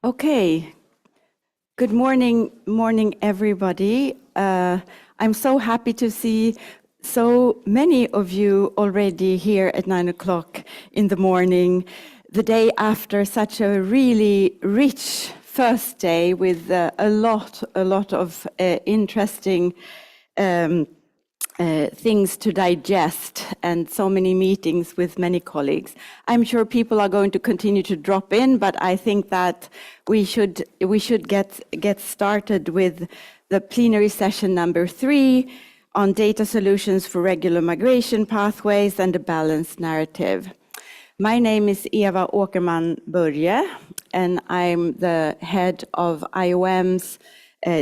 Okay, good morning everybody. I'm so happy to see so many of you already here at 9 o'clock in the morning, the day after such a really rich first day with a lot of interesting things to digest and so many meetings with many colleagues. I'm sure people are going to continue to drop in, but I think that we should get started with the plenary session number 3 on data solutions for regular migration pathways and a balanced narrative. My name is Eva Åkerman Börje, and I'm the head of IOM's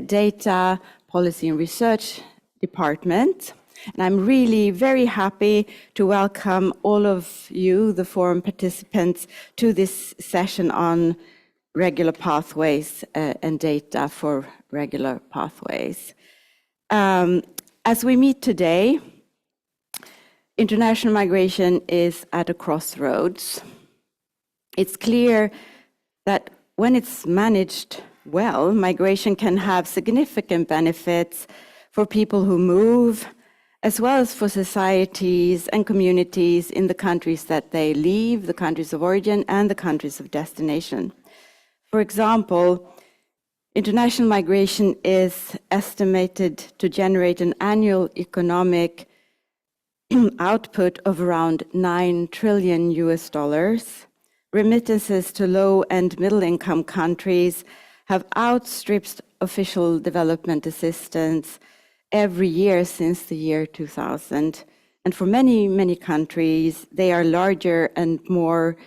Data Policy and Research Department. And I'm really very happy to welcome all of you, the forum participants, to this session on regular pathways and data for regular pathways. As we meet today, international migration is at a crossroads. It's clear that when it's managed well, migration can have significant benefits for people who move, as well as for societies and communities in the countries that they leave, the countries of origin and the countries of destination. For example, international migration is estimated to generate an annual economic output of around $9 trillion US. Remittances to low and middle income countries have outstripped official development assistance every year since the year 2000. And for many countries, they are larger and more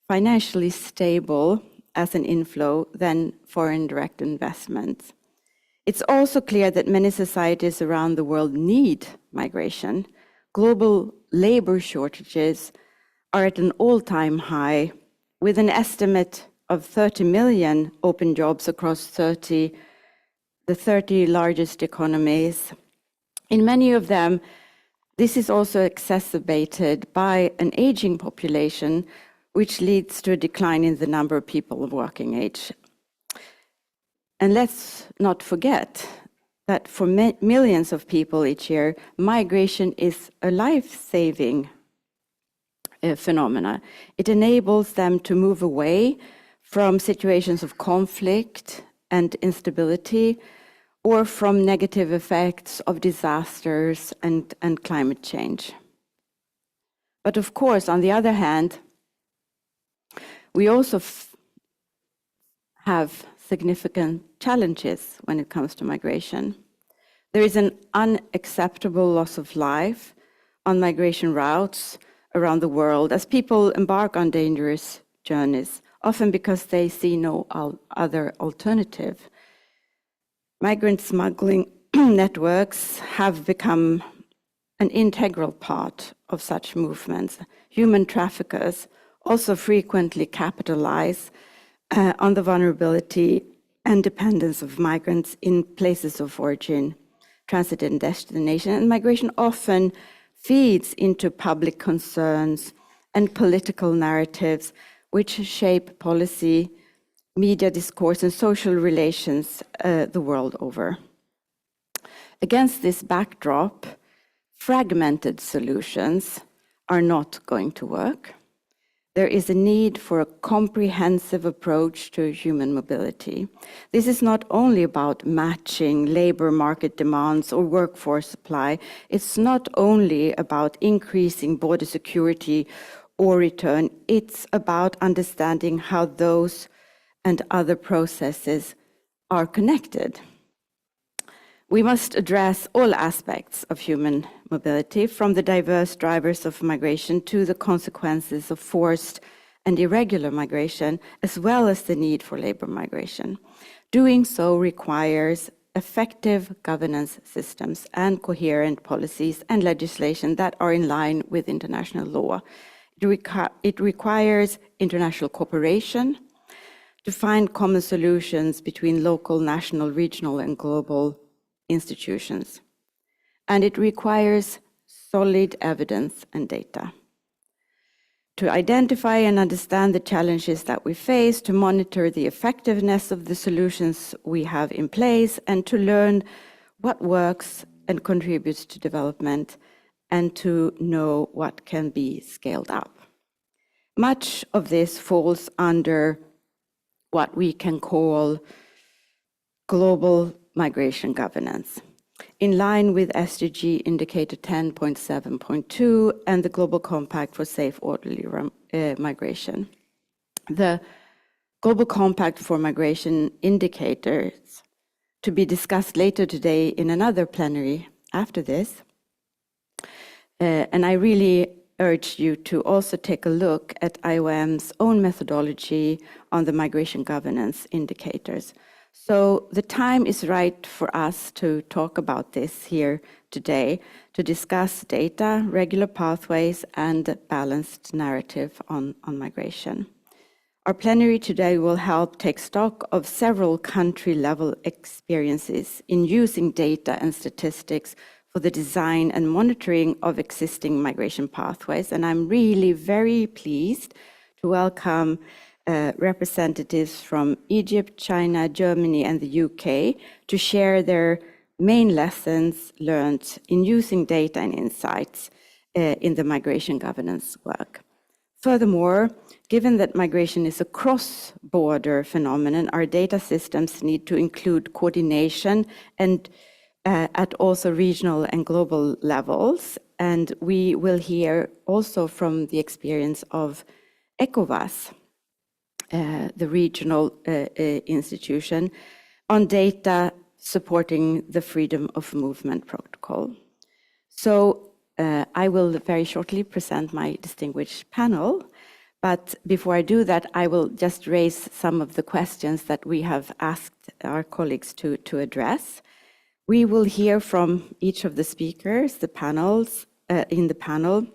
financially stable as an inflow than foreign direct investments. It's also clear that many societies around the world need migration. Global labor shortages are at an all-time high, with an estimate of 30 million open jobs across the 30 largest economies. In many of them, this is also exacerbated by an aging population, which leads to a decline in the number of people of working age. And let's not forget that for millions of people each year, migration is a life-saving phenomena. It enables them to move away from situations of conflict and instability, or from negative effects of disasters and climate change. But of course, on the other hand, we also have significant challenges when it comes to migration. There is an unacceptable loss of life on migration routes around the world as people embark on dangerous journeys, often because they see no other alternative. Migrant smuggling networks have become an integral part of such movements. Human traffickers also frequently capitalize on the vulnerability and dependence of migrants in places of origin, transit and destination. And migration often feeds into public concerns and political narratives which shape policy, media discourse and social relations the world over. Against this backdrop, fragmented solutions are not going to work. There is a need for a comprehensive approach to human mobility. This is not only about matching labor market demands or workforce supply. It's not only about increasing border security or return. It's about understanding how those and other processes are connected. We must address all aspects of human mobility, from the diverse drivers of migration to the consequences of forced and irregular migration, as well as the need for labor migration. Doing so requires effective governance systems and coherent policies and legislation that are in line with international law. It requires international cooperation to find common solutions between local, national, regional, and global institutions. And it requires solid evidence and data. to identify and understand the challenges that we face, to monitor the effectiveness of the solutions we have in place, and to learn what works and contributes to development, and to know what can be scaled up. Much of this falls under what we can call global migration governance, in line with SDG Indicator 10.7.2 and the Global Compact for Safe, Orderly Migration. The Global Compact for Migration indicators, to be discussed later today in another plenary after this, and I really urge you to also take a look at IOM's own methodology on the migration governance indicators. So the time is right for us to talk about this here today, to discuss data, regular pathways, and balanced narrative on migration. Our plenary today will help take stock of several country-level experiences in using data and statistics for the design and monitoring of existing migration pathways. And I'm really very pleased to welcome representatives from Egypt, China, Germany, and the UK to share their main lessons learned in using data and insights in the migration governance work. Furthermore, given that migration is a cross-border phenomenon, our data systems need to include coordination and at also regional and global levels. And we will hear also from the experience of ECOWAS, the regional institution, on data supporting the Freedom of Movement Protocol. So I will very shortly present my distinguished panel, but before I do that, I will just raise some of the questions that we have asked our colleagues to address. We will hear from each of the speakers, the panels in the panel,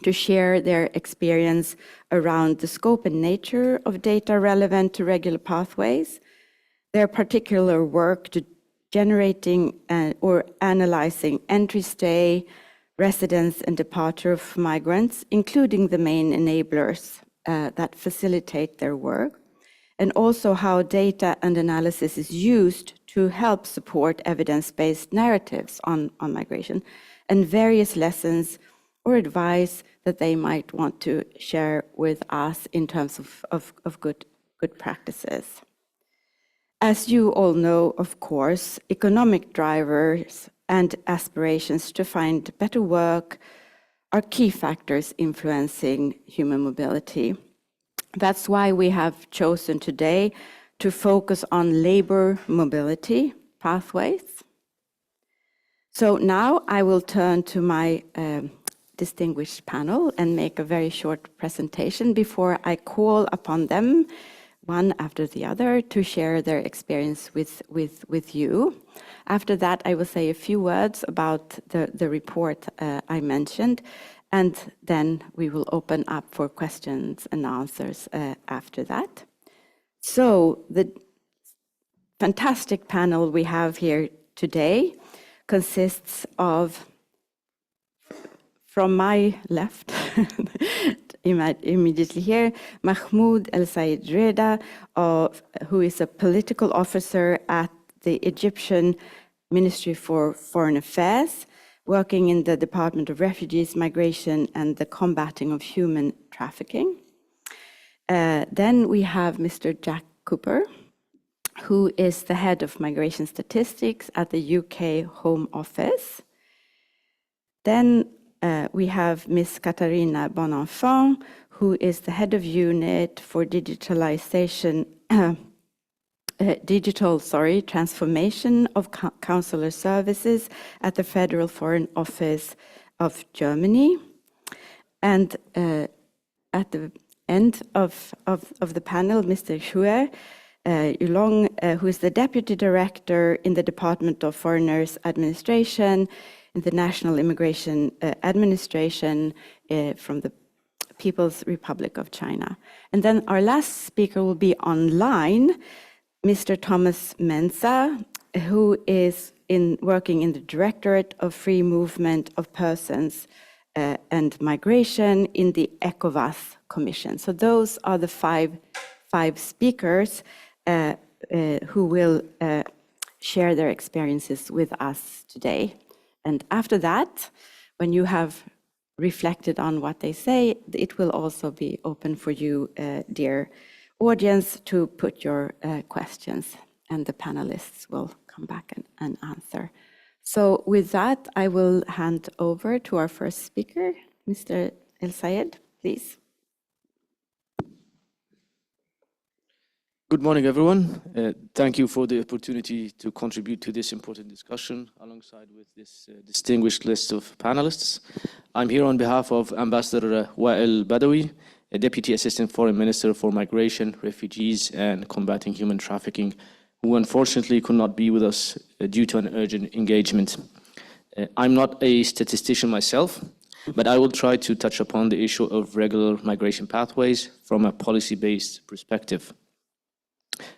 to share their experience around the scope and nature of data relevant to regular pathways, their particular work to generating or analyzing entry, stay, residence, and departure of migrants, including the main enablers that facilitate their work, and also how data and analysis is used to help support evidence-based narratives on migration, and various lessons or advice that they might want to share with us in terms of good practices. As you all know, of course, economic drivers and aspirations to find better work are key factors influencing human mobility. That's why we have chosen today to focus on labor mobility pathways. So now I will turn to my distinguished panel and make a very short presentation before I call upon them, one after the other, to share their experience with you. After that, I will say a few words about the report I mentioned, and then we will open up for questions and answers after that. So the fantastic panel we have here today consists of, from my left, immediately here, Mahmoud El Sayed Reda, who is a political officer at the Egyptian Ministry for Foreign Affairs, working in the Department of Refugees, Migration, and the Combating of Human Trafficking. Then we have Mr. Jack Cooper, who is the head of migration statistics at the UK Home Office. Then we have Ms. Katharina Bonenfant, who is the head of unit for digitalization, transformation of consular services at the Federal Foreign Office of Germany. And at the end of the panel, Mr. Xue Yulong, who is the Deputy Director in the Department of Foreigners Administration in the National Immigration Administration from the People's Republic of China. And then our last speaker will be online, Mr. Thomas Mensa, who is working in the Directorate of Free Movement of Persons and migration in the ECOWAS Commission. So those are the five speakers who will share their experiences with us today. And after that, when you have reflected on what they say, it will also be open for you, dear audience, to put your questions, and the panelists will come back and answer. So with that, I will hand over to our first speaker, Mr. El Sayed, please. Good morning, everyone. Thank you for the opportunity to contribute to this important discussion alongside with this distinguished list of panelists. I'm here on behalf of Ambassador Wael Badawi, a Deputy Assistant Foreign Minister for Migration, Refugees and Combating Human Trafficking, who unfortunately could not be with us due to an urgent engagement. I'm not a statistician myself, but I will try to touch upon the issue of regular migration pathways from a policy-based perspective.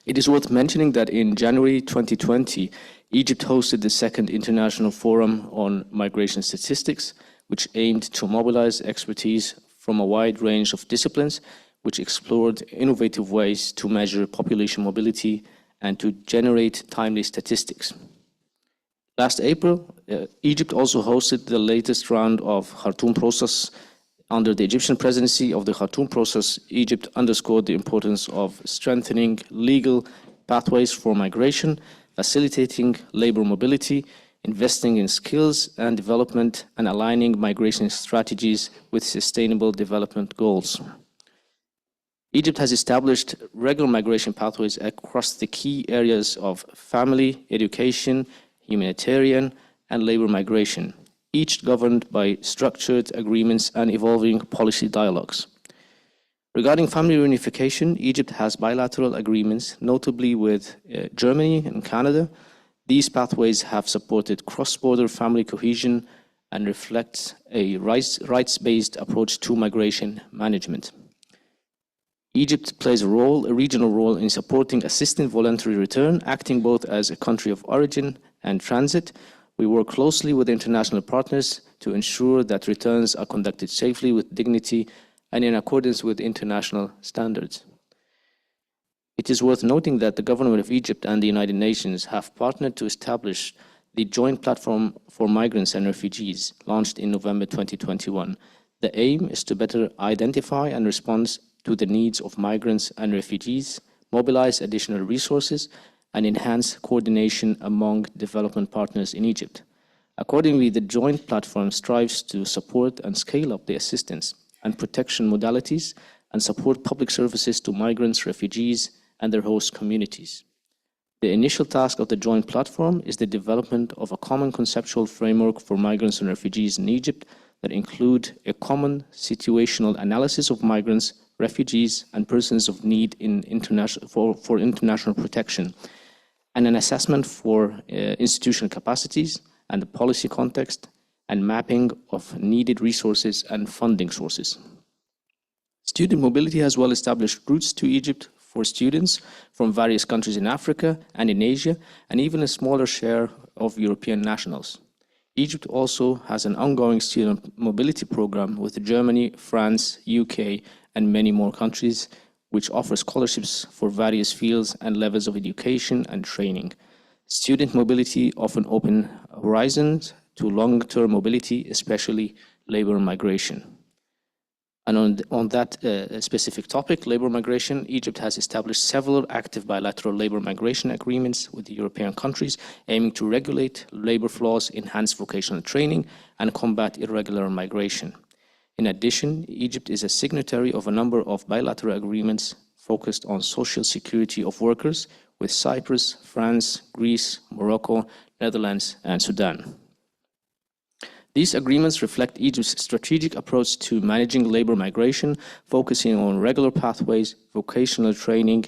It is worth mentioning that in January 2020, Egypt hosted the second International Forum on Migration Statistics, which aimed to mobilize expertise from a wide range of disciplines, which explored innovative ways to measure population mobility and to generate timely statistics. Last April, Egypt also hosted the latest round of Khartoum process. Under the Egyptian presidency of the Khartoum process, Egypt underscored the importance of strengthening legal pathways for migration, facilitating labor mobility, investing in skills and development, and aligning migration strategies with sustainable development goals. Egypt has established regular migration pathways across the key areas of family, education, humanitarian, and labor migration, each governed by structured agreements and evolving policy dialogues. Regarding family reunification, Egypt has bilateral agreements, notably with Germany and Canada. These pathways have supported cross-border family cohesion and reflect a rights-based approach to migration management. Egypt plays a regional role in supporting assisting voluntary return, acting both as a country of origin and transit. We work closely with international partners to ensure that returns are conducted safely with dignity and in accordance with international standards. It is worth noting that the government of Egypt and the United Nations have partnered to establish the Joint Platform for Migrants and Refugees, launched in November 2021. The aim is to better identify and respond to the needs of migrants and refugees, mobilize additional resources, and enhance coordination among development partners in Egypt. Accordingly, the joint platform strives to support and scale up the assistance and protection modalities and support public services to migrants, refugees, and their host communities. The initial task of the joint platform is the development of a common conceptual framework for migrants and refugees in Egypt that include a common situational analysis of migrants, refugees, and persons of need in for international protection, and an assessment for institutional capacities and the policy context, and mapping of needed resources and funding sources. Student mobility has well-established routes to Egypt for students from various countries in Africa and in Asia, and even a smaller share of European nationals. Egypt also has an ongoing student mobility program with Germany, France, UK, and many more countries, which offers scholarships for various fields and levels of education and training. Student mobility often opens horizons to long-term mobility, especially labor migration. And on that specific topic, labor migration, Egypt has established several active bilateral labor migration agreements with the European countries, aiming to regulate labor flows, enhance vocational training, and combat irregular migration. In addition, Egypt is a signatory of a number of bilateral agreements focused on social security of workers with Cyprus, France, Greece, Morocco, Netherlands, and Sudan. These agreements reflect Egypt's strategic approach to managing labor migration, focusing on regular pathways, vocational training,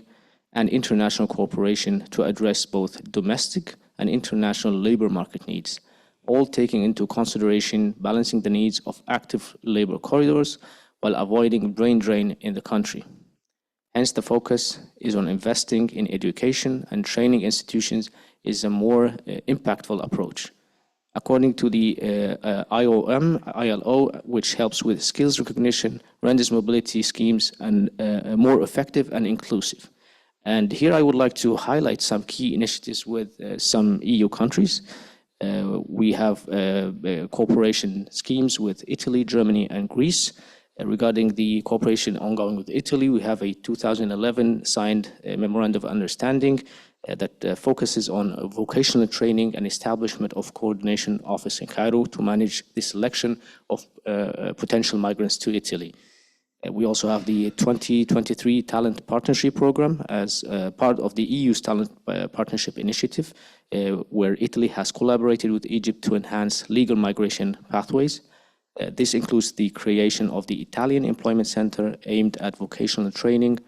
and international cooperation to address both domestic and international labor market needs, all taking into consideration balancing the needs of active labor corridors while avoiding brain drain in the country. Hence, the focus is on investing in education and training institutions is a more impactful approach. According to the ILO, which helps with skills recognition, renders mobility schemes and more effective and inclusive. And here I would like to highlight some key initiatives with some EU countries. We have cooperation schemes with Italy, Germany, and Greece. Regarding the cooperation ongoing with Italy, we have a 2011 signed memorandum of understanding that focuses on vocational training and establishment of coordination office in Cairo to manage the selection of potential migrants to Italy. We also have the 2023 Talent Partnership Program as part of the EU's Talent Partnership Initiative, where Italy has collaborated with Egypt to enhance legal migration pathways. This includes the creation of the Italian Employment Center aimed at vocational training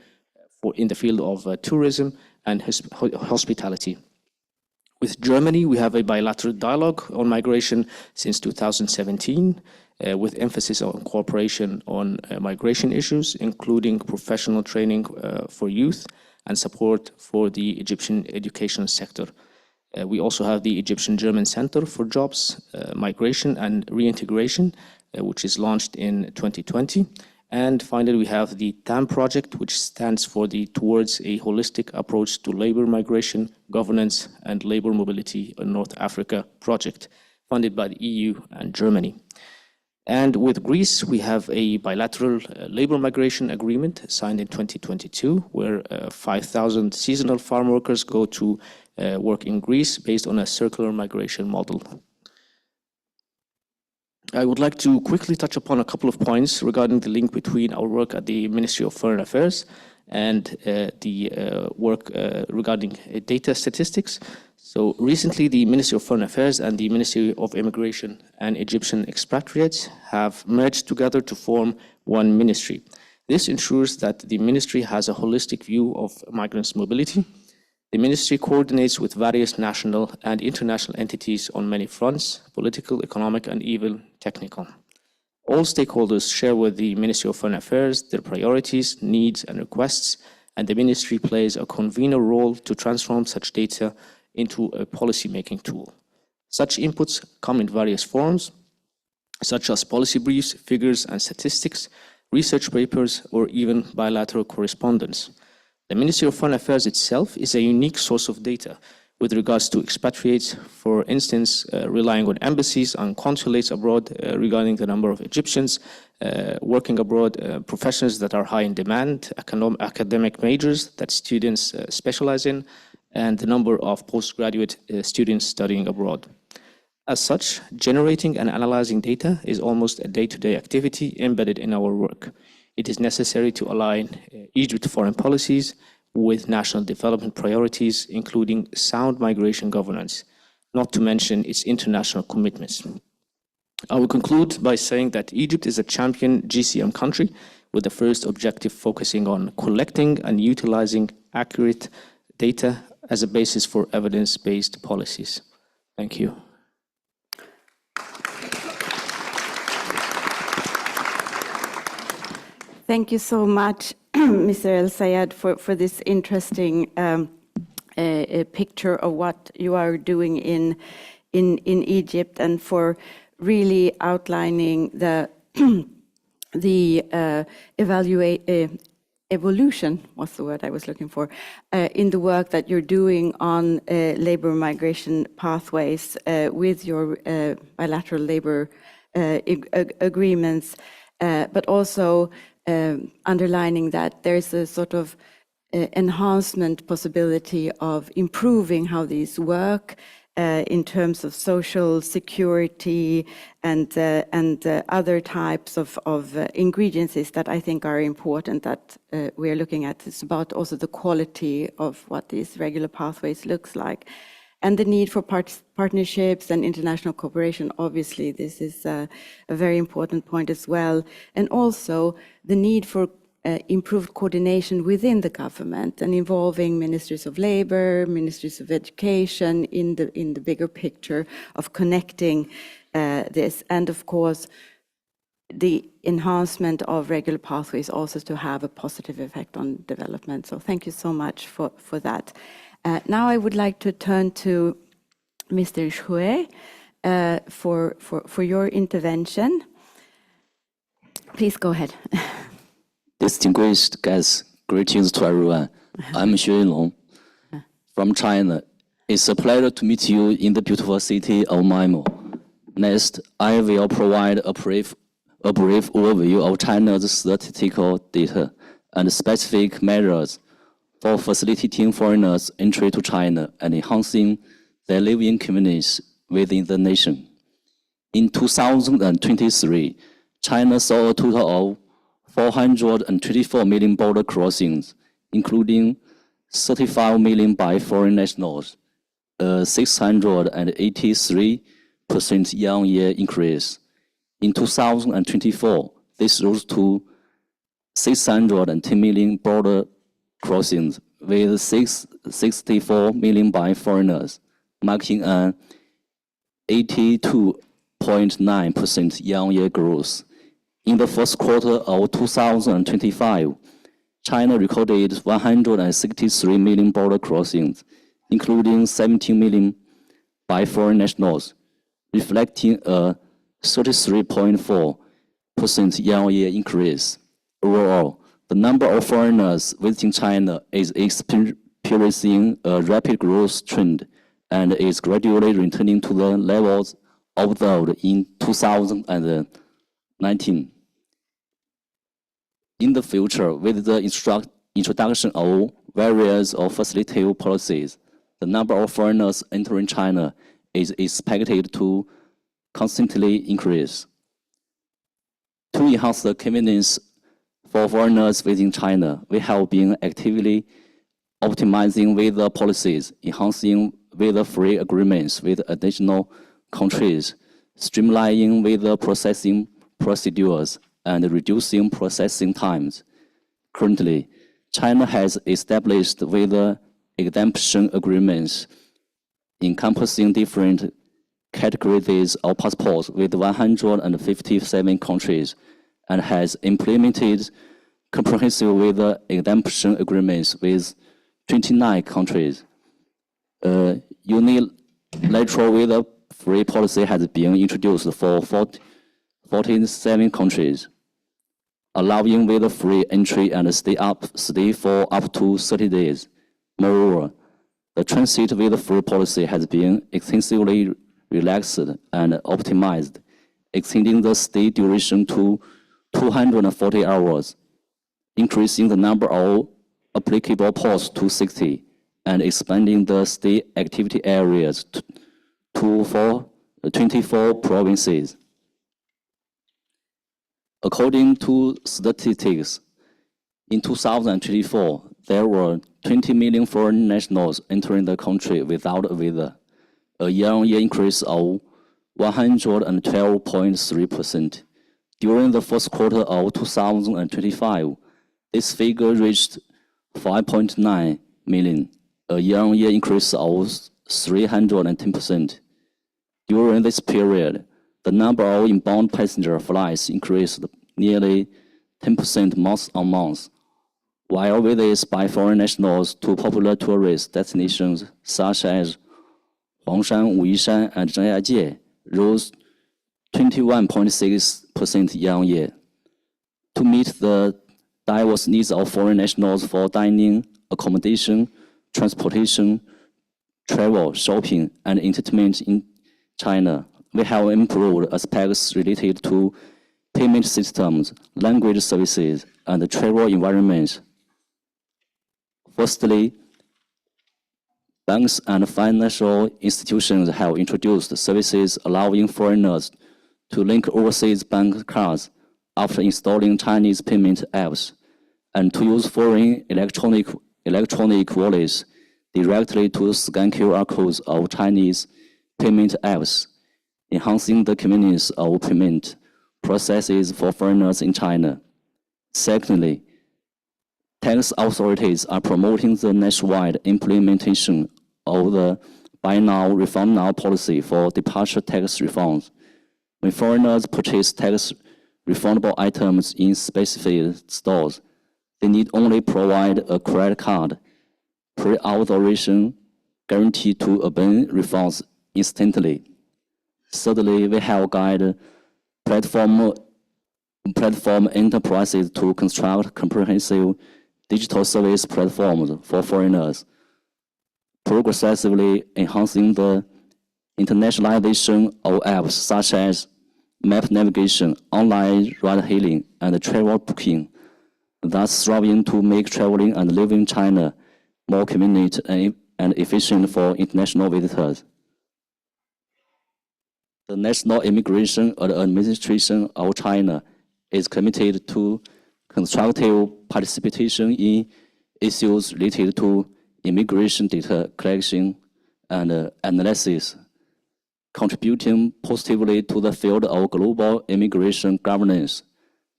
in the field of tourism and hospitality. With Germany, we have a bilateral dialogue on migration since 2017, with emphasis on cooperation on migration issues, including professional training for youth and support for the Egyptian education sector. We also have the Egyptian-German Center for Jobs, Migration and Reintegration, which is launched in 2020. And finally, we have the TAM project, which stands for the Towards a Holistic Approach to Labor Migration, Governance and Labor Mobility in North Africa project, funded by the EU and Germany. And with Greece, we have a bilateral labor migration agreement signed in 2022, where 5,000 seasonal farm workers go to work in Greece based on a circular migration model. I would like to quickly touch upon a couple of points regarding the link between our work at the Ministry of Foreign Affairs and the work regarding data statistics. So recently, the Ministry of Foreign Affairs and the Ministry of Immigration and Egyptian expatriates have merged together to form one ministry. This ensures that the ministry has a holistic view of migrants' mobility. The ministry coordinates with various national and international entities on many fronts: political, economic, and even technical. All stakeholders share with the Ministry of Foreign Affairs their priorities, needs, and requests, and the ministry plays a convener role to transform such data into a policy-making tool. Such inputs come in various forms, such as policy briefs, figures and statistics, research papers, or even bilateral correspondence. The Ministry of Foreign Affairs itself is a unique source of data with regards to expatriates, for instance, relying on embassies and consulates abroad regarding the number of Egyptians working abroad, professions that are high in demand, academic majors that students specialize in, and the number of postgraduate students studying abroad. As such, generating and analyzing data is almost a day-to-day activity embedded in our work. It is necessary to align Egypt's foreign policies with national development priorities, including sound migration governance, not to mention its international commitments. I will conclude by saying that Egypt is a champion GCM country with the first objective focusing on collecting and utilizing accurate data as a basis for evidence-based policies. Thank you. Thank you so much, Mr. El Sayed, for this interesting picture of what you are doing in Egypt, and for really outlining the evolution, what's the word I was looking for, in the work that you're doing on labor migration pathways with your bilateral labor agreements, but also underlining that there's a sort of enhancement possibility of improving how these work in terms of social security and other types of ingredients that I think are important that we are looking at. It's about also the quality of what these regular pathways looks like. And the need for partnerships and international cooperation, obviously, this is a very important point as well. And also the need for improved coordination within the government and involving ministries of labor, ministries of education in the bigger picture of connecting this. And of course, the enhancement of regular pathways also to have a positive effect on development. So thank you so much for that. Now I would like to turn to Mr. Chouet, for your intervention. Please go ahead. Distinguished guests, greetings to everyone. I'm Xue Long from China. It's a pleasure to meet you in the beautiful city of Maimo. Next, I will provide a brief overview of China's statistical data and specific measures for facilitating foreigners' entry to China and enhancing their living communities within the nation. In 2023, China saw a total of 424 million border crossings, including 35 million by foreign nationals, a 683% year-on-year increase. In 2024, this rose to 610 million border crossings, with 64 million by foreigners, marking an 82.9% year-on-year growth. In the first quarter of 2025, China recorded 163 million border crossings, including 17 million by foreign nationals, reflecting a 33.4% year-on-year increase. Overall, the number of foreigners visiting China is experiencing a rapid growth trend and is gradually returning to the levels observed in 2019. In the future, with the introduction of various facilitative policies, the number of foreigners entering China is expected to constantly increase. To enhance the convenience for foreigners visiting China, we have been actively optimizing visa policies, enhancing visa-free agreements with additional countries, streamlining visa processing procedures, and reducing processing times. Currently, China has established visa exemption agreements encompassing different categories of passports with 157 countries and has implemented comprehensive visa exemption agreements with 29 countries. Unilateral visa-free policy has been introduced for 47 countries, allowing visa-free entry and stay for up to 30 days. Moreover, the transit visa-free policy has been extensively relaxed and optimized, extending the stay duration to 240 hours, increasing the number of applicable ports to 60, and expanding the stay activity areas to 24 provinces. According to statistics, in 2024, there were 20 million foreign nationals entering the country without a visa, a year-on-year increase of 112.3%. During the first quarter of 2025, this figure reached 5.9 million, a year-on-year increase of 310%. During this period, the number of inbound passenger flights increased nearly 10% month-on-month, while visits by foreign nationals to popular tourist destinations such as Huangshan, Wuyishan, and Zhengyajie rose 21.6% year-on-year. To meet the diverse needs of foreign nationals for dining, accommodation, transportation, travel, shopping, and entertainment in China, we have improved aspects related to payment systems, language services, and travel environments. Firstly, banks and financial institutions have introduced services allowing foreigners to link overseas bank cards after installing Chinese payment apps, and to use foreign electronic wallets directly to scan QR codes of Chinese payment apps, enhancing the convenience of payment processes for foreigners in China. Secondly, tax authorities are promoting the nationwide implementation of the Buy Now, Refund Now policy for departure tax refunds. When foreigners purchase tax refundable items in specific stores, they need only provide a credit card pre-authorization guaranteed to obtain refunds instantly. Thirdly, we have guided platform enterprises to construct comprehensive digital service platforms for foreigners, progressively enhancing the internationalization of apps such as map navigation, online ride-hailing, and travel booking, thus striving to make traveling and living in China more convenient and efficient for international visitors. The National Immigration Administration of China is committed to constructive participation in issues related to immigration data collection and analysis, contributing positively to the field of global immigration governance.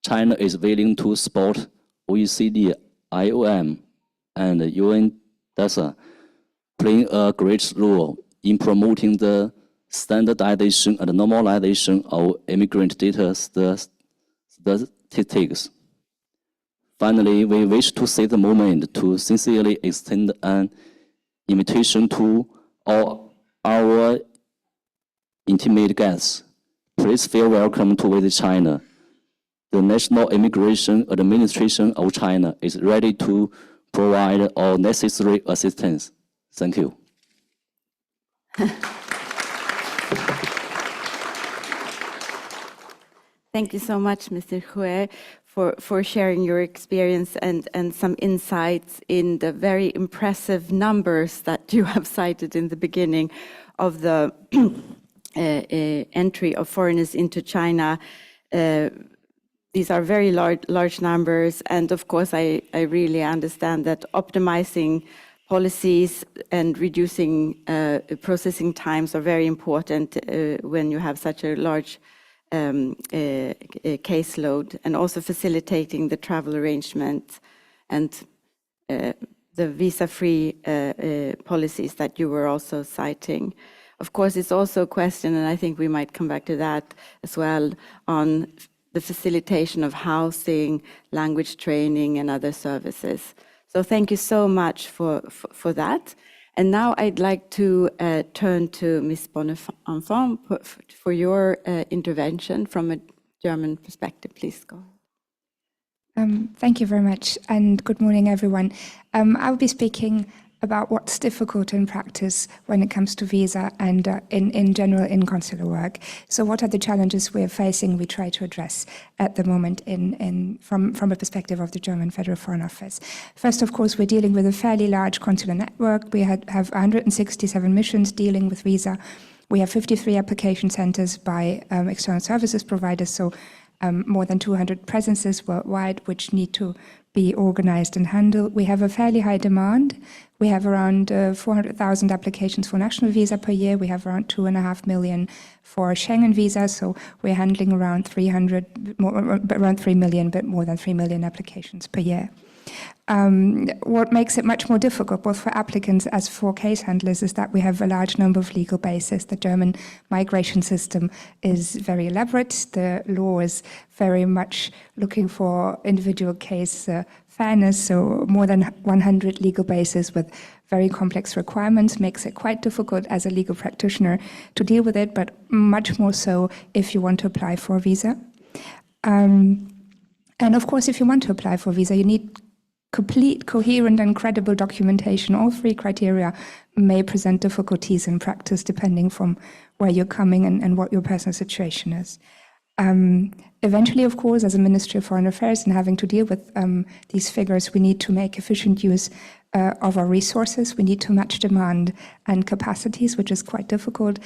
China is willing to support OECD, IOM, and UN DASA, playing a great role in promoting the standardization and normalization of immigrant data statistics. Finally, we wish to take the moment to sincerely extend an invitation to all our intimate guests. Please feel welcome to visit China. The National Immigration Administration of China is ready to provide all necessary assistance. Thank you. Thank you so much, Mr. Hue, for sharing your experience and some insights in the very impressive numbers that you have cited in the beginning of the entry of foreigners into China. These are very large numbers, and of course I really understand that optimizing policies and reducing processing times are very important when you have such a large caseload, and also facilitating the travel arrangements and the visa-free policies that you were also citing. Of course, it's also a question, and I think we might come back to that as well, on the facilitation of housing, language training, and other services. So thank you so much for that. And now I'd like to turn to Ms. Bonenfant for your intervention from a German perspective. Please go. Thank you very much, and good morning, everyone. I'll be speaking about what's difficult in practice when it comes to visa and in general in consular work. So what are the challenges we're facing, we try to address at the moment from a perspective of the German Federal Foreign Office. First, of course, we're dealing with a fairly large consular network. We have 167 missions dealing with visa. We have 53 application centers by external services providers, so more than 200 presences worldwide, which need to be organized and handled. We have a fairly high demand. We have around 400,000 applications for national visa per year. We have around 2.5 million for Schengen visa. So we're handling around 3 million, but more than 3 million applications per year. What makes it much more difficult, both for applicants as for case handlers, is that we have a large number of legal bases. The German migration system is very elaborate. The law is very much looking for individual case fairness, so more than 100 legal bases with very complex requirements makes it quite difficult as a legal practitioner to deal with it, but much more so if you want to apply for a visa. And of course, if you want to apply for a visa, you need complete, coherent, and credible documentation. All three criteria may present difficulties in practice depending from where you're coming and what your personal situation is. Eventually, of course, as a Ministry of Foreign Affairs and having to deal with these figures, we need to make efficient use of our resources. We need to match demand and capacities, which is quite difficult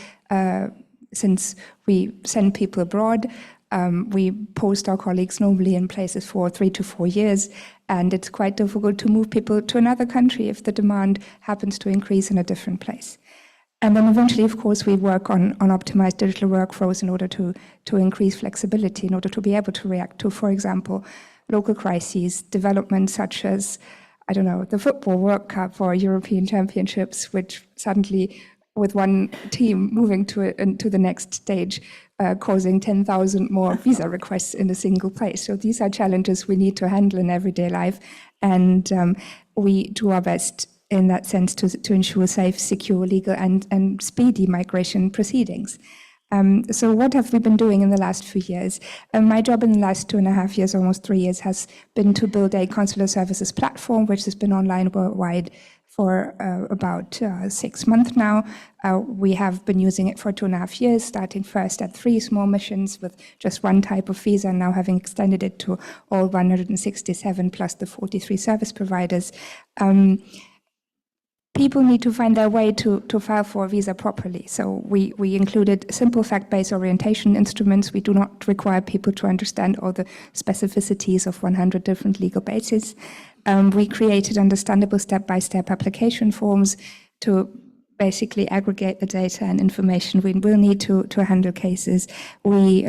since we send people abroad. We post our colleagues normally in places for 3 to 4 years, and it's quite difficult to move people to another country if the demand happens to increase in a different place. And then eventually, of course, we work on optimized digital workflows in order to increase flexibility, in order to be able to react to, for example, local crises, developments such as, I don't know, the Football World Cup or European Championships, which suddenly, with one team moving to the next stage, causing 10,000 more visa requests in a single place. So these are challenges we need to handle in everyday life, and we do our best in that sense to ensure safe, secure, legal, and speedy migration proceedings. So what have we been doing in the last few years? My job in the last 2.5 years, almost 3 years, has been to build a consular services platform, which has been online worldwide for about 6 months now. We have been using it for 2.5 years, starting first at 3 small missions with just one type of visa, and now having extended it to all 167 plus the 43 service providers. People need to find their way to file for a visa properly. So we included simple fact-based orientation instruments. We do not require people to understand all the specificities of 100 different legal bases. We created understandable step-by-step application forms to basically aggregate the data and information we will need to handle cases. We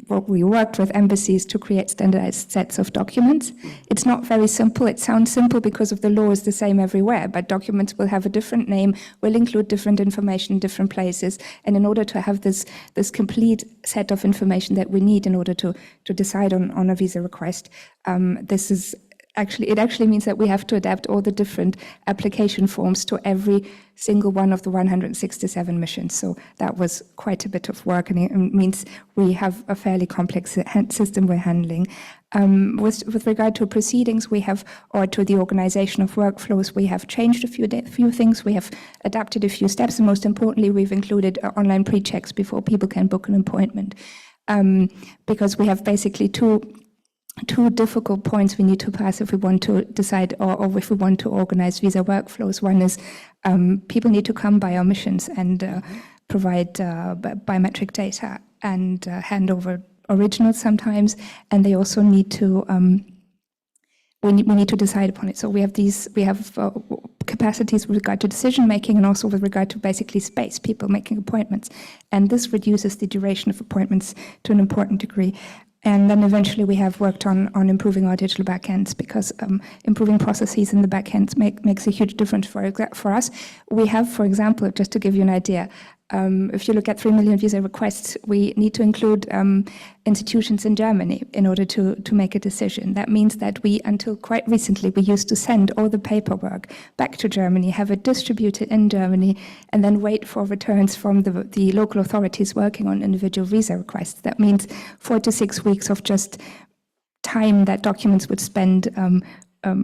worked with embassies to create standardized sets of documents. It's not very simple. It sounds simple because of the law is the same everywhere, but documents will have a different name, will include different information in different places. And in order to have this complete set of information that we need in order to decide on a visa request, it actually means that we have to adapt all the different application forms to every single one of the 167 missions. So that was quite a bit of work, and it means we have a fairly complex system we're handling. With regard to proceedings, or to the organization of workflows, we have changed a few things. We have adapted a few steps, and most importantly, we've included online pre-checks before people can book an appointment, because we have basically two difficult points we need to pass if we want to decide or if we want to organize visa workflows. One is people need to come by our missions and provide biometric data and hand over originals sometimes, and they also need to we need to decide upon it. So we have capacities with regard to decision making and also with regard to basically space, people making appointments, and this reduces the duration of appointments to an important degree. And then eventually we have worked on improving our digital backends, because improving processes in the backends makes a huge difference for us. We have, for example, just to give you an idea, if you look at 3 million visa requests, we need to include institutions in Germany in order to make a decision. That means that until quite recently, we used to send all the paperwork back to Germany, have it distributed in Germany, and then wait for returns from the local authorities working on individual visa requests. That means 4 to 6 weeks of just time that documents would spend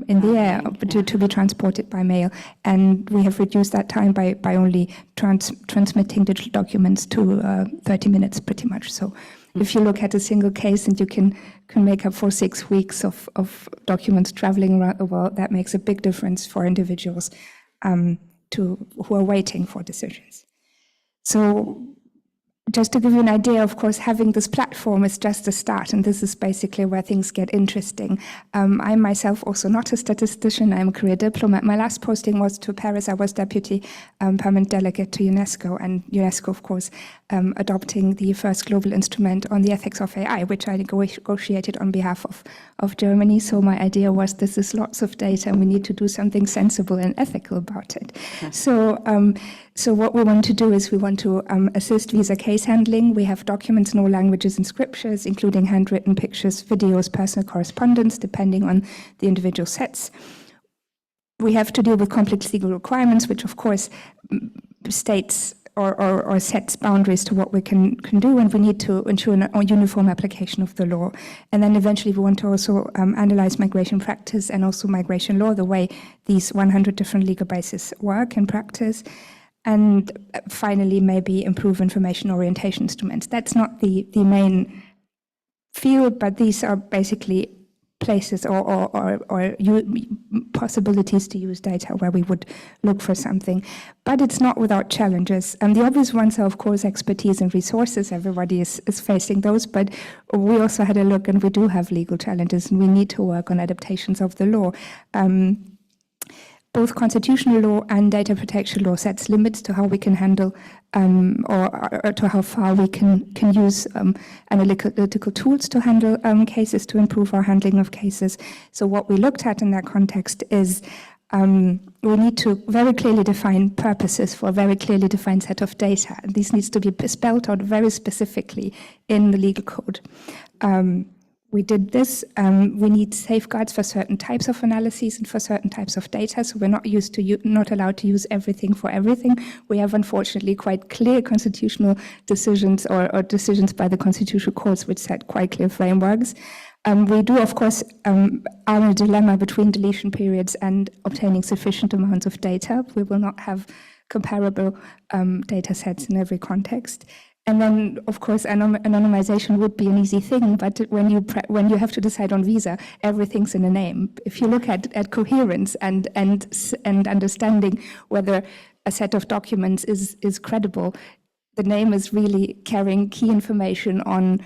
in the air to be transported by mail, and we have reduced that time by only transmitting digital documents to 30 minutes pretty much. So if you look at a single case and you can make up for 6 weeks of documents traveling around the world, that makes a big difference for individuals who are waiting for decisions. So just to give you an idea, of course, having this platform is just a start, and this is basically where things get interesting. I'm myself also not a statistician, I'm a career diplomat. My last posting was to Paris. I was deputy permanent delegate to UNESCO, and UNESCO, of course, adopting the first global instrument on the ethics of AI, which I negotiated on behalf of Germany. So my idea was, this is lots of data, and we need to do something sensible and ethical about it. So what we want to do is we want to assist visa case handling. We have documents in all languages and scriptures, including handwritten pictures, videos, personal correspondence, depending on the individual sets. We have to deal with complex legal requirements, which of course states or sets boundaries to what we can do, and we need to ensure a uniform application of the law. And then eventually we want to also analyze migration practice and also migration law, the way these 100 different legal bases work in practice. And finally, maybe improve information orientation instruments. That's not the main field, but these are basically places or possibilities to use data where we would look for something. But it's not without challenges. And the obvious ones are, of course, expertise and resources. Everybody is facing those, but we also had a look, and we do have legal challenges, and we need to work on adaptations of the law. Both constitutional law and data protection law sets limits to how we can handle or to how far we can use analytical tools to handle cases, to improve our handling of cases. So what we looked at in that context is we need to very clearly define purposes for a very clearly defined set of data. This needs to be spelled out very specifically in the legal code. we did this. We need safeguards for certain types of analyses and for certain types of data. So we're not allowed to use everything for everything. We have unfortunately quite clear constitutional decisions or decisions by the constitutional courts which set quite clear frameworks. We do, of course, are in a dilemma between deletion periods and obtaining sufficient amounts of data. We will not have comparable data sets in every context. And then, of course, anonymization would be an easy thing, but when you have to decide on visa, everything's in a name. If you look at coherence and understanding whether a set of documents is credible, the name is really carrying key information on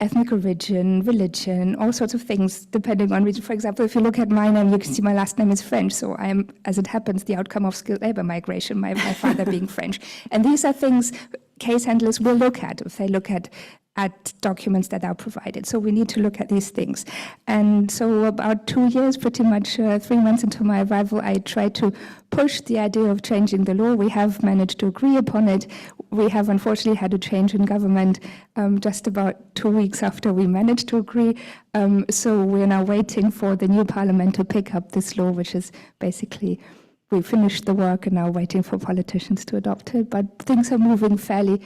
ethnic origin, religion, all sorts of things, depending on region. For example, if you look at my name, you can see my last name is French. So I am, as it happens, the outcome of skilled labor migration, my father being French. And these are things case handlers will look at if they look at documents that are provided. So we need to look at these things. And so about 2 years, pretty much 3 months into my arrival, I tried to push the idea of changing the law. We have managed to agree upon it. We have unfortunately had a change in government just about 2 weeks after we managed to agree. So we're now waiting for the new parliament to pick up this law, which is basically, we finished the work and now waiting for politicians to adopt it. But things are moving fairly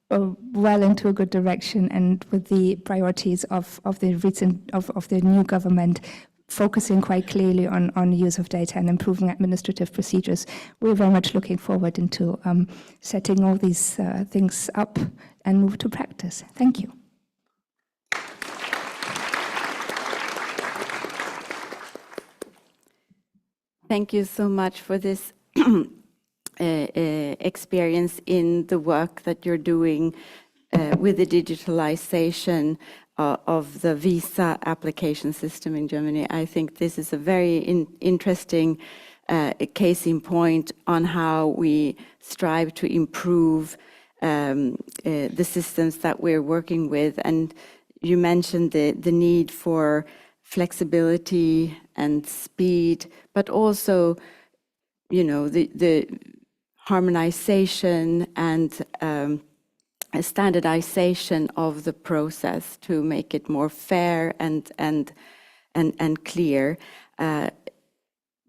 well into a good direction, and with the priorities of the new government focusing quite clearly on use of data and improving administrative procedures, we're very much looking forward into setting all these things up and move to practice. Thank you. Thank you so much for this experience in the work that you're doing with the digitalization of the visa application system in Germany. I think this is a very interesting case in point on how we strive to improve the systems that we're working with. And you mentioned the need for flexibility and speed, but also, you know, the harmonization and a standardization of the process to make it more fair and clear.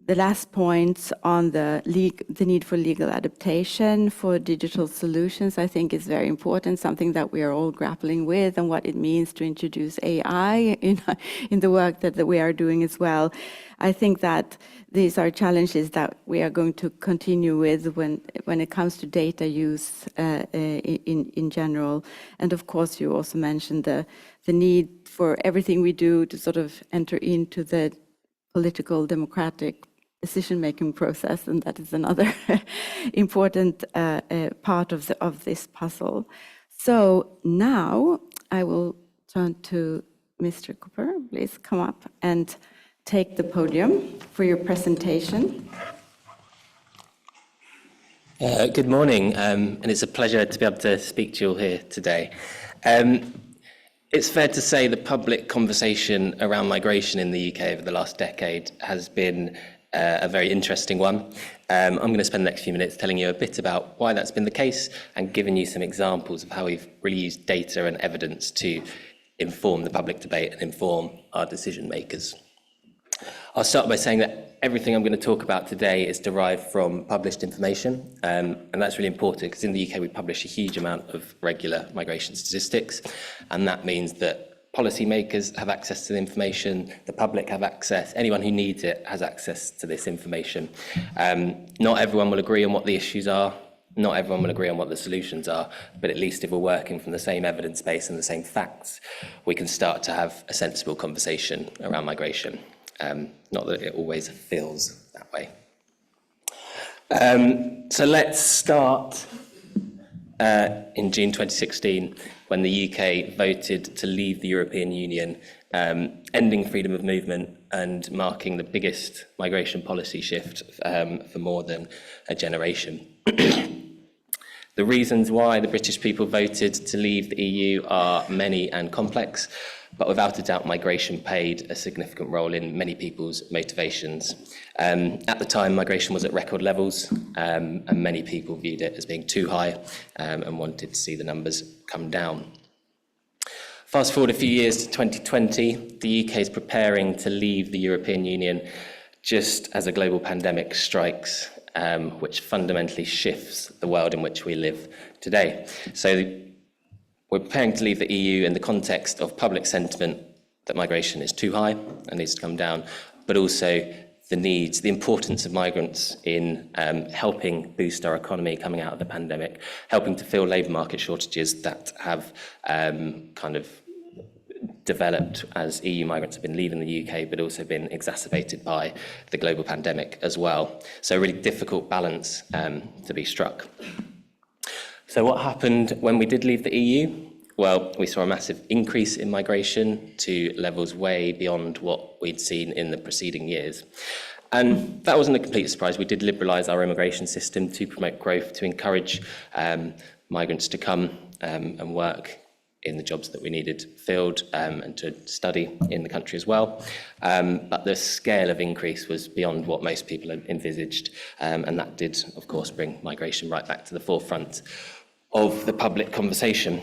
The last point on the need for legal adaptation for digital solutions, I think, is very important, something that we are all grappling with, and what it means to introduce AI in the work that we are doing as well. I think that these are challenges that we are going to continue with when it comes to data use in general. And of course, you also mentioned the need for everything we do to sort of enter into the political democratic decision-making process, and that is another important part of this puzzle. So now I will turn to Mr. Cooper. Please come up and take the podium for your presentation. Good morning, and it's a pleasure to be able to speak to you all here today. It's fair to say the public conversation around migration in the UK over the last decade has been a very interesting one. I'm going to spend the next few minutes telling you a bit about why that's been the case and giving you some examples of how we've really used data and evidence to inform the public debate and inform our decision makers. I'll start by saying that everything I'm going to talk about today is derived from published information, and that's really important because in the UK we publish a huge amount of regular migration statistics, and that means that policymakers have access to the information, the public have access, anyone who needs it has access to this information. Not everyone will agree on what the issues are, not everyone will agree on what the solutions are, but at least if we're working from the same evidence base and the same facts, we can start to have a sensible conversation around migration. Not that it always feels that way. So let's start in June 2016, when the UK voted to leave the European Union, ending freedom of movement and marking the biggest migration policy shift for more than a generation. The reasons why the British people voted to leave the EU are many and complex, but without a doubt migration played a significant role in many people's motivations. At the time, migration was at record levels, and many people viewed it as being too high and wanted to see the numbers come down. Fast forward a few years to 2020, the UK is preparing to leave the European Union just as a global pandemic strikes, which fundamentally shifts the world in which we live today. So we're preparing to leave the EU in the context of public sentiment that migration is too high and needs to come down, but also the importance of migrants in helping boost our economy coming out of the pandemic, helping to fill labour market shortages that have kind of developed as EU migrants have been leaving the UK, but also been exacerbated by the global pandemic as well. So a really difficult balance to be struck. So what happened when we did leave the EU? Well, we saw a massive increase in migration to levels way beyond what we'd seen in the preceding years. And that wasn't a complete surprise. We did liberalise our immigration system to promote growth, to encourage migrants to come and work in the jobs that we needed filled and to study in the country as well. But the scale of increase was beyond what most people had envisaged. And that did, of course, bring migration right back to the forefront of the public conversation.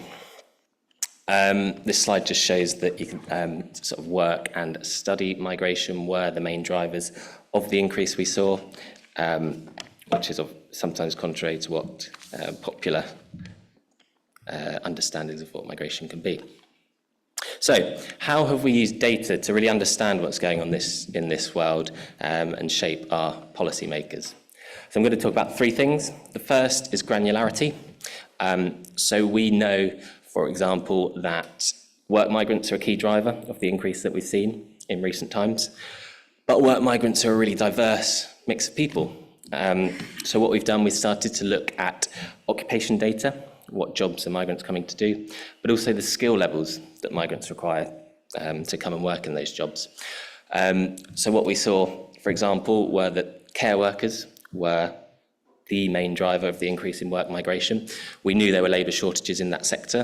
This slide just shows that you can sort of work and study migration were the main drivers of the increase we saw, which is sometimes contrary to what popular understandings of what migration can be. So, how have we used data to really understand what's going on in this world and shape our policymakers? So I'm going to talk about three things. The first is granularity. So we know, for example, that work migrants are a key driver of the increase that we've seen in recent times. But work migrants are a really diverse mix of people. So what we've done, we've started to look at occupation data, what jobs are migrants coming to do, but also the skill levels that migrants require to come and work in those jobs. So what we saw, for example, were that care workers were the main driver of the increase in work migration. We knew there were labour shortages in that sector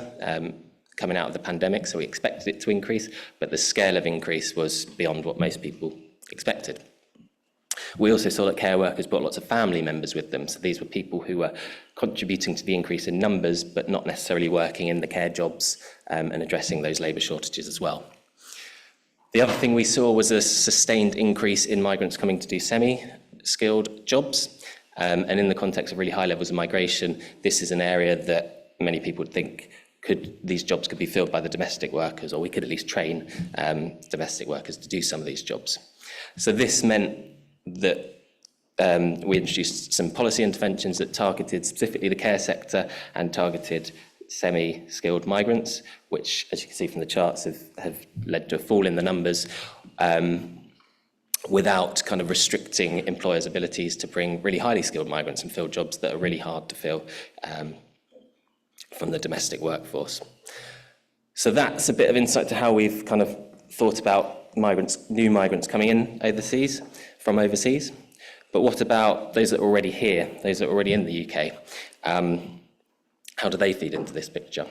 coming out of the pandemic, so we expected it to increase, but the scale of increase was beyond what most people expected. We also saw that care workers brought lots of family members with them, so these were people who were contributing to the increase in numbers, but not necessarily working in the care jobs and addressing those labour shortages as well. The other thing we saw was a sustained increase in migrants coming to do semi-skilled jobs. And in the context of really high levels of migration, this is an area that many people would think these jobs could be filled by the domestic workers, or we could at least train domestic workers to do some of these jobs. So this meant that we introduced some policy interventions that targeted specifically the care sector and targeted semi-skilled migrants, which, as you can see from the charts, have led to a fall in the numbers without kind of restricting employers' abilities to bring really highly skilled migrants and fill jobs that are really hard to fill from the domestic workforce. So that's a bit of insight to how we've kind of thought about new migrants coming in from overseas. But what about those that are already here, those that are already in the UK? How do they feed into this picture?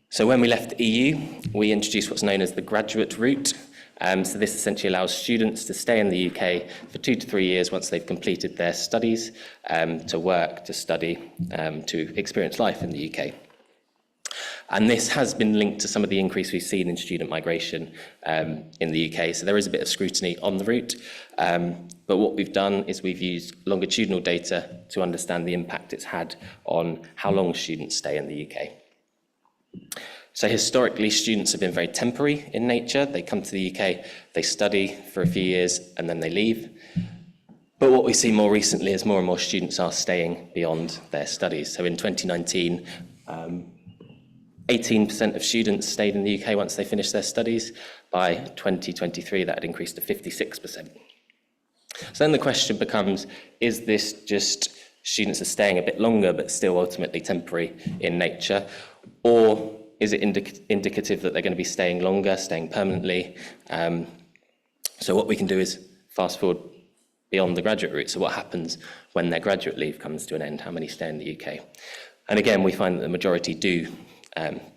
So when we left the EU, we introduced what's known as the graduate route. So this essentially allows students to stay in the UK for 2 to 3 years once they've completed their studies, to work, to study, to experience life in the UK. And this has been linked to some of the increase we've seen in student migration in the UK. So there is a bit of scrutiny on the route. But what we've done is we've used longitudinal data to understand the impact it's had on how long students stay in the UK. So historically, students have been very temporary in nature. They come to the UK, they study for a few years, and then they leave. But what we see more recently is more and more students are staying beyond their studies. So in 2019, 18% of students stayed in the UK once they finished their studies. By 2023, that had increased to 56%. So then the question becomes, is this just students are staying a bit longer, but still ultimately temporary in nature? Or is it indicative that they're going to be staying longer, staying permanently? So what we can do is fast forward beyond the graduate route. So what happens when their graduate leave comes to an end? How many stay in the UK? And again, we find that the majority do,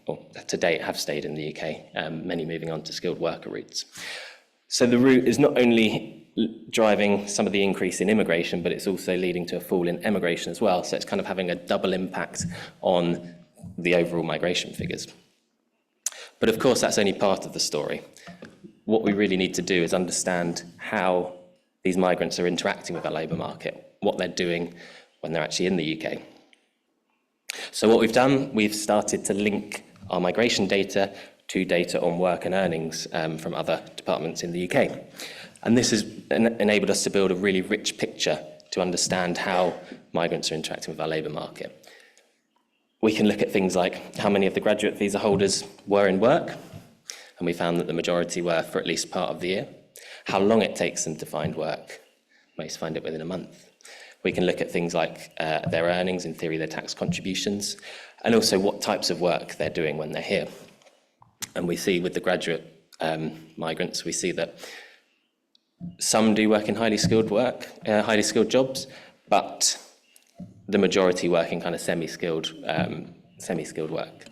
or to date have stayed in the UK, many moving on to skilled worker routes. So the route is not only driving some of the increase in immigration, but it's also leading to a fall in emigration as well. So it's kind of having a double impact on the overall migration figures. But of course, that's only part of the story. What we really need to do is understand how these migrants are interacting with our labour market, what they're doing when they're actually in the UK. So what we've done, we've started to link our migration data to data on work and earnings from other departments in the UK. And this has enabled us to build a really rich picture to understand how migrants are interacting with our labour market. We can look at things like how many of the graduate visa holders were in work, and we found that the majority were for at least part of the year. How long it takes them to find work, most find it within a month. We can look at things like their earnings, in theory their tax contributions, and also what types of work they're doing when they're here. And we see with the graduate migrants, we see that some do work in highly skilled jobs, but the majority work in kind of semi-skilled work.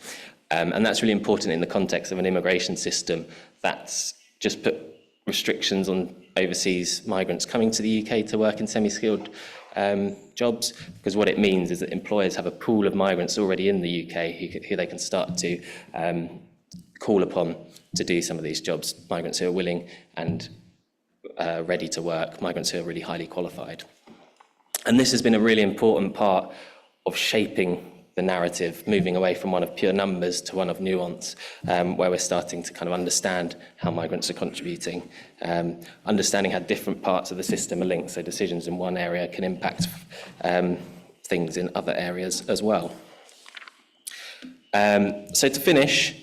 And that's really important in the context of an immigration system that's just put restrictions on overseas migrants coming to the UK to work in semi-skilled jobs, because what it means is that employers have a pool of migrants already in the UK who they can start to call upon to do some of these jobs, migrants who are willing and ready to work, migrants who are really highly qualified. And this has been a really important part of shaping the narrative, moving away from one of pure numbers to one of nuance, where we're starting to kind of understand how migrants are contributing, understanding how different parts of the system are linked, so decisions in one area can impact things in other areas as well. So to finish,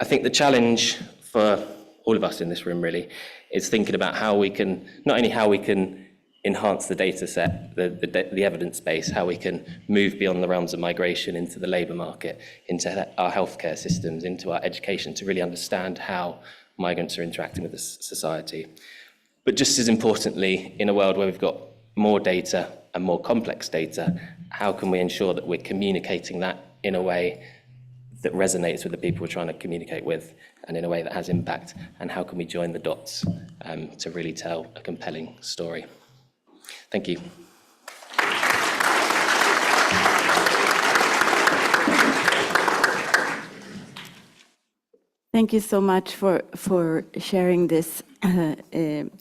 I think the challenge for all of us in this room really is thinking about how we can, not only how we can enhance the data set, the evidence base, how we can move beyond the realms of migration into the labour market, into our healthcare systems, into our education, to really understand how migrants are interacting with the society. But just as importantly, in a world where we've got more data and more complex data, how can we ensure that we're communicating that in a way that resonates with the people we're trying to communicate with, and in a way that has impact, and how can we join the dots to really tell a compelling story? Thank you. Thank you so much for sharing this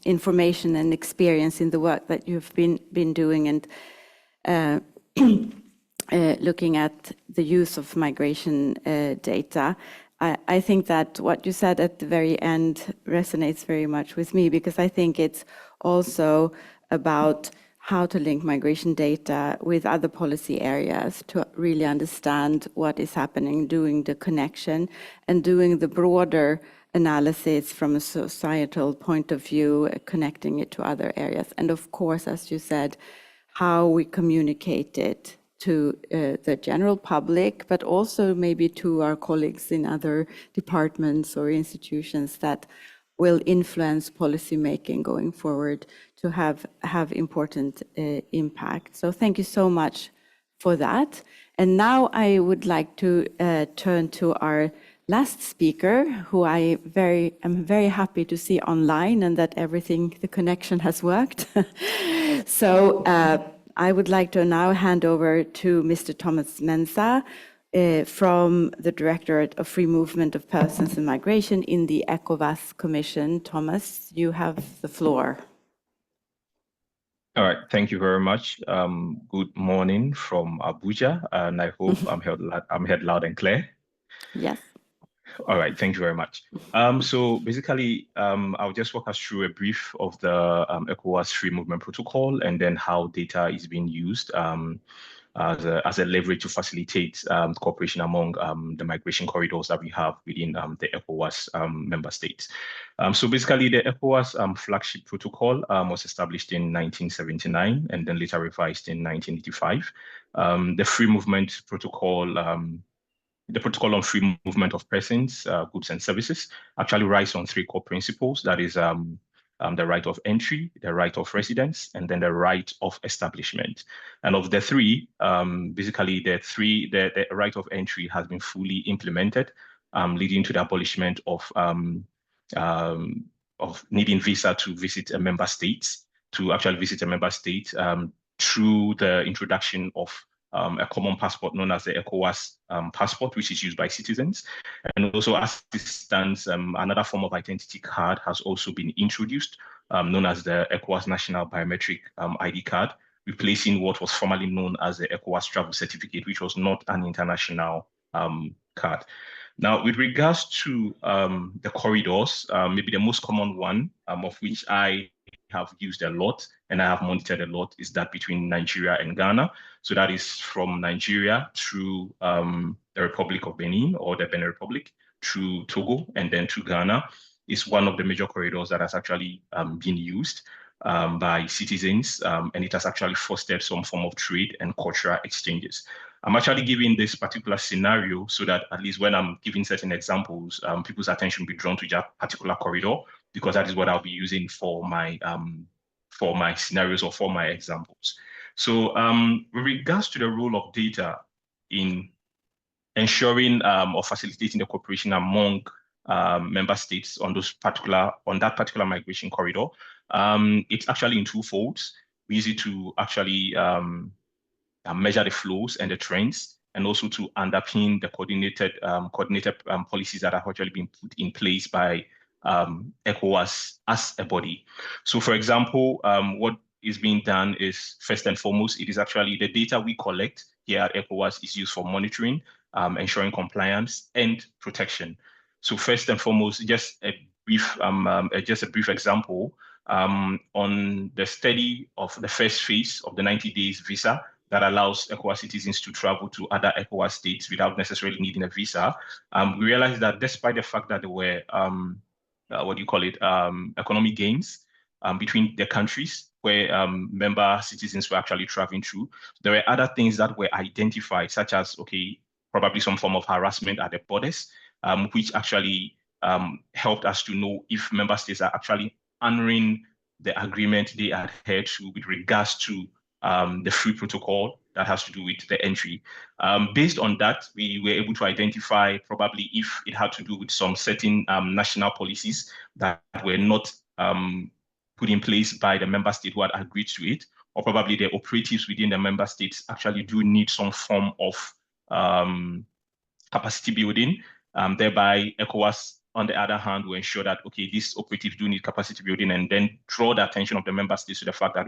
information and experience in the work that you've been doing, and looking at the use of migration data. I think that what you said at the very end resonates very much with me, because I think it's also about how to link migration data with other policy areas to really understand what is happening, doing the connection and doing the broader analysis from a societal point of view, connecting it to other areas. And of course, as you said, how we communicate it to the general public, but also maybe to our colleagues in other departments or institutions that will influence policy making going forward to have important impact. So thank you so much for that. And now I would like to turn to our last speaker, who I am very happy to see online, and that the connection has worked. So I would like to now hand over to Mr. Thomas Mensah, from the Directorate of Free Movement of Persons and Migration in the ECOWAS Commission. Thomas, you have the floor. All right, thank you very much. Good morning from Abuja, and I hope I'm heard loud and clear. Yes. All right, thank you very much. So basically, I'll just walk us through a brief of the ECOWAS Free Movement Protocol, and then how data is being used as a leverage to facilitate cooperation among the migration corridors that we have within the ECOWAS member states. So basically, the ECOWAS flagship protocol was established in 1979 and then later revised in 1985. The Free Movement Protocol, the Protocol on Free Movement of Persons, Goods and Services, actually relies on three core principles. That is the right of entry, the right of residence, and then the right of establishment. And of the three, basically the right of entry has been fully implemented, leading to the abolishment of needing visa to visit a member state, through the introduction of a common passport known as the ECOWAS passport, which is used by citizens. And also, as it stands, another form of identity card has also been introduced, known as the ECOWAS National Biometric ID card, replacing what was formerly known as the ECOWAS Travel Certificate, which was not an international card. Now, with regards to the corridors, maybe the most common one, of which I have used a lot and I have monitored a lot, is that between Nigeria and Ghana. So that is from Nigeria through the Republic of Benin or the Benin Republic, through Togo, and then to Ghana, is one of the major corridors that has actually been used by citizens, and it has actually fostered some form of trade and cultural exchanges. I'm actually giving this particular scenario so that at least when I'm giving certain examples, people's attention will be drawn to that particular corridor, because that is what I'll be using for my scenarios or for my examples. So with regards to the role of data in ensuring or facilitating the cooperation among member states on that particular migration corridor, it's actually in two folds. We use it to actually measure the flows and the trends, and also to underpin the coordinated policies that are actually being put in place by ECOWAS as a body. So, for example, what is being done is, first and foremost, it is actually the data we collect here at ECOWAS is used for monitoring, ensuring compliance and protection. So, first and foremost, just a brief example on the study of the first phase of the 90 days visa that allows ECOWAS citizens to travel to other ECOWAS states without necessarily needing a visa. We realized that despite the fact that there were, economic gains between the countries where member citizens were actually traveling through, there were other things that were identified, such as, probably some form of harassment at the borders, which actually helped us to know if member states are actually honoring the agreement they adhered to with regards to the free protocol that has to do with the entry. Based on that, we were able to identify probably if it had to do with some certain national policies that were not put in place by the member state who had agreed to it, or probably the operatives within the member states actually do need some form of capacity building. Thereby, ECOWAS, on the other hand, will ensure that, these operatives do need capacity building, and then draw the attention of the member states to the fact that,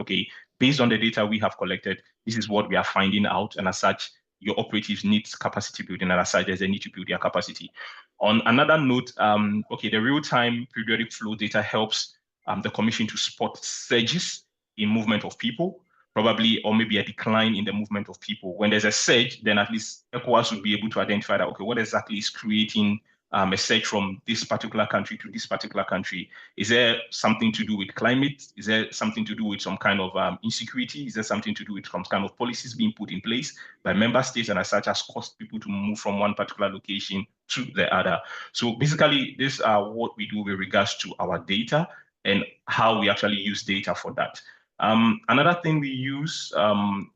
based on the data we have collected, this is what we are finding out. And as such, your operatives need capacity building, and as such, there's a need to build their capacity. On another note, the real-time periodic flow data helps the Commission to spot surges in movement of people, probably, or maybe a decline in the movement of people. When there's a surge, then at least ECOWAS would be able to identify that, what exactly is creating a surge from this particular country to this particular country? Is there something to do with climate? Is there something to do with some kind of insecurity? Is there something to do with some kind of policies being put in place by member states, and as such has caused people to move from one particular location to the other? So basically, these are what we do with regards to our data and how we actually use data for that. Another thing we use,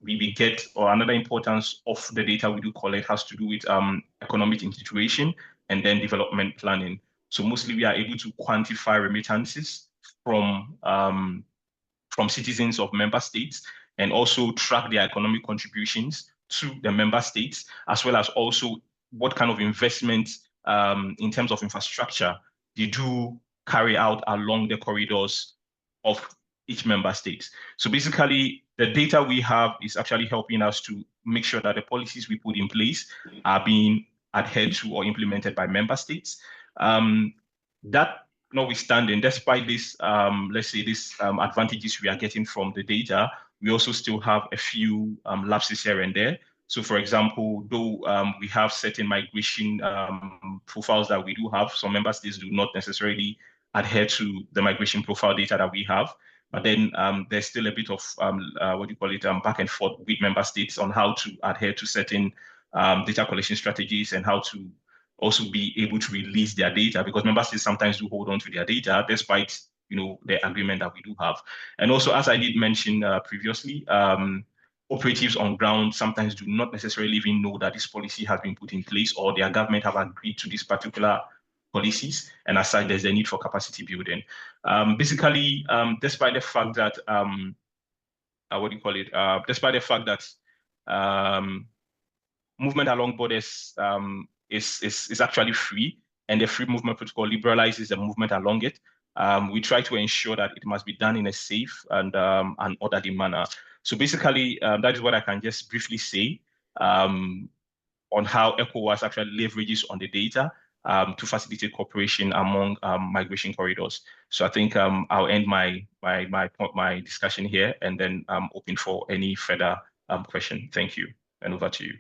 we get, or another importance of the data we do collect has to do with economic situation and then development planning. So mostly we are able to quantify remittances from citizens of member states, and also track their economic contributions to the member states, as well as also what kind of investment in terms of infrastructure they do carry out along the corridors of each member state. So basically, the data we have is actually helping us to make sure that the policies we put in place are being adhered to or implemented by member states. That notwithstanding, despite this, let's say these advantages we are getting from the data, we also still have a few lapses here and there. So, for example, though we have certain migration profiles that we do have, some member states do not necessarily adhere to the migration profile data that we have. But then there's still a bit of back and forth with member states on how to adhere to certain data collection strategies, and how to also be able to release their data, because member states sometimes do hold on to their data despite the agreement that we do have. And also, as I did mention previously, operatives on ground sometimes do not necessarily even know that this policy has been put in place, or their government have agreed to this particular policies, and as such, there's a need for capacity building. Basically, despite the fact that despite the fact that movement along borders is actually free, and the free movement protocol liberalizes the movement along it. We try to ensure that it must be done in a safe and an orderly manner. So basically, that is what I can just briefly say on how ECOWAS actually leverages on the data to facilitate cooperation among migration corridors. So I think I'll end my discussion here, and then I'm open for any further question. Thank you, and over to you.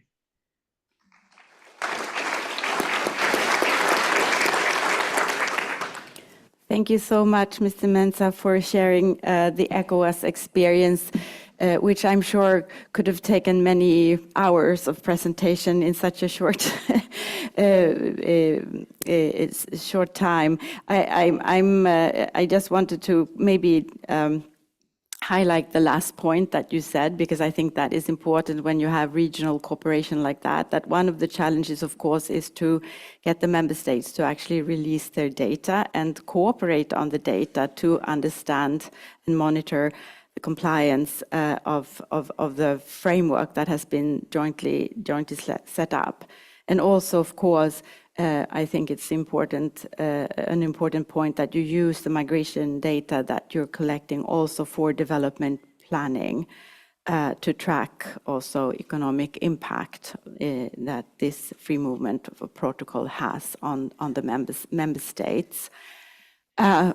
Thank you so much, Mr. Mensah, for sharing the ECOWAS experience, which I'm sure could have taken many hours of presentation in such a short short time. I just wanted to maybe highlight the last point that you said, because I think that is important when you have regional cooperation like that, that one of the challenges, of course, is to get the member states to actually release their data and cooperate on the data to understand and monitor the compliance of the framework that has been jointly set up. And also, of course, I think it's important, an important point that you use the migration data that you're collecting also for development planning to track also economic impact that this free movement protocol has on the member states.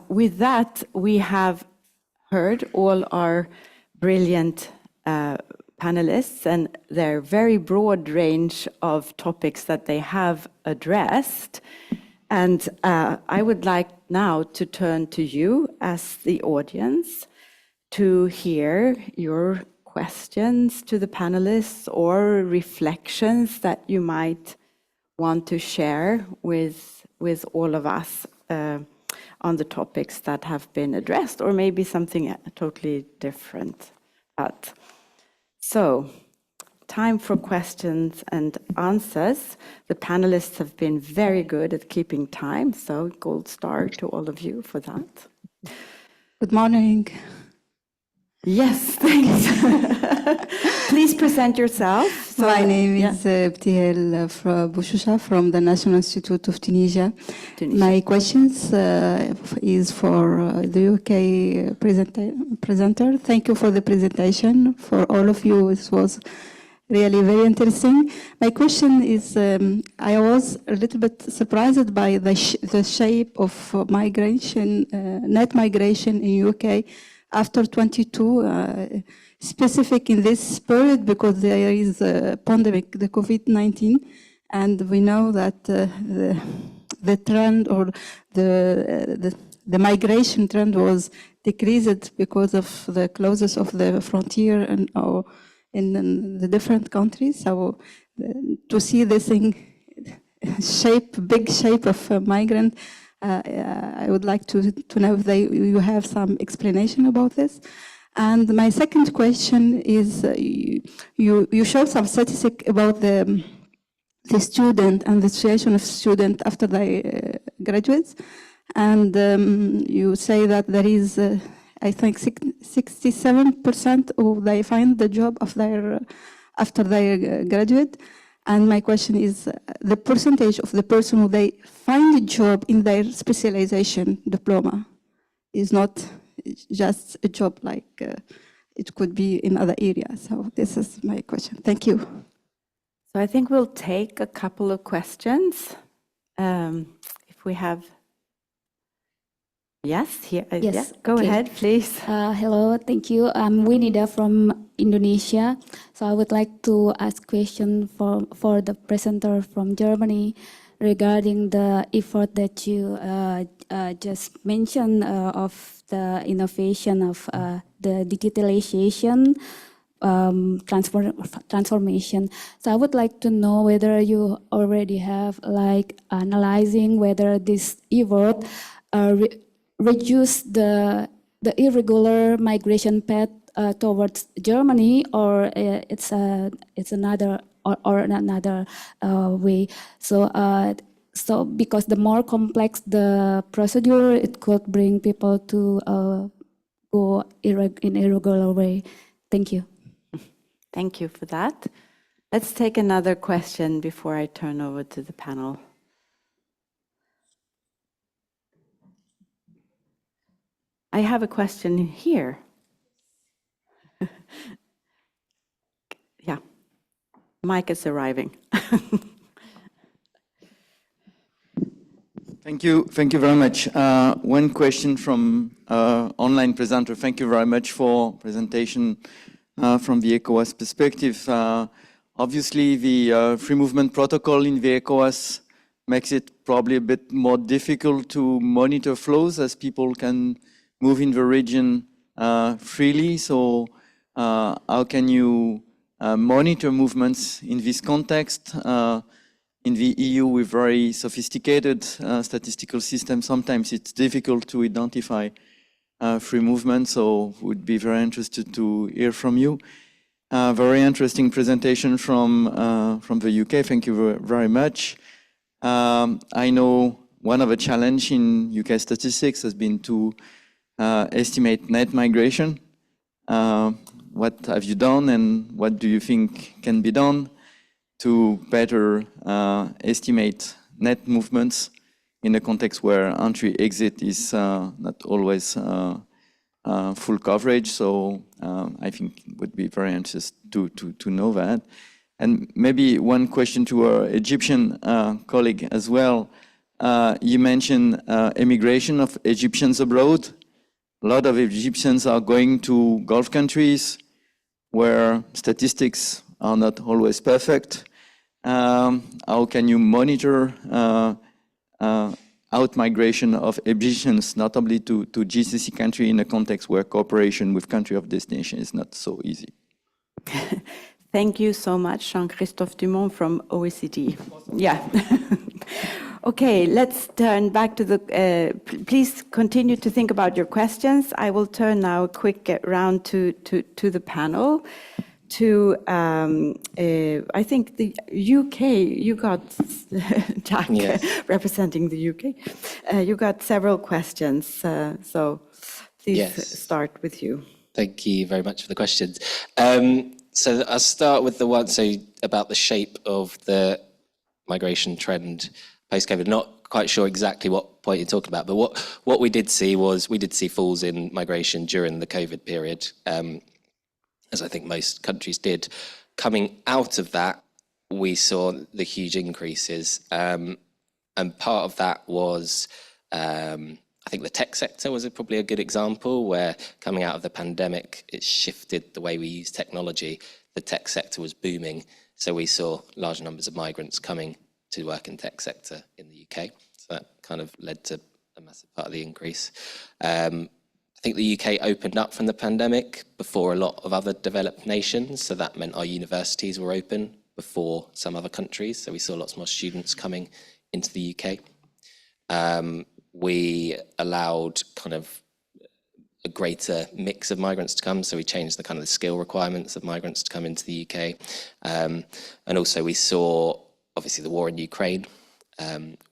With that, we have heard all our brilliant panelists and their very broad range of topics that they have addressed. And I would like now to turn to you as the audience to hear your questions to the panelists or reflections that you might want to share with all of us on the topics that have been addressed, or maybe something totally different. So, time for questions and answers. The panelists have been very good at keeping time, so gold star to all of you for that. Good morning. Yes, thanks. Please present yourself. So, my name is Btihel Bouchoucha from the National Institute of Tunisia. My questions is for the UK presenter. Thank you for the presentation. For all of you, it was really very interesting. My question is, I was a little bit surprised by the shape of migration, net migration in UK after 22, specific in this period because there is a pandemic, the COVID-19, and we know that the trend or the migration trend was decreased because of the closures of the frontier and in the different countries. So to see this thing big shape of migrant, I would like to know if you have some explanation about this. And my second question is, you showed some statistic about the student and the situation of student after they graduate, and you say that there is, I think, 67% who they find the job after they graduate. And my question is, the percentage of the person who they find a job in their specialization diploma is not just a job like it could be in other areas. So this is my question. Thank you. So I think we'll take a couple of questions. If we have... Yes, here. Yes, go okay. ahead, please. Hello, thank you. I'm Winida from Indonesia. So I would like to ask a question for the presenter from Germany regarding the effort that you just mentioned of the innovation of the digitalization transformation. So I would like to know whether you already have analyzing whether this effort reduce the irregular migration path towards Germany, or it's another another way. So because the more complex the procedure, it could bring people to go in irregular way. Thank you. Thank you for that. Let's take another question before I turn over to the panel. I have a question here. Yeah, Mike is arriving. Thank you very much. One question from online presenter. Thank you very much for presentation from the ECOWAS perspective. Obviously, the free movement protocol in the ECOWAS makes it probably a bit more difficult to monitor flows as people can move in the region freely. So how can you monitor movements in this context? In the EU, with very sophisticated statistical systems, sometimes it's difficult to identify free movement, so would be very interested to hear from you. Very interesting presentation from the UK. Thank you very much. I know one of the challenge in UK statistics has been to estimate net migration. What have you done and what do you think can be done to better estimate net movements in a context where entry-exit is not always full coverage? So I think it would be very interesting to know that. And maybe one question to our Egyptian colleague as well. You mentioned emigration of Egyptians abroad. A lot of Egyptians are going to Gulf countries where statistics are not always perfect. How can you monitor out-migration of Egyptians, notably to GCC country in a context where cooperation with country of destination is not so easy? Thank you so much, Jean-Christophe Dumont from OECD. Yeah. Okay, let's turn back to the, please continue to think about your questions. I will turn now a quick round to the panel. To, I think the UK, you got, Jack, Yes. representing the UK. You got several questions, so please Yes. start with you. Thank you very much for the questions. So I'll start with the one about the shape of the migration trend post-COVID. Not quite sure exactly what point you're talking about, but what we did see falls in migration during the COVID period. As I think most countries did. Coming out of that, we saw the huge increases. And part of that was, I think the tech sector was probably a good example, where coming out of the pandemic, it shifted the way we use technology. The tech sector was booming. So we saw large numbers of migrants coming to work in tech sector in the UK. So that kind of led to a massive part of the increase. I think the UK opened up from the pandemic before a lot of other developed nations. So that meant our universities were open before some other countries. So we saw lots more students coming into the UK. We allowed kind of a greater mix of migrants to come. So we changed the kind of the skill requirements of migrants to come into the UK. And also we saw, obviously, the war in Ukraine,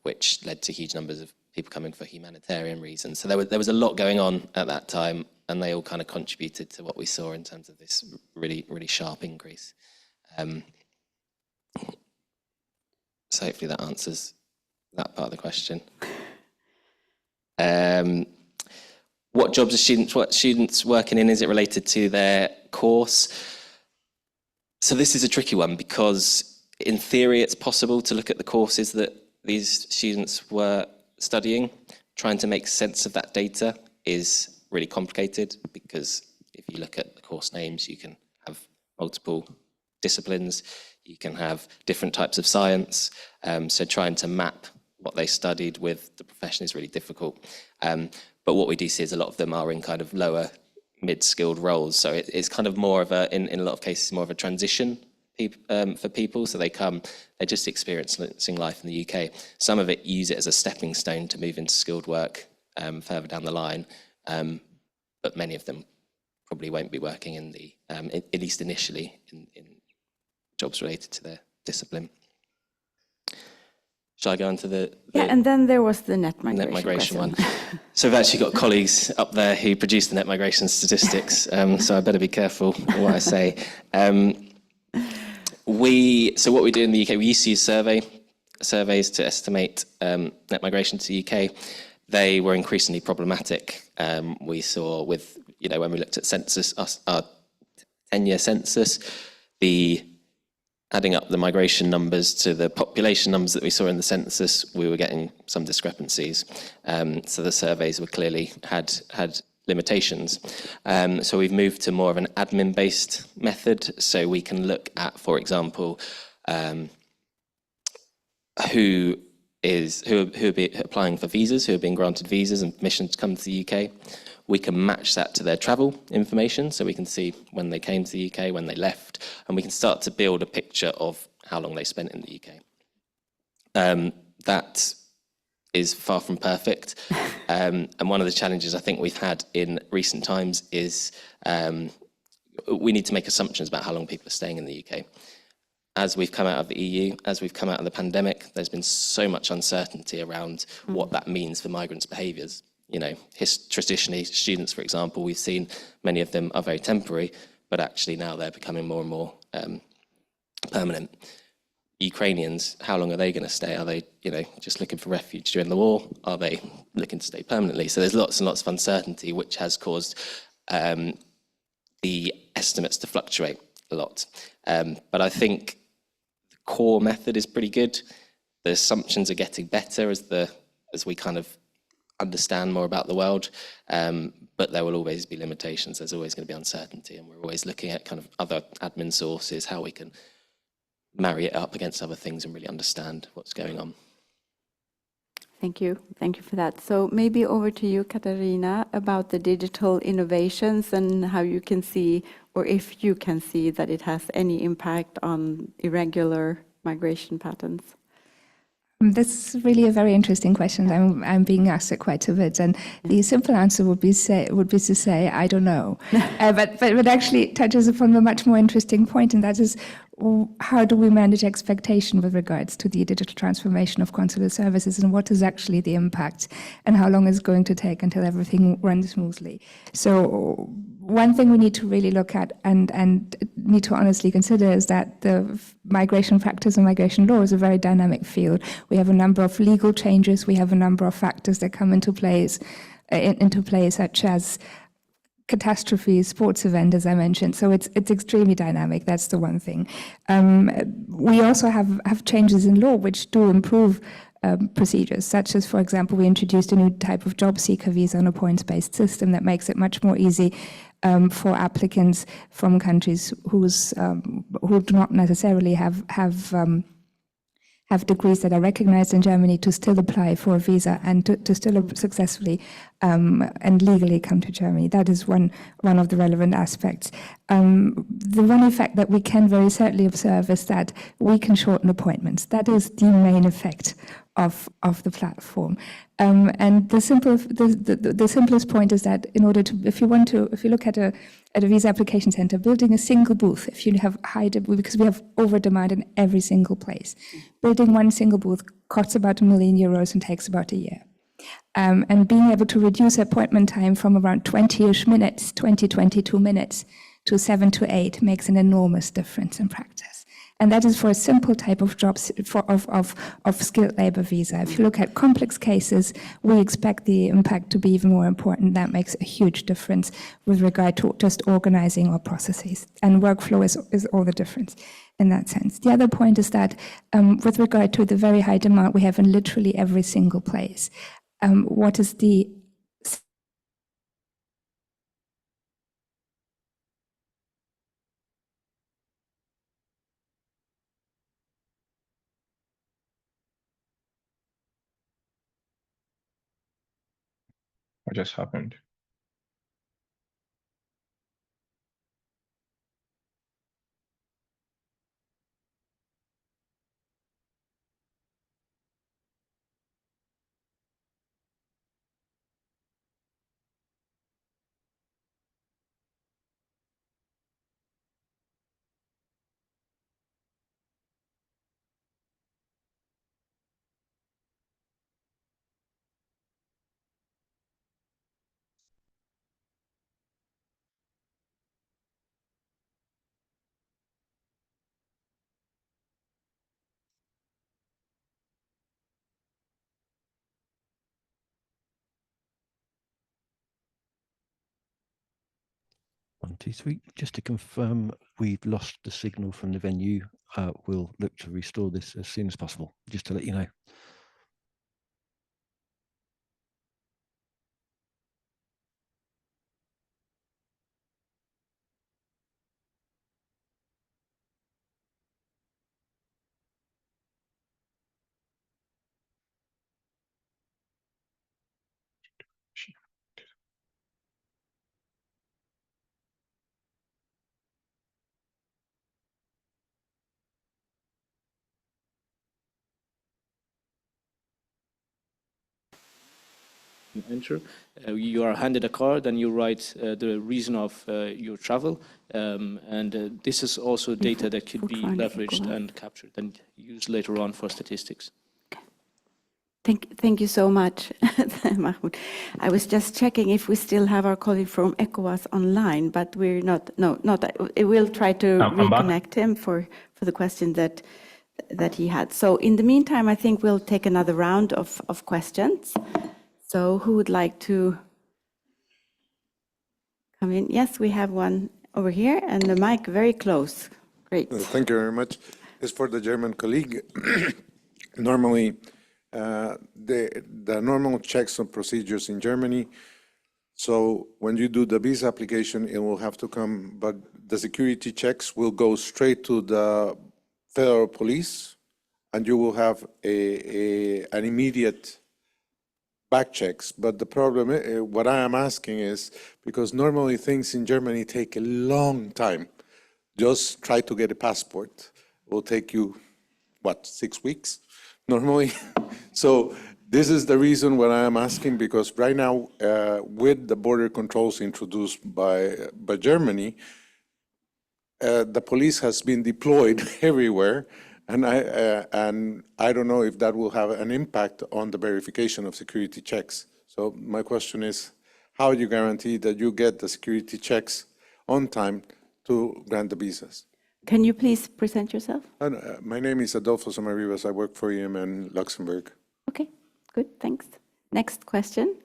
which led to huge numbers of people coming for humanitarian reasons. So there was a lot going on at that time, and they all kind of contributed to what we saw in terms of this really, really sharp increase. So hopefully that answers that part of the question. What jobs are students working in? Is it related to their course? So this is a tricky one, because in theory it's possible to look at the courses that these students were studying. Trying to make sense of that data is really complicated, because if you look at the course names, you can have multiple disciplines, you can have different types of science. So trying to map what they studied with the profession is really difficult. But what we do see is a lot of them are in kind of lower mid-skilled roles. So it's kind of more of a, in a lot of cases, more of a transition for people. So they're just experiencing life in the UK. Some of it use it as a stepping stone to move into skilled work further down the line. But many of them probably won't be working in the, at least initially, in jobs related to their discipline. Shall I go on to the Yeah, and then there was the net migration question. one. So I've actually got colleagues up there who produce the net migration statistics, so I better be careful what I say. So what we do in the UK, we used to use surveys to estimate net migration to the UK. They were increasingly problematic. We saw with, when we looked at census, our 10-year census, adding up the migration numbers to the population numbers that we saw in the census, we were getting some discrepancies. So the surveys were clearly had limitations. So we've moved to more of an admin-based method. So we can look at, for example, who are applying for visas, who are being granted visas and permission to come to the UK. We can match that to their travel information, so we can see when they came to the UK, when they left, and we can start to build a picture of how long they spent in the UK. That is far from perfect, and one of the challenges I think we've had in recent times is we need to make assumptions about how long people are staying in the UK. As we've come out of the EU, as we've come out of the pandemic, there's been so much uncertainty around what that means for migrants' behaviours. Traditionally, students, for example, we've seen many of them are very temporary, but actually now they're becoming more and more permanent. Ukrainians, how long are they going to stay? Are they, just looking for refuge during the war? Are they looking to stay permanently? So there's lots and lots of uncertainty, which has caused the estimates to fluctuate a lot. But I think the core method is pretty good. The assumptions are getting better as we kind of understand more about the world, but there will always be limitations. There's always going to be uncertainty, and we're always looking at kind of other admin sources, how we can marry it up against other things and really understand what's going on. Thank you. Thank you for that. So maybe over to you, Katarina, about the digital innovations and how you can see, or if you can see, that it has any impact on irregular migration patterns. This is really a very interesting question. I'm being asked it quite a bit, and the simple answer would be to say I don't know, but actually it touches upon a much more interesting point, and that is how do we manage expectation with regards to the digital transformation of consular services, and what is actually the impact, and how long it's going to take until everything runs smoothly. So one thing we need to really look at and need to honestly consider is that the migration practice and migration law is a very dynamic field. We have a number of legal changes. We have a number of factors that come into play, such as catastrophes, sports event, as I mentioned. So it's extremely dynamic. That's the one thing. We also have changes in law which do improve procedures, such as, for example, we introduced a new type of job seeker visa on a points-based system that makes it much more easy for applicants from countries who do not necessarily have degrees that are recognized in Germany to still apply for a visa and to still successfully and legally come to Germany. That is one of the relevant aspects. The one effect that we can very certainly observe is that we can shorten appointments. That is the main effect of the platform. And the simplest point is that in order to, if you look at a visa application center, building a single booth, if you have because we have over demand in every single place, building one single booth costs about €1 million and takes about a year. And being able to reduce appointment time from around 20-ish minutes, 22 minutes, to 7 to 8 makes an enormous difference in practice. And that is for a simple type of jobs of skilled labor visa. If you look at complex cases, we expect the impact to be even more important. That makes a huge difference with regard to just organizing our processes. And workflow is all the difference in that sense. The other point is that with regard to the very high demand we have in literally every single place, what is the What just happened? 2, 3. Just to confirm, we've lost the signal from the venue. We'll look to restore this as soon as possible, just to let you know. Enter. You are handed a card and you write the reason of your travel. And this is also data that could be leveraged and captured and used later on for statistics. Thank you so much, Mahmoud. I was just checking if we still have our colleague from ECOWAS online, but we're not. No, not. We'll try to reconnect him for the question that he had. So in the meantime, I think we'll take another round of questions. So who would like to come in? Yes, we have one over here, and the mic very close. Great. Thank you very much. It's for the German colleague. Normally, the normal checks and procedures in Germany. So when you do the visa application, it will have to come, but the security checks will go straight to the federal police, and you will have an immediate back checks. But the problem, what I am asking is, because normally things in Germany take a long time. Just try to get a passport. It will take you, what, 6 weeks normally? So this is the reason why I am asking, because right now, with the border controls introduced by Germany, the police has been deployed everywhere. And I don't know if that will have an impact on the verification of security checks. So my question is, how do you guarantee that you get the security checks on time to grant the visas? Can you please present yourself? My name is Adolfo Samarivas. I work for EMN Luxembourg. Okay, good, thanks. Next question.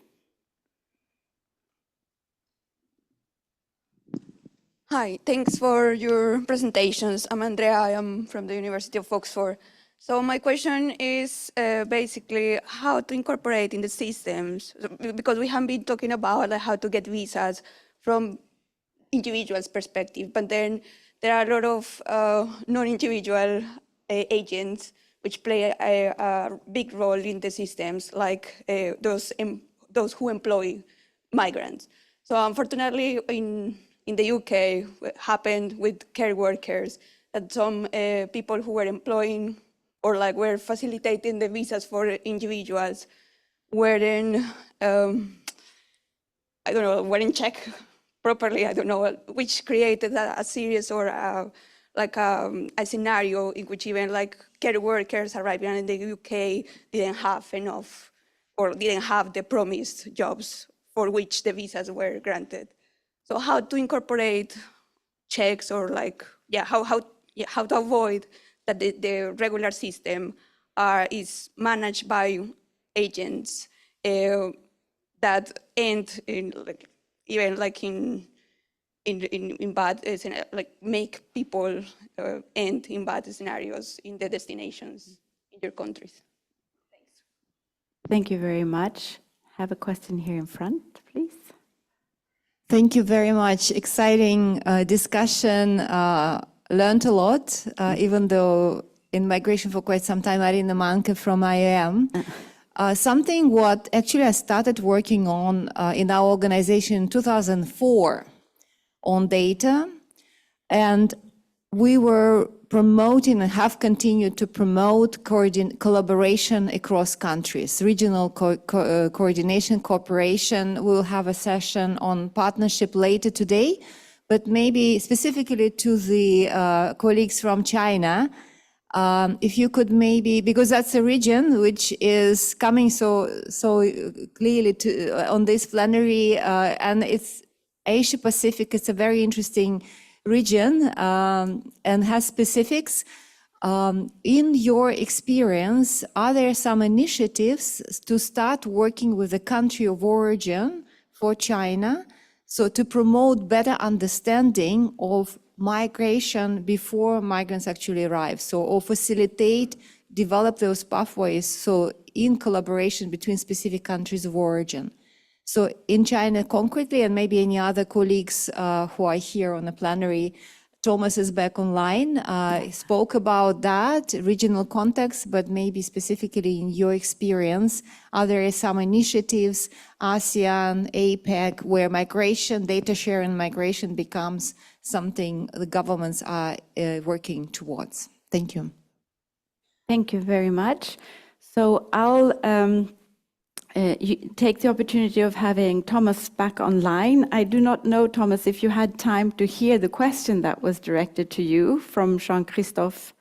Hi, thanks for your presentations. I'm Andrea, I am from the University of Oxford. So my question is basically how to incorporate in the systems, because we have been talking about how to get visas from individuals' perspective, but then there are a lot of non-individual agents which play a big role in the systems, like those who employ migrants. So unfortunately, in the UK, it happened with care workers, that some people who were employing or were facilitating the visas for individuals weren't, I don't know, weren't checked properly, I don't know, which created a series or a scenario in which even care workers arriving in the UK didn't have enough or didn't have the promised jobs for which the visas were granted. So how to incorporate checks or how to avoid that the regular system is managed by agents that end in in bad make people end in bad scenarios in the destinations in your countries. Thanks. Thank you very much. Have a question here in front, please. Thank you very much. Exciting discussion. Learned a lot, even though in migration for quite some time, Marina Manke from IAM. Something what actually I started working on in our organization in 2004 on data. And we were promoting and have continued to promote collaboration across countries, regional coordination, cooperation. We'll have a session on partnership later today, but maybe specifically to the colleagues from China, if you could maybe, because that's a region which is coming so clearly on this plenary, and it's Asia Pacific. It's a very interesting region and has specifics. In your experience, are there some initiatives to start working with the country of origin for China So to promote better understanding of migration before migrants actually arrive, so or facilitate, develop those pathways, so in collaboration between specific countries of origin. So in China concretely, and maybe any other colleagues who are here on the plenary, Thomas is back online, spoke about that, regional context, but maybe specifically in your experience, are there some initiatives, ASEAN, APEC, where migration, data sharing migration becomes something the governments are working towards? Thank you. Thank you very much. So I'll take the opportunity of having Thomas back online. I do not know, Thomas, if you had time to hear the question that was directed to you from Jean-Christophe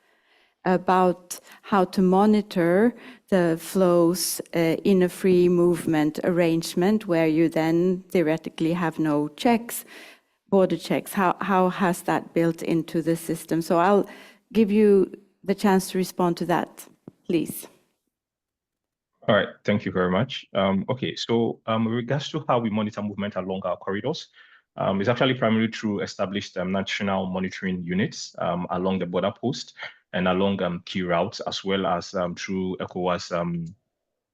about how to monitor the flows in a free movement arrangement where you then theoretically have no checks, border checks. How has that built into the system? So I'll give you the chance to respond to that, please. All right, thank you very much. Okay, so with regards to how we monitor movement along our corridors, it's actually primarily through established national monitoring units along the border post and along key routes, as well as through ECOWAS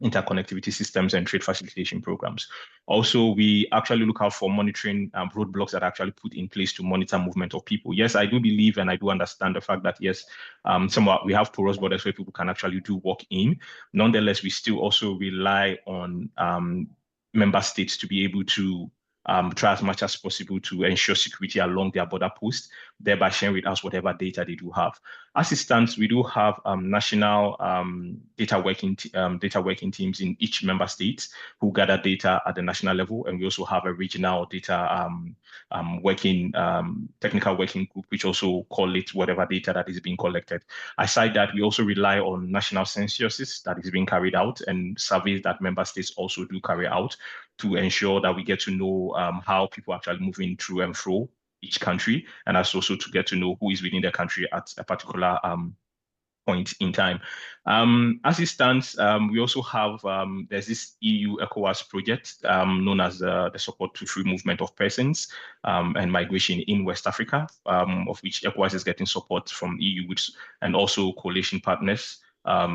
interconnectivity systems and trade facilitation programs. Also, we actually look out for monitoring roadblocks that are actually put in place to monitor movement of people. Yes, I do believe and I do understand the fact that, yes, we have porous borders where people can actually do walk in. Nonetheless, we still also rely on member states to be able to try as much as possible to ensure security along their border posts, thereby sharing with us whatever data they do have. As it stands, we do have national data working teams in each member state who gather data at the national level, and we also have a regional data technical working group, which also collate whatever data that is being collected. Aside that, we also rely on national censuses that is being carried out and surveys that member states also do carry out to ensure that we get to know how people are actually moving through and fro each country, and also to get to know who is within the country at a particular point in time. As it stands, we also have, there's this EU ECOWAS project known as the Support to Free Movement of Persons and Migration in West Africa, of which ECOWAS is getting support from EU and also coalition partners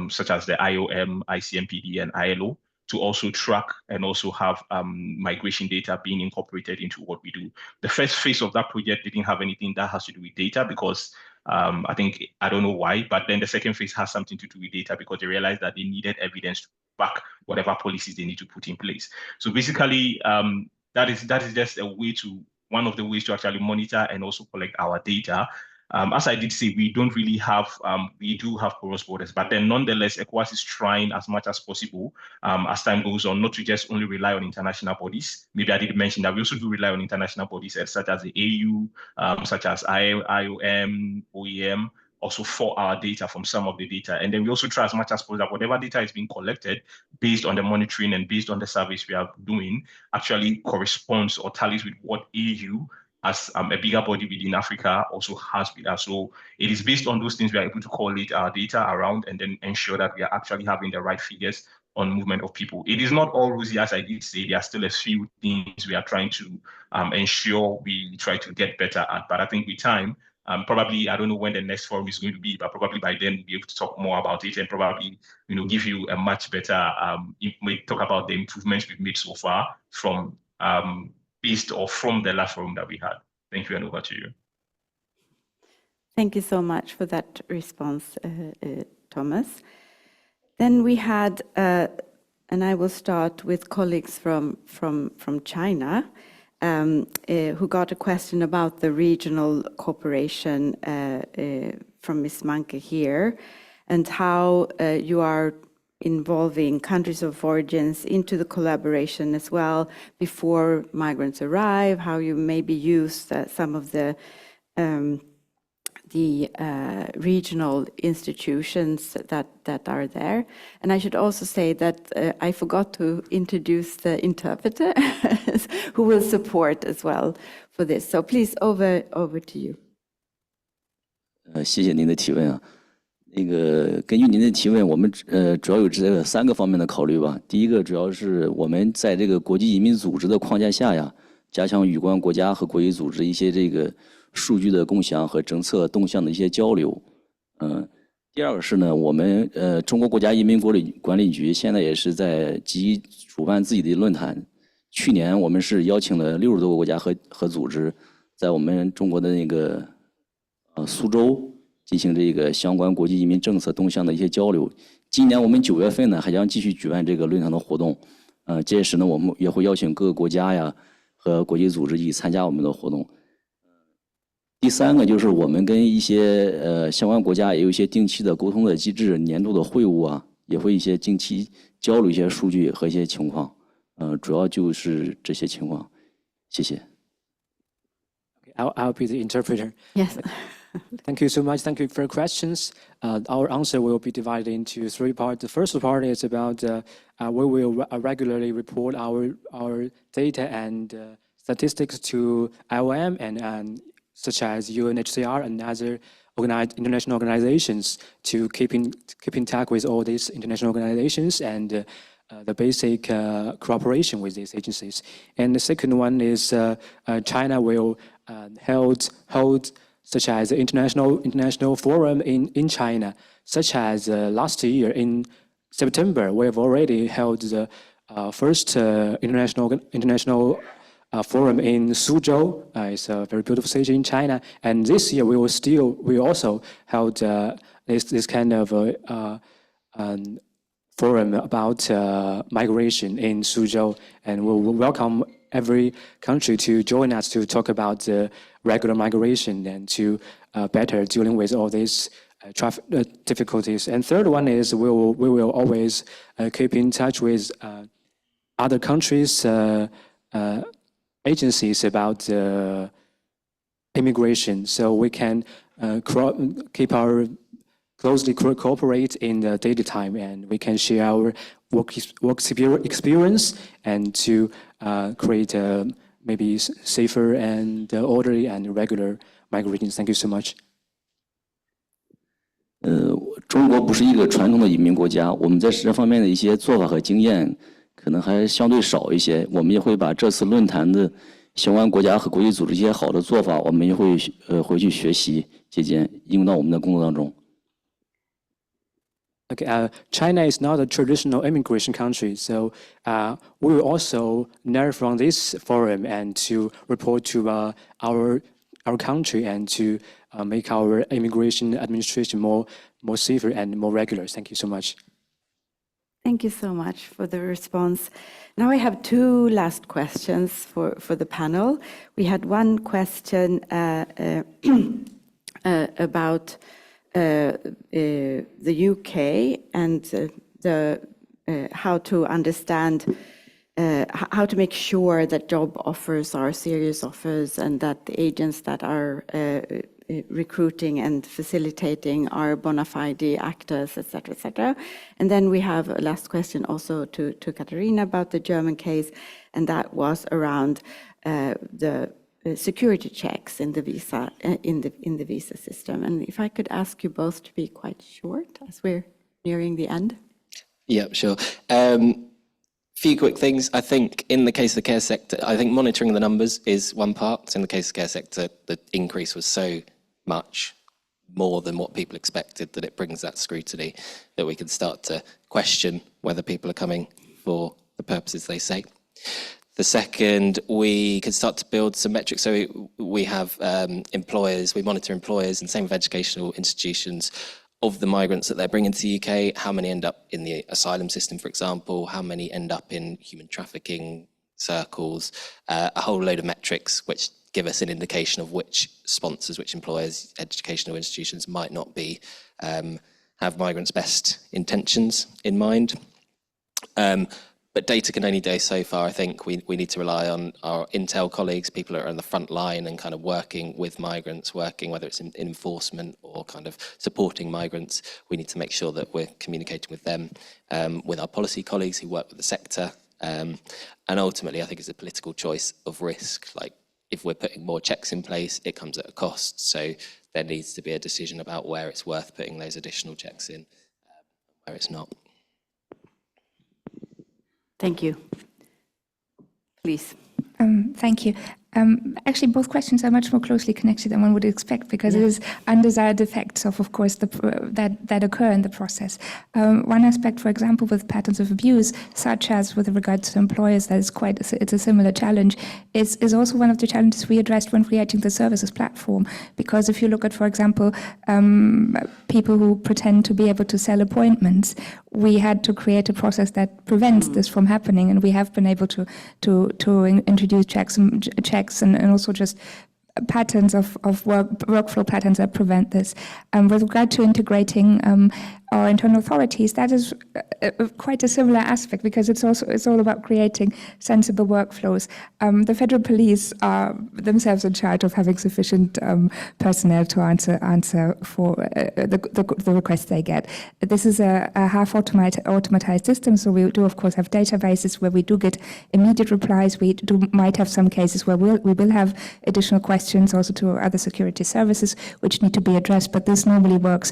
such as the IOM, ICMPD, and ILO, to also track and also have migration data being incorporated into what we do. The first phase of that project didn't have anything that has to do with data because I don't know why, but then the second phase has something to do with data because they realized that they needed evidence to back whatever policies they need to put in place. So basically, that is just one of the ways to actually monitor and also collect our data. As I did say, we don't really have, we do have porous borders, but then nonetheless, ECOWAS is trying as much as possible as time goes on, not to just only rely on international bodies. Maybe I did mention that we also do rely on international bodies such as the AU, such as IOM, OEM, also for our data from some of the data. And then we also try as much as possible that whatever data is being collected based on the monitoring and based on the surveys we are doing actually corresponds or tallies with what AU as a bigger body within Africa also has with us. So it is based on those things we are able to collate our data around and then ensure that we are actually having the right figures on movement of people. It is not all rosy, as I did say. There are still a few things we are trying to ensure we try to get better at. But I think with time, probably, I don't know when the next forum is going to be, but probably by then we'll be able to talk more about it and probably, give you a much better, talk about the improvements we've made so far from based or from the last forum that we had. Thank you, and over to you. Thank you so much for that response, Thomas. Then we had, and I will start with colleagues from China, who got a question about the regional cooperation from Ms. Manke here, and how you are involving countries of origins into the collaboration as well before migrants arrive, how you maybe use some of the regional institutions that are there. And I should also say that I forgot to introduce the interpreter who will support as well for this. So please, over to you. 谢谢您的提问啊。根据您的提问，我们主要有这3个方面的考虑吧。第一个主要是我们在这个国际移民组织的框架下呀，加强与关国家和国际组织一些这个数据的共享和政策动向的一些交流。第二个是呢，我们中国国家移民管理局现在也是在积极主办自己的论坛。去年我们是邀请了60多个国家和组织，在我们中国的那个苏州进行这个相关国际移民政策动向的一些交流。今年我们9月份呢，还将继续举办这个论坛的活动。届时呢，我们也会邀请各个国家呀和国际组织一起参加我们的活动。第三个就是我们跟一些相关国家也有一些定期的沟通的机制，年度的会晤啊，也会一些近期交流一些数据和一些情况。主要就是这些情况。谢谢。I'll be the interpreter. Yes. Thank you so much. Thank you for your questions. Our answer will be divided into 3 parts. The first part is about we will regularly report our data and statistics to IOM and such as UNHCR and other international organizations to keep in touch with all these international organizations and the basic cooperation with these agencies. And the second one is China will hold such as the international forum in China, such as last year in September, we have already held the first international forum in Suzhou. It's a very beautiful city in China, and this year we also held this kind of forum about migration in Suzhou, and we'll welcome every country to join us to talk about the regular migration and to better dealing with all these traffic difficulties. And third one is we will always keep in touch with other countries' agencies about immigration, so we can closely cooperate in the daily time, and we can share our work experience and to create maybe safer and orderly and regular migrations. Thank you so much. 中国不是一个传统的移民国家，我们在这方面的一些做法和经验可能还相对少一些。我们也会把这次论坛的相关国家和国际组织一些好的做法，我们也会回去学习借鉴，应用到我们的工作当中。Okay, China is not a traditional immigration country, so we will also learn from this forum and to report to our country and to make our immigration administration more safer and more regular. Thank you so much. Thank you so much for the response. Now I have 2 last questions for the panel. We had one question about the UK and how to understand how to make sure that job offers are serious offers and that the agents that are recruiting and facilitating are bona fide actors, etc., etc. And then we have a last question also to Katarina about the German case, and that was around the security checks in the visa in the visa system. And if I could ask you both to be quite short as we're nearing the end. Yeah, sure. Few quick things. I think in the case of the care sector, I think monitoring the numbers is one part. In the case of the care sector, the increase was so much more than what people expected that it brings that scrutiny that we can start to question whether people are coming for the purposes they say. The second, we can start to build some metrics. So we have employers, we monitor employers, and same with educational institutions, of the migrants that they're bringing to the UK, how many end up in the asylum system, for example, how many end up in human trafficking circles, a whole load of metrics which give us an indication of which sponsors, which employers, educational institutions might not be, have migrants' best intentions in mind. But data can only go so far. I think we need to rely on our Intel colleagues, people who are on the front line and kind of working with migrants, working whether it's in enforcement or kind of supporting migrants. We need to make sure that we're communicating with them, with our policy colleagues who work with the sector. And ultimately, I think it's a political choice of risk. Like if we're putting more checks in place, it comes at a cost. So there needs to be a decision about where it's worth putting those additional checks in, where it's not. Thank you. Please. Thank you. Actually, both questions are much more closely connected than one would expect, because it is undesired effects of course, that occur in the process. One aspect, for example, with patterns of abuse, such as with regards to employers, that is it's a similar challenge, is also one of the challenges we addressed when creating the services platform. Because if you look at, for example, people who pretend to be able to sell appointments, we had to create a process that prevents this from happening, and we have been able to introduce checks and also just patterns of workflow patterns that prevent this. With regard to integrating our internal authorities, that is quite a similar aspect, because it's all about creating sensible workflows. The federal police are themselves in charge of having sufficient personnel to answer for the requests they get. This is a half automatized system, so we do of course have databases where we do get immediate replies. We might have some cases where we will have additional questions also to other security services which need to be addressed, but this normally works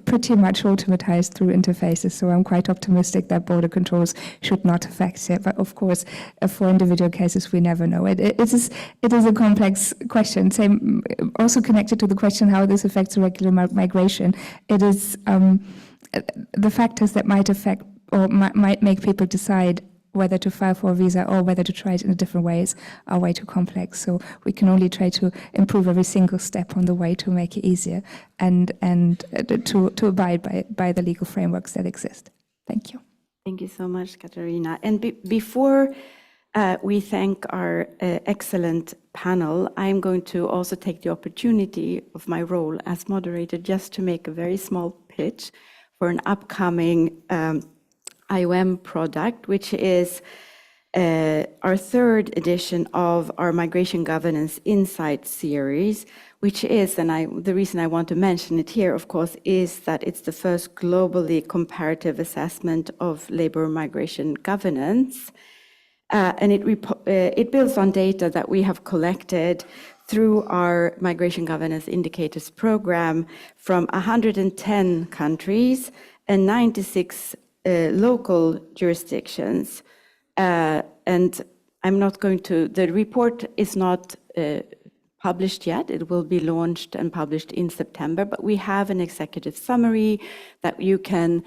pretty much automatized through interfaces, so I'm quite optimistic that border controls should not affect it. But of course, for individual cases, we never know. It is a complex question. Same, also connected to the question how this affects irregular migration. It is the factors that might affect or might make people decide whether to file for a visa or whether to try it in different ways are way too complex. So we can only try to improve every single step on the way to make it easier and to abide by the legal frameworks that exist. Thank you. Thank you so much, Katarina. And before we thank our excellent panel, I'm going to also take the opportunity of my role as moderator just to make a very small pitch for an upcoming IOM product, which is our third edition of our Migration Governance Insight series, which is, and the reason I want to mention it here, of course, is that it's the first globally comparative assessment of labor migration governance. And it builds on data that we have collected through our Migration Governance Indicators program from 110 countries and 96 local jurisdictions. And I'm not going to, the report is not published yet. It will be launched and published in September, but we have an executive summary that you can,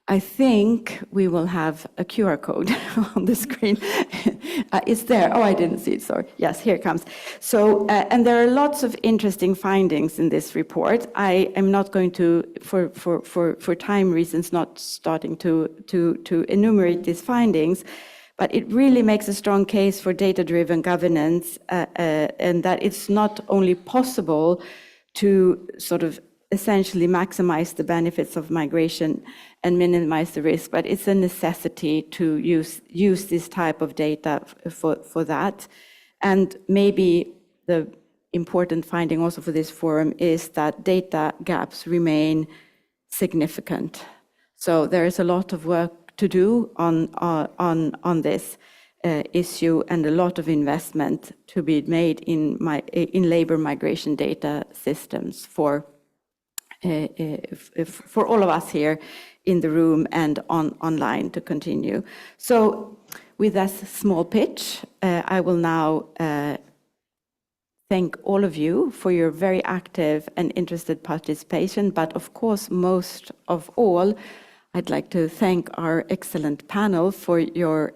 I think we will have a QR code on the screen. It's there. Oh, I didn't see it, sorry. Yes, here it comes. So, and there are lots of interesting findings in this report. I am not going to, for time reasons, not starting to enumerate these findings, but it really makes a strong case for data-driven governance, and that it's not only possible to sort of essentially maximize the benefits of migration and minimize the risk, but it's a necessity to use this type of data for that. And maybe the important finding also for this forum is that data gaps remain significant. So there is a lot of work to do on this issue, and a lot of investment to be made in labor migration data systems for all of us here in the room and online to continue. So with that small pitch, I will now thank all of you for your very active and interested participation, but of course, most of all, I'd like to thank our excellent panel for your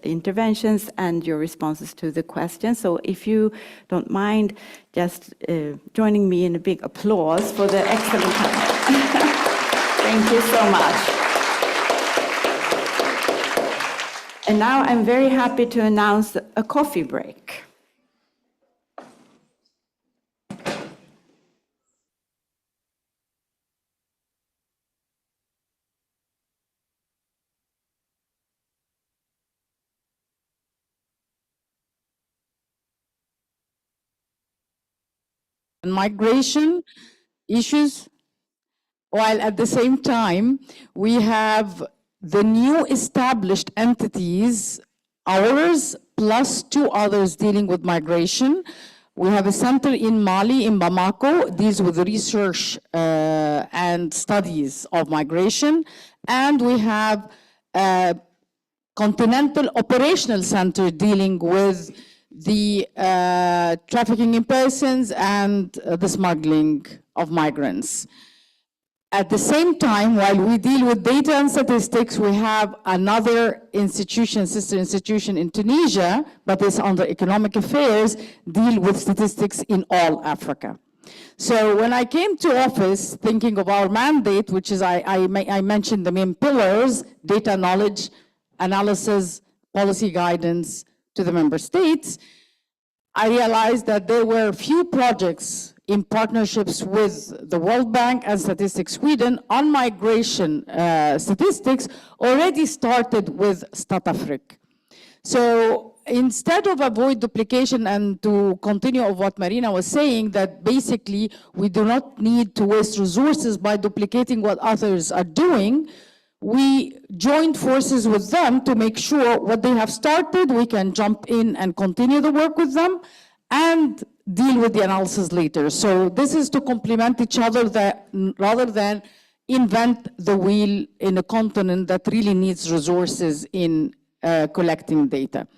interventions and your responses to the questions. So if you don't mind just joining me in a big applause for the excellent panel. Thank you so much. And now I'm very happy to announce a coffee break. Migration issues, while at the same time we have the new established entities, ours plus two others dealing with migration. We have a center in Mali, in Bamako, deals with research and studies of migration, and we have continental operational center dealing with the trafficking in persons and the smuggling of migrants. At the same time, while we deal with data and statistics, we have another institution, sister institution in Tunisia, but it's under economic affairs, deal with statistics in all Africa. So when I came to office, thinking of our mandate, which is I mentioned the main pillars, data knowledge, analysis, policy guidance to the member states, I realized that there were few projects in partnerships with the World Bank and Statistics Sweden on migration statistics already started with Statafric. So instead of avoid duplication and to continue of what Marina was saying, that basically we do not need to waste resources by duplicating what others are doing, we joined forces with them to make sure what they have started, we can jump in and continue the work with them and deal with the analysis later. So this is to complement each other rather than invent the wheel in a continent that really needs resources in collecting data.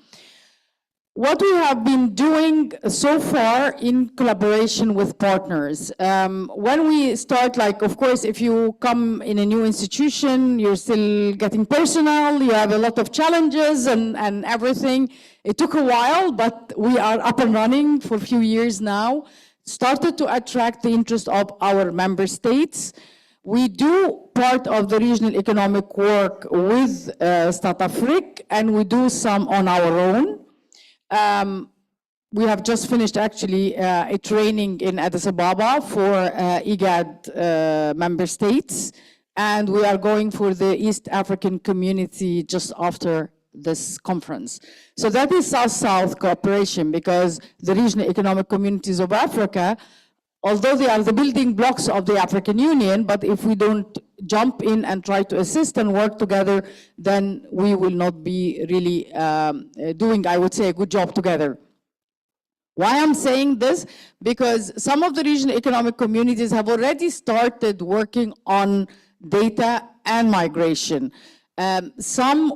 What we have been doing so far in collaboration with partners, when we start, like, of course, if you come in a new institution, you're still getting personnel, you have a lot of challenges and everything. It took a while, but we are up and running for a few years now. Started to attract the interest of our member states. We do part of the regional economic work with Statafric, and we do some on our own. We have just finished actually a training in Addis Ababa for IGAD member states, and we are going for the East African community just after this conference. So that is South-South cooperation, because the regional economic communities of Africa, although they are the building blocks of the African Union, but if we don't jump in and try to assist and work together, then we will not be really doing, I would say, a good job together. Why I'm saying this? Because some of the regional economic communities have already started working on data and migration. Some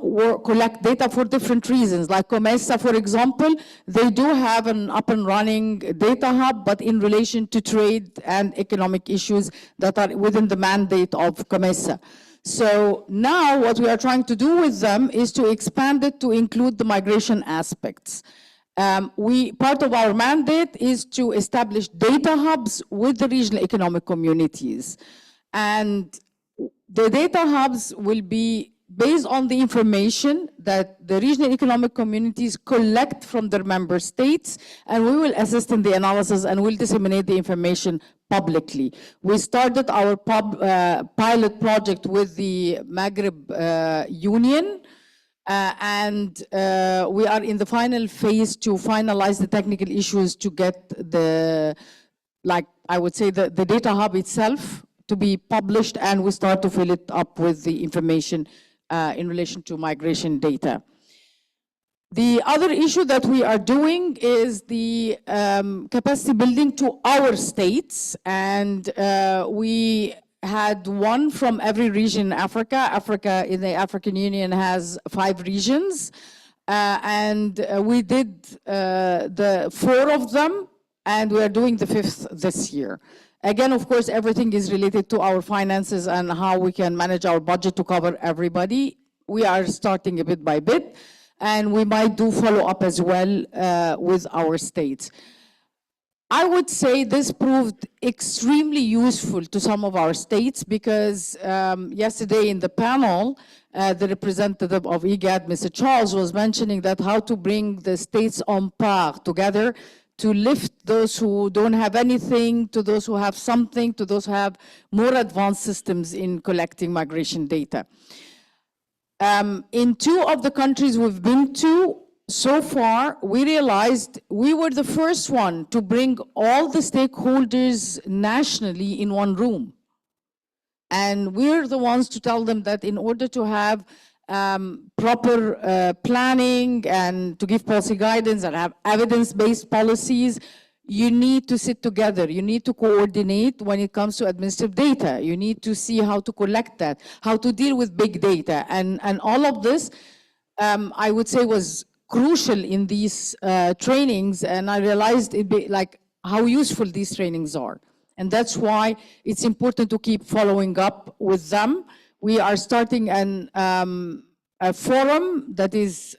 collect data for different reasons, like COMESA, for example, they do have an up and running data hub, but in relation to trade and economic issues that are within the mandate of COMESA. So now what we are trying to do with them is to expand it to include the migration aspects. Part of our mandate is to establish data hubs with the regional economic communities. And the data hubs will be based on the information that the regional economic communities collect from their member states, and we will assist in the analysis and will disseminate the information publicly. We started our pilot project with the Maghreb Union, and we are in the final phase to finalize the technical issues to get the, like I would say, the data hub itself to be published, and we start to fill it up with the information in relation to migration data. The other issue that we are doing is the capacity building to our states, and we had one from every region in Africa. Africa in the African Union has 5 regions, and we did the 4 of them, and we are doing the 5th this year. Again, of course, everything is related to our finances and how we can manage our budget to cover everybody. We are starting a bit by bit, and we might do follow up as well with our states. I would say this proved extremely useful to some of our states, because yesterday in the panel, the representative of IGAD, Mr. Charles, was mentioning that how to bring the states on par together to lift those who don't have anything, to those who have something, to those who have more advanced systems in collecting migration data. In 2 of the countries we've been to, so far, we realized we were the first one to bring all the stakeholders nationally in one room. And we're the ones to tell them that in order to have proper planning and to give policy guidance and have evidence-based policies, you need to sit together. You need to coordinate when it comes to administrative data. You need to see how to collect that, how to deal with big data. And all of this I would say was crucial in these trainings, and I realized how useful these trainings are. And that's why it's important to keep following up with them. We are starting a forum that is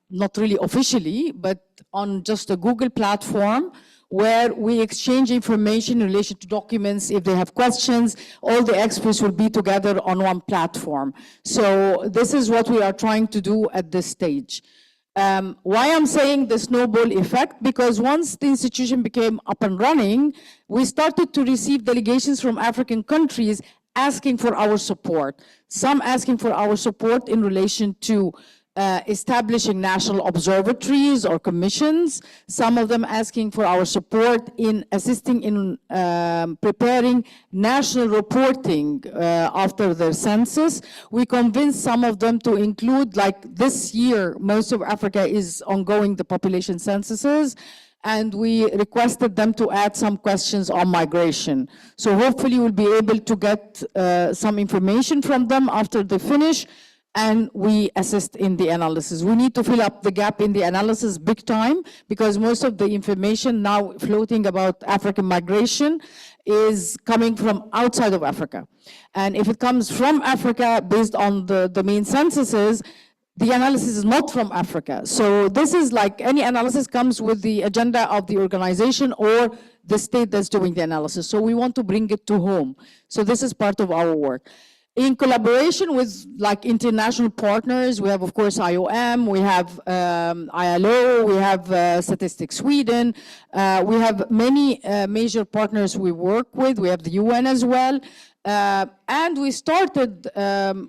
not really officially, but on just a Google platform, where we exchange information in relation to documents. If they have questions, all the experts will be together on one platform. So this is what we are trying to do at this stage. Why I'm saying the snowball effect? Because once the institution became up and running, we started to receive delegations from African countries asking for our support. Some asking for our support in relation to establishing national observatories or commissions, some of them asking for our support in assisting in preparing national reporting after their census. We convinced some of them to include, like this year, most of Africa is ongoing the population censuses, and we requested them to add some questions on migration. So hopefully we'll be able to get some information from them after they finish, and we assist in the analysis. We need to fill up the gap in the analysis big time, because most of the information now floating about African migration is coming from outside of Africa. And if it comes from Africa based on the main censuses, the analysis is not from Africa. So this is like any analysis comes with the agenda of the organization or the state that's doing the analysis. So we want to bring it to home. So this is part of our work. In collaboration with like international partners, we have, of course, IOM, we have ILO, we have Statistics Sweden, we have many major partners we work with, we have the UN as well, and we started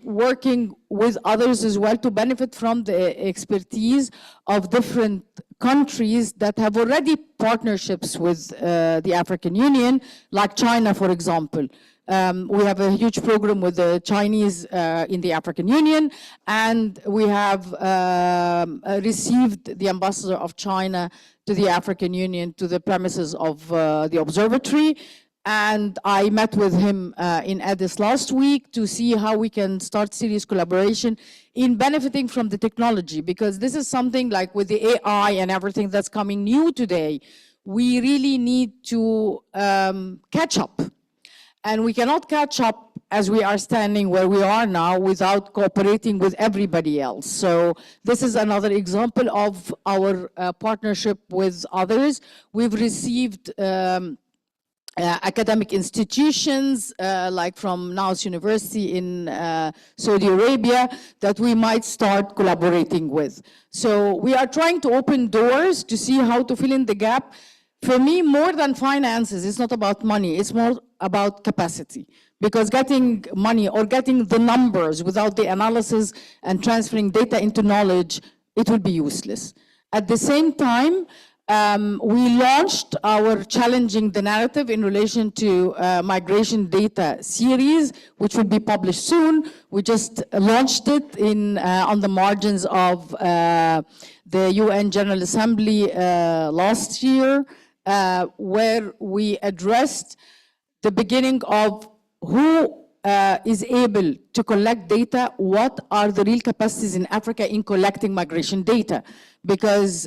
working with others as well to benefit from the expertise of different countries that have already partnerships with the African Union, like China, for example. We have a huge program with the Chinese in the African Union, and we have received the ambassador of China to the African Union to the premises of the observatory. And I met with him in Addis last week to see how we can start serious collaboration in benefiting from the technology, because this is something like with the AI and everything that's coming new today, we really need to catch up. And we cannot catch up as we are standing where we are now without cooperating with everybody else. So this is another example of our partnership with others. We've received academic institutions like from Naus University in Saudi Arabia that we might start collaborating with. So we are trying to open doors to see how to fill in the gap. For me, more than finances, it's not about money, it's more about capacity. Because getting money or getting the numbers without the analysis and transferring data into knowledge, it will be useless. At the same time, we launched our Challenging the Narrative in relation to migration data series, which will be published soon. We just launched it on the margins of the UN General Assembly last year, where we addressed the beginning of who is able to collect data, what are the real capacities in Africa in collecting migration data. Because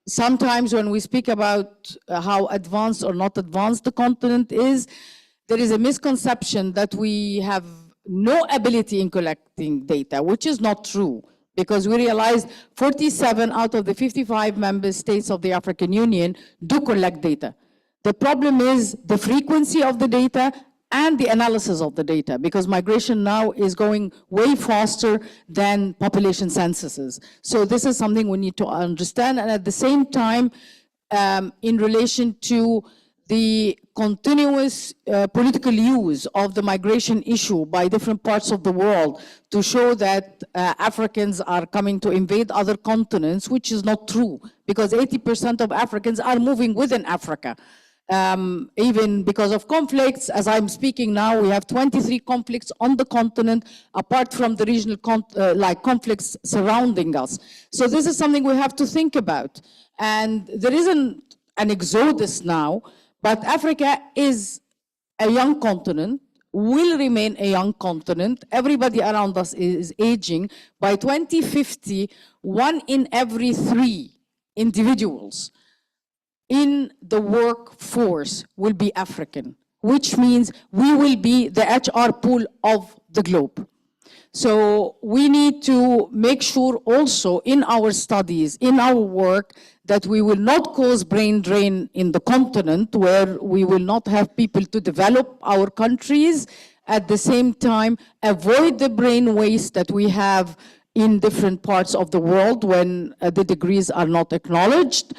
sometimes when we speak about how advanced or not advanced the continent is, there is a misconception that we have no ability in collecting data, which is not true. Because we realized 47 out of the 55 member states of the African Union do collect data. The problem is the frequency of the data and the analysis of the data, because migration now is going way faster than population censuses. So this is something we need to understand. And at the same time, in relation to the continuous political use of the migration issue by different parts of the world to show that Africans are coming to invade other continents, which is not true, because 80% of Africans are moving within Africa. Even because of conflicts, as I'm speaking now, we have 23 conflicts on the continent, apart from the regional conflicts surrounding us. So this is something we have to think about. And there isn't an exodus now, but Africa is a young continent will remain a young continent. Everybody around us is aging. By 2050, 1 in every 3 individuals in the workforce will be African, which means we will be the HR pool of the globe. So we need to make sure also in our studies, in our work, that we will not cause brain drain in the continent, where we will not have people to develop our countries, at the same time avoid the brain waste that we have in different parts of the world when the degrees are not acknowledged.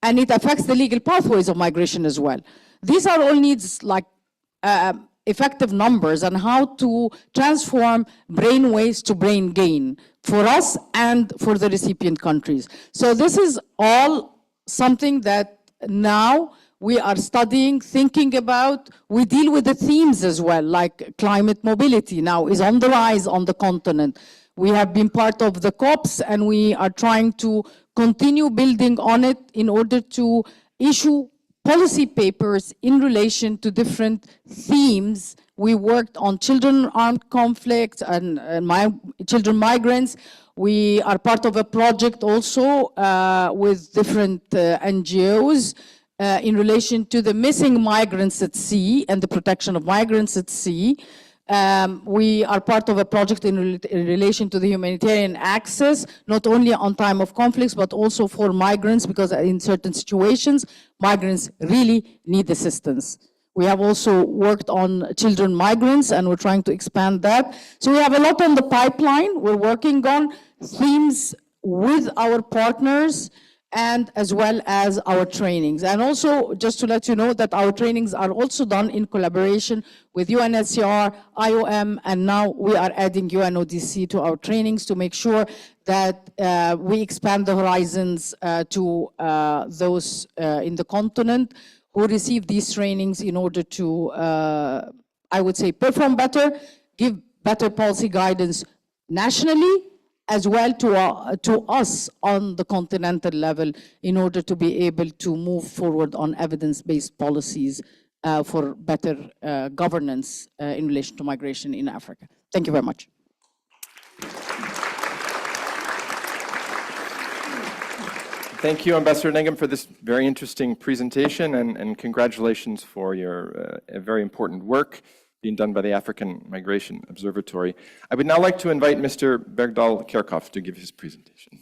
And it affects the legal pathways of migration as well. These are all needs like effective numbers on how to transform brain waste to brain gain for us and for the recipient countries. So this is all something that now we are studying, thinking about. We deal with the themes as well, like climate mobility now is on the rise on the continent. We have been part of the COPs, and we are trying to continue building on it in order to issue policy papers in relation to different themes. We worked on children armed conflict and children migrants. We are part of a project also with different NGOs in relation to the missing migrants at sea and the protection of migrants at sea. We are part of a project in relation to the humanitarian access, not only on time of conflicts, but also for migrants, because in certain situations, migrants really need assistance. We have also worked on children migrants, and we're trying to expand that. So we have a lot on the pipeline. We're working on themes with our partners, and as well as our trainings. And also, just to let you know that our trainings are also done in collaboration with UNHCR, IOM, and now we are adding UNODC to our trainings to make sure that we expand the horizons to those in the continent who receive these trainings in order to, I would say, perform better, give better policy guidance nationally, as well to us on the continental level, in order to be able to move forward on evidence-based policies for better governance in relation to migration in Africa. Thank you very much. Thank you, Ambassador Negm, for this very interesting presentation, and congratulations for your very important work being done by the African Migration Observatory. I would now like to invite Mr. Bergdahl Kerkhoff to give his presentation.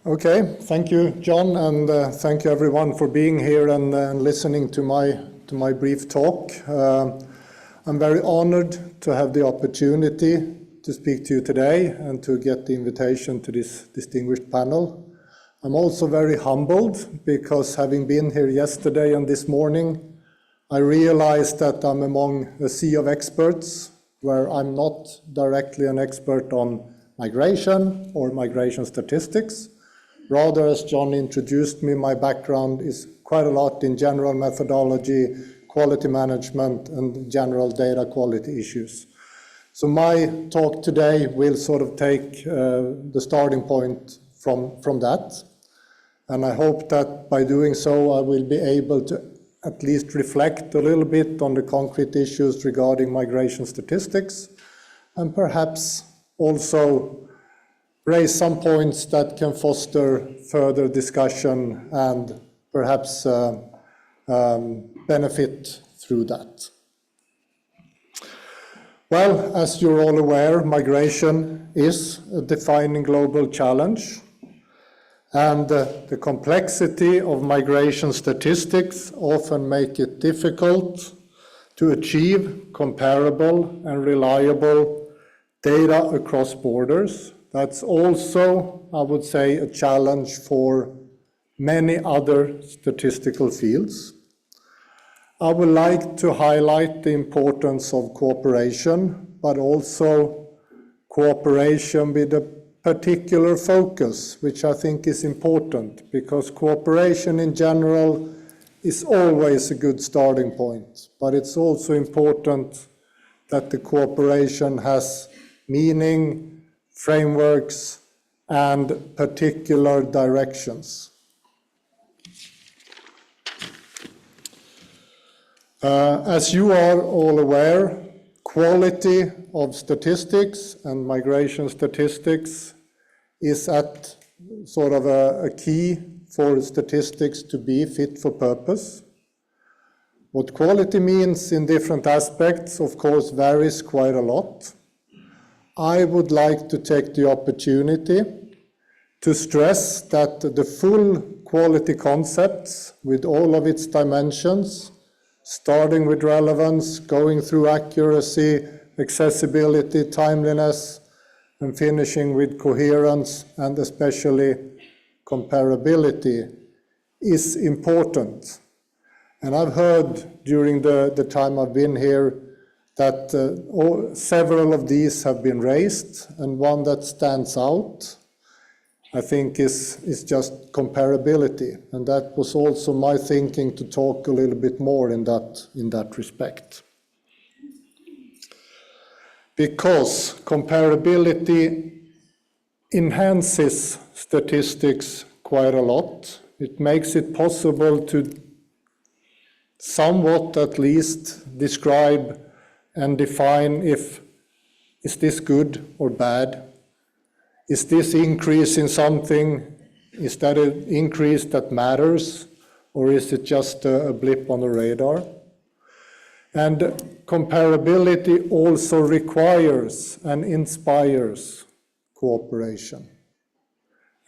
Okay, thank you, John, and thank you everyone for being here and listening to my brief talk. I'm very honored to have the opportunity to speak to you today and to get the invitation to this distinguished panel. I'm also very humbled because, having been here yesterday and this morning, I realized that I'm among a sea of experts where I'm not directly an expert on migration or migration statistics. Rather, as John introduced me, my background is quite a lot in general methodology, quality management, and general data quality issues. So my talk today will sort of take the starting point from that. And I hope that by doing so, I will be able to at least reflect a little bit on the concrete issues regarding migration statistics, and perhaps also raise some points that can foster further discussion and perhaps benefit through that. Well, as you're all aware, migration is a defining global challenge, and the complexity of migration statistics often make it difficult to achieve comparable and reliable data across borders. That's also, I would say, a challenge for many other statistical fields. I would like to highlight the importance of cooperation, but also cooperation with a particular focus, which I think is important, because cooperation in general is always a good starting point, but it's also important that the cooperation has meaning, frameworks, and particular directions. As you are all aware, quality of statistics and migration statistics is at sort of a key for statistics to be fit for purpose. What quality means in different aspects, of course, varies quite a lot. I would like to take the opportunity to stress that the full quality concepts with all of its dimensions, starting with relevance, going through accuracy, accessibility, timeliness, and finishing with coherence and especially comparability, is important. And I've heard during the time I've been here that several of these have been raised, and one that stands out, I think, is just comparability. And that was also my thinking to talk a little bit more in that respect. Because comparability enhances statistics quite a lot. It makes it possible to somewhat at least describe and define is this good or bad? Is this increase in something, is that an increase that matters, or is it just a blip on the radar? And comparability also requires and inspires cooperation.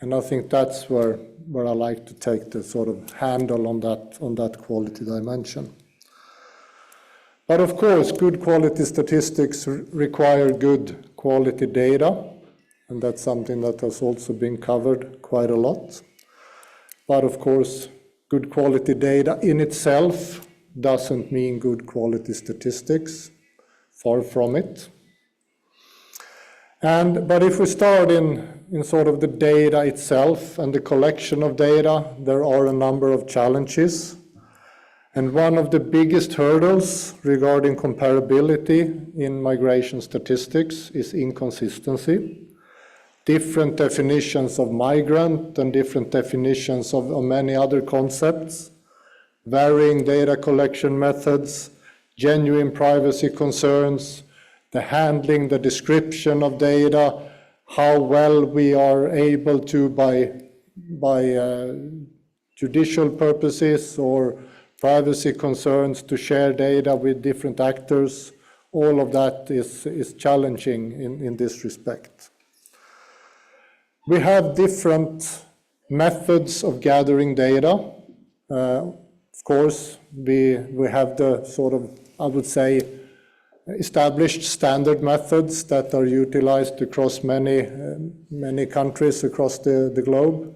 And I think that's where I like to take the sort of handle on that quality dimension. But of course, good quality statistics require good quality data, and that's something that has also been covered quite a lot. But of course, good quality data in itself doesn't mean good quality statistics, far from it. But if we start in sort of the data itself and the collection of data, there are a number of challenges. And one of the biggest hurdles regarding comparability in migration statistics is inconsistency. Different definitions of migrant and different definitions of many other concepts, varying data collection methods, genuine privacy concerns, the handling, the description of data, how well we are able to, by judicial purposes or privacy concerns, to share data with different actors. All of that is challenging in this respect. We have different methods of gathering data. Of course, we have the sort of, I would say, established standard methods that are utilized across many countries across the globe,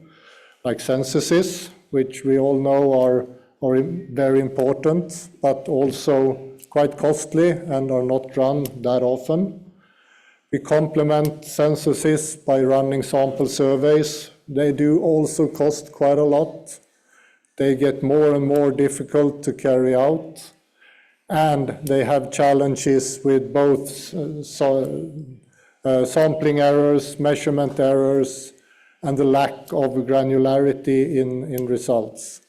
like censuses, which we all know are very important, but also quite costly and are not run that often. We complement censuses by running sample surveys. They do also cost quite a lot. They get more and more difficult to carry out. And they have challenges with both sampling errors, measurement errors, and the lack of granularity in results.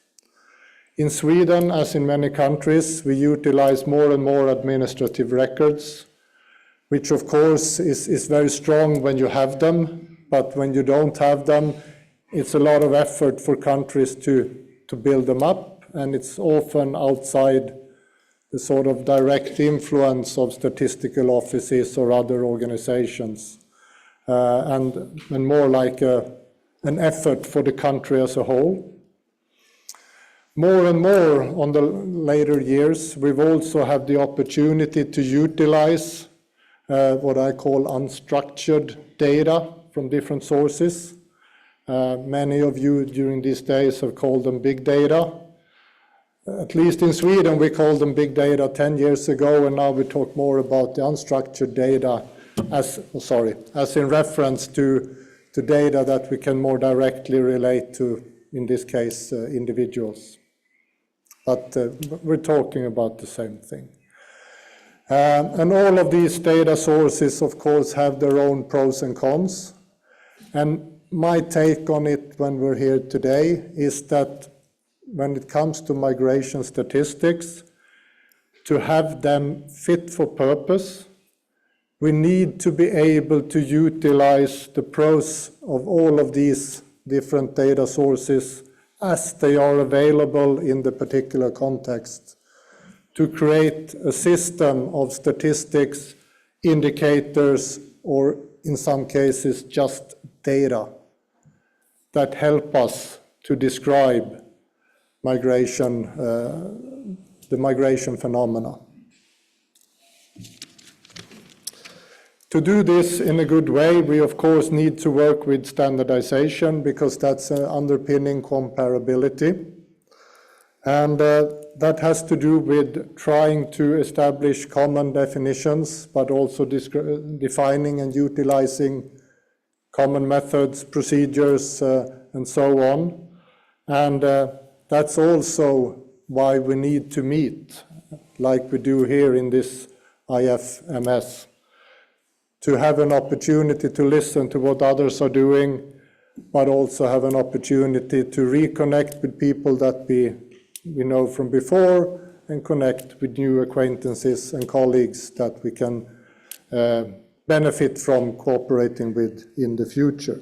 In Sweden, as in many countries, we utilize more and more administrative records, which of course is very strong when you have them, but when you don't have them, it's a lot of effort for countries to build them up, and it's often outside the sort of direct influence of statistical offices or other organizations, and more like an effort for the country as a whole. More and more on the later years, we've also had the opportunity to utilize what I call unstructured data from different sources. Many of you during these days have called them big data. At least in Sweden, we called them big data 10 years ago, and now we talk more about the unstructured data as in reference to data that we can more directly relate to, in this case, individuals. But we're talking about the same thing. And all of these data sources, of course, have their own pros and cons. And my take on it when we're here today is that when it comes to migration statistics, to have them fit for purpose, we need to be able to utilize the pros of all of these different data sources as they are available in the particular context, to create a system of statistics, indicators, or in some cases just data that help us to describe migration, the migration phenomena. To do this in a good way, we of course need to work with standardization because that's underpinning comparability. And that has to do with trying to establish common definitions, but also defining and utilizing common methods, procedures, and so on. And that's also why we need to meet, like we do here in this IFMS, to have an opportunity to listen to what others are doing, but also have an opportunity to reconnect with people that we know from before and connect with new acquaintances and colleagues that we can benefit from cooperating with in the future.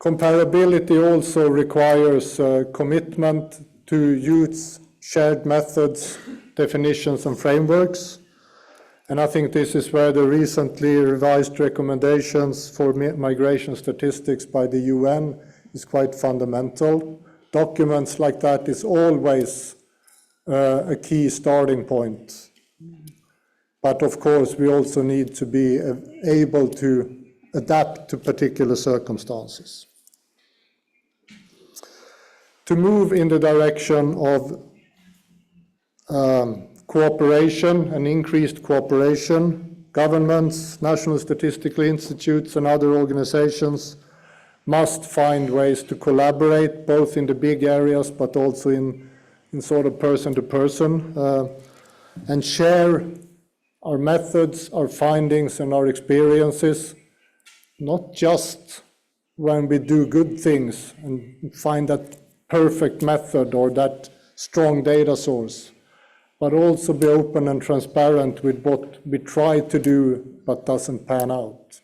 Comparability also requires commitment to use shared methods, definitions, and frameworks. And I think this is where the recently revised recommendations for migration statistics by the UN is quite fundamental. Documents like that is always a key starting point. But of course, we also need to be able to adapt to particular circumstances. To move in the direction of cooperation and increased cooperation, governments, national statistical institutes, and other organizations must find ways to collaborate, both in the big areas, but also in sort of person to person, and share our methods, our findings, and our experiences, not just when we do good things and find that perfect method or that strong data source, but also be open and transparent with what we try to do but doesn't pan out.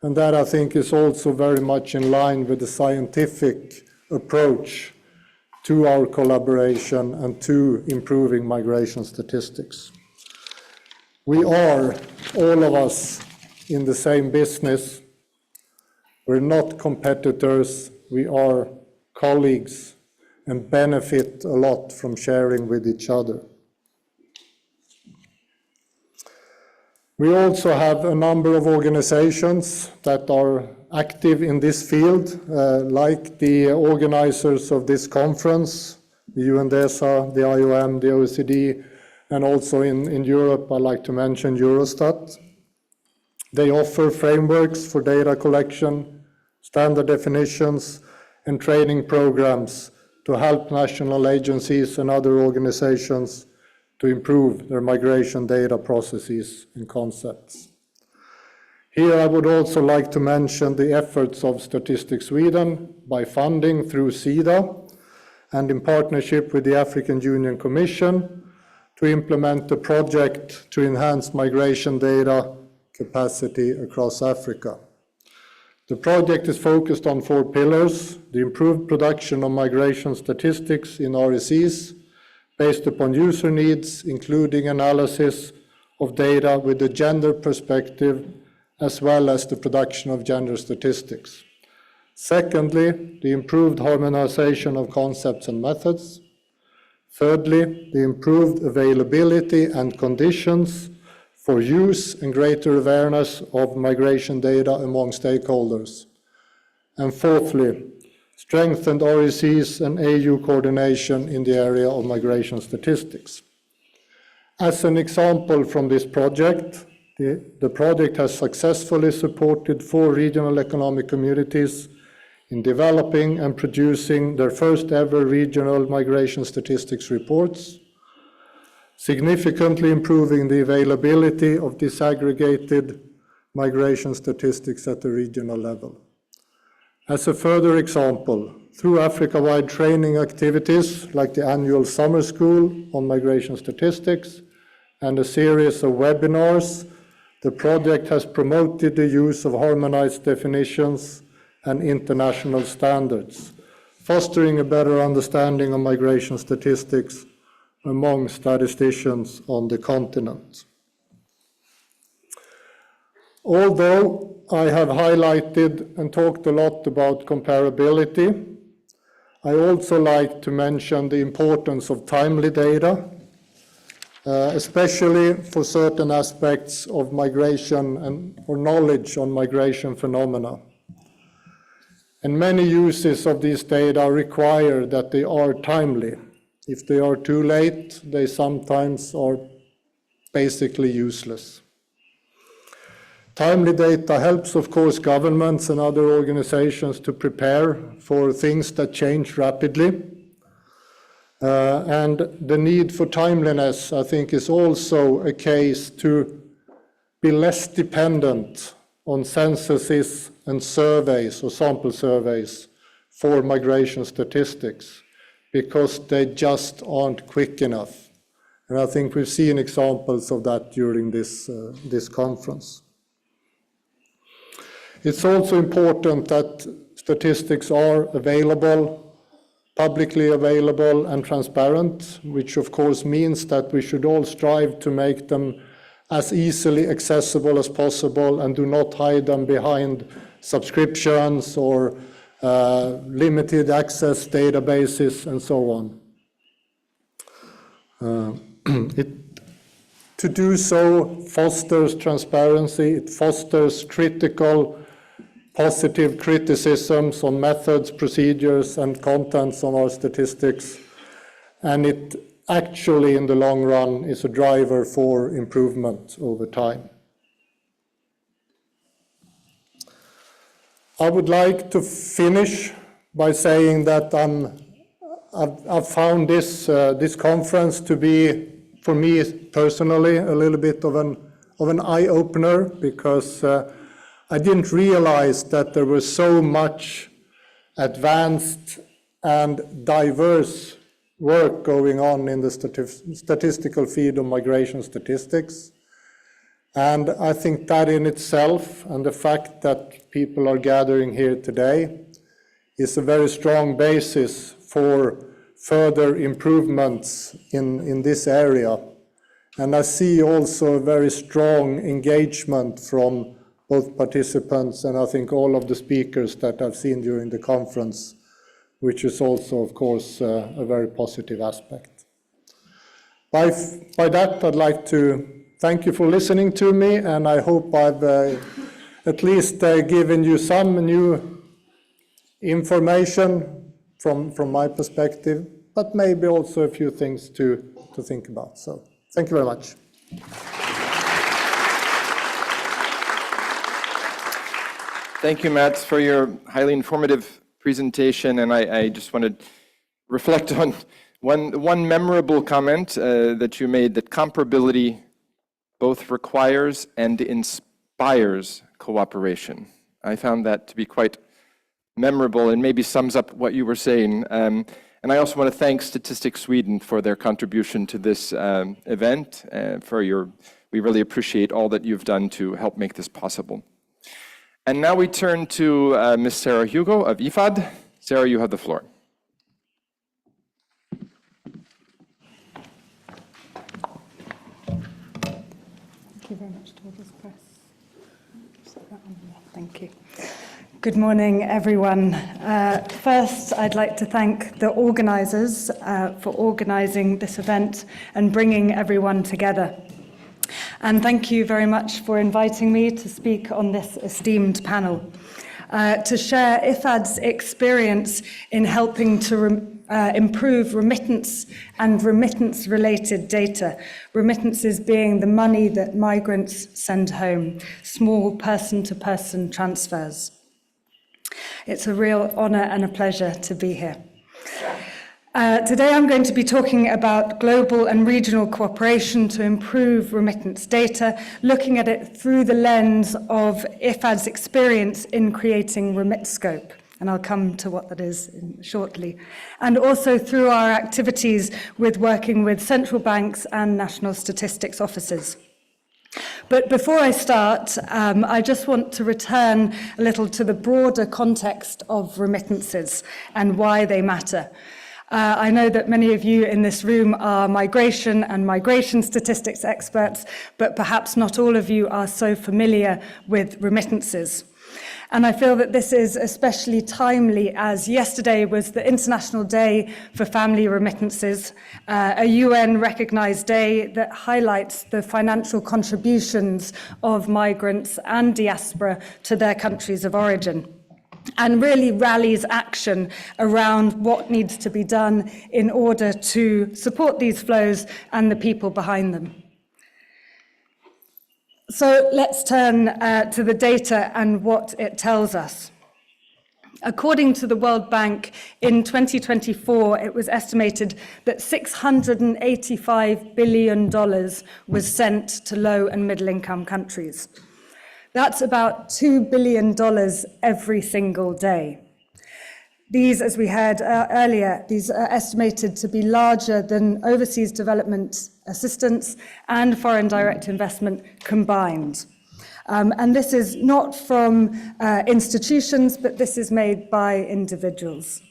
And that, I think, is also very much in line with the scientific approach to our collaboration and to improving migration statistics. We are, all of us, in the same business. We're not competitors, we are colleagues and benefit a lot from sharing with each other. We also have a number of organizations that are active in this field, like the organizers of this conference, the UNDESA, the IOM, the OECD, and also in Europe, I'd like to mention Eurostat. They offer frameworks for data collection, standard definitions, and training programs to help national agencies and other organizations to improve their migration data processes and concepts. Here I would also like to mention the efforts of Statistics Sweden by funding through SIDA and in partnership with the African Union Commission to implement a project to enhance migration data capacity across Africa. The project is focused on 4 pillars: the improved production of migration statistics in RSEs based upon user needs, including analysis of data with a gender perspective, as well as the production of gender statistics. Secondly, the improved harmonization of concepts and methods. Thirdly, the improved availability and conditions for use and greater awareness of migration data among stakeholders. And fourthly, strengthened RECs and AU coordination in the area of migration statistics. As an example from this project, the project has successfully supported 4 regional economic communities in developing and producing their first ever regional migration statistics reports, significantly improving the availability of disaggregated migration statistics at the regional level. As a further example, through Africa-wide training activities like the annual summer school on migration statistics and a series of webinars, the project has promoted the use of harmonized definitions and international standards, fostering a better understanding of migration statistics among statisticians on the continent. Although I have highlighted and talked a lot about comparability, I also like to mention the importance of timely data, especially for certain aspects of migration or knowledge on migration phenomena. And many uses of these data require that they are timely. If they are too late, they sometimes are basically useless. Timely data helps, of course, governments and other organizations to prepare for things that change rapidly. And the need for timeliness, I think, is also a case to be less dependent on censuses and surveys or sample surveys for migration statistics, because they just aren't quick enough. And I think we've seen examples of that during this conference. It's also important that statistics are available, publicly available and transparent, which of course means that we should all strive to make them as easily accessible as possible and do not hide them behind subscriptions or limited access databases and so on. To do so fosters transparency, it fosters critical, positive criticisms on methods, procedures, and contents of our statistics, and it actually, in the long run, is a driver for improvement over time. I would like to finish by saying that I've found this conference to be, for me personally, a little bit of an eye-opener, because I didn't realize that there was so much advanced and diverse work going on in the statistical field of migration statistics. And I think that in itself, and the fact that people are gathering here today, is a very strong basis for further improvements in this area. And I see also a very strong engagement from both participants and I think all of the speakers that I've seen during the conference, which is also, of course, a very positive aspect. By that, I'd like to thank you for listening to me, and I hope I've at least given you some new information from my perspective, but maybe also a few things to think about. So thank you very much. Thank you, Mats, for your highly informative presentation. And I just want to reflect on one memorable comment that you made, that comparability both requires and inspires cooperation. I found that to be quite memorable and maybe sums up what you were saying. And I also want to thank Statistics Sweden for their contribution to this event. We really appreciate all that you've done to help make this possible. And now we turn to Ms. Sarah Hugo of IFAD. Sarah, you have the floor. Thank you very much to all this press. Thank you. Good morning, everyone. First, I'd like to thank the organisers for organising this event and bringing everyone together. And thank you very much for inviting me to speak on this esteemed panel, to share IFAD's experience in helping to improve remittance and remittance-related data, remittances being the money that migrants send home, small person-to-person transfers. It's a real honour and a pleasure to be here. Today I'm going to be talking about global and regional cooperation to improve remittance data, looking at it through the lens of IFAD's experience in creating RemitScope, and I'll come to what that is shortly, and also through our activities with working with central banks and national statistics offices. But before I start, I just want to return a little to the broader context of remittances and why they matter. I know that many of you in this room are migration and migration statistics experts, but perhaps not all of you are so familiar with remittances. And I feel that this is especially timely as yesterday was the International Day for Family Remittances, a UN-recognized day that highlights the financial contributions of migrants and diaspora to their countries of origin, and really rallies action around what needs to be done in order to support these flows and the people behind them. So let's turn to the data and what it tells us. According to the World Bank, in 2024, it was estimated that $685 billion was sent to low and middle income countries. That's about $2 billion every single day. These, as we heard earlier, these are estimated to be larger than overseas development assistance and foreign direct investment combined. And this is not from institutions, but this is made by individuals.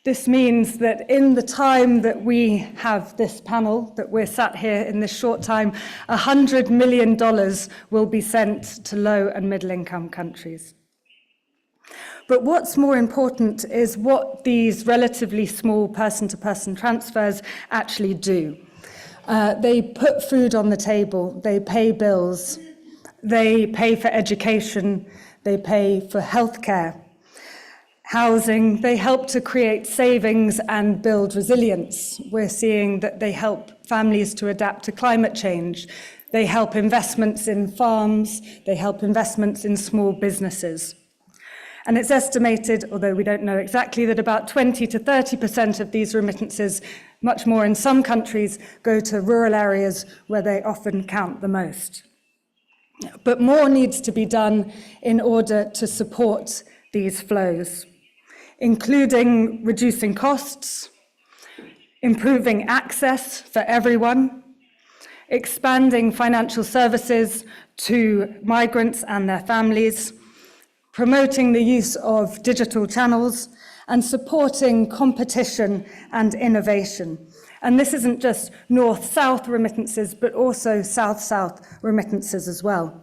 This means that in the time that we have this panel, that we're sat here in this short time, $100 million will be sent to low and middle income countries. But what's more important is what these relatively small person-to-person transfers actually do. They put food on the table, they pay bills, they pay for education, they pay for healthcare, housing, they help to create savings and build resilience. We're seeing that they help families to adapt to climate change. They help investments in farms, they help investments in small businesses. And it's estimated, although we don't know exactly, that about 20 to 30% of these remittances, much more in some countries, go to rural areas where they often count the most. But more needs to be done in order to support these flows, including reducing costs, improving access for everyone, expanding financial services to migrants and their families, promoting the use of digital channels, and supporting competition and innovation. And this isn't just north-south remittances, but also south-south remittances as well.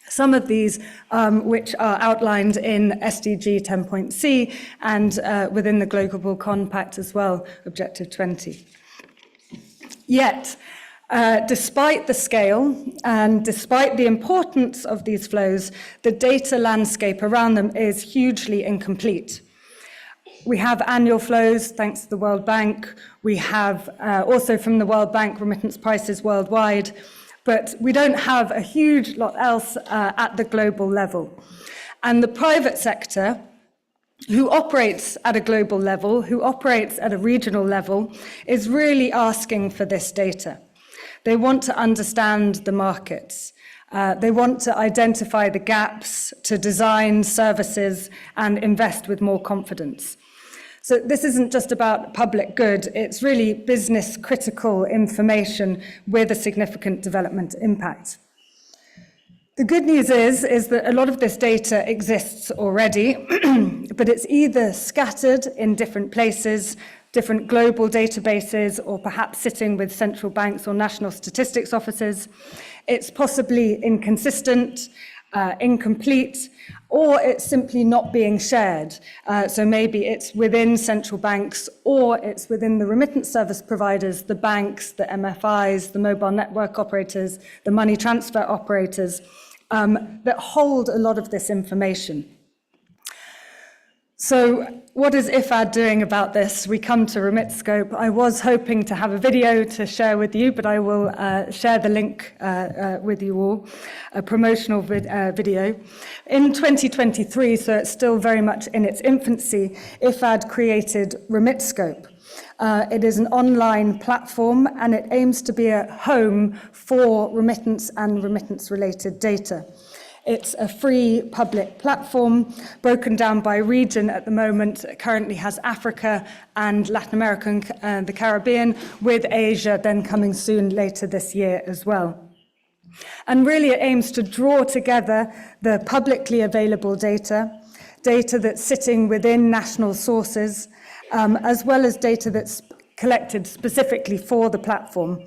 Some of these, which are outlined in SDG 10.C and within the Global Compact as well, Objective 20. Yet, despite the scale and despite the importance of these flows, the data landscape around them is hugely incomplete. We have annual flows, thanks to the World Bank. We have also from the World Bank remittance prices worldwide, but we don't have a huge lot else at the global level. And the private sector, who operates at a global level, who operates at a regional level, is really asking for this data. They want to understand the markets. They want to identify the gaps, to design services and invest with more confidence. So this isn't just about public good, it's really business critical information with a significant development impact. The good news is that a lot of this data exists already, but it's either scattered in different places, different global databases, or perhaps sitting with central banks or national statistics offices. It's possibly inconsistent, incomplete, or it's simply not being shared. So maybe it's within central banks, or it's within the remittance service providers, the banks, the MFIs, the mobile network operators, the money transfer operators, that hold a lot of this information. So what is IFAD doing about this? We come to RemitScope. I was hoping to have a video to share with you, but I will share the link with you all, a promotional video. In 2023, so it's still very much in its infancy, IFAD created RemitScope. It is an online platform and it aims to be a home for remittance and remittance-related data. It's a free public platform broken down by region at the moment. It currently has Africa and Latin America and the Caribbean, with Asia then coming soon later this year as well. And really it aims to draw together the publicly available data that's sitting within national sources, as well as data that's collected specifically for the platform.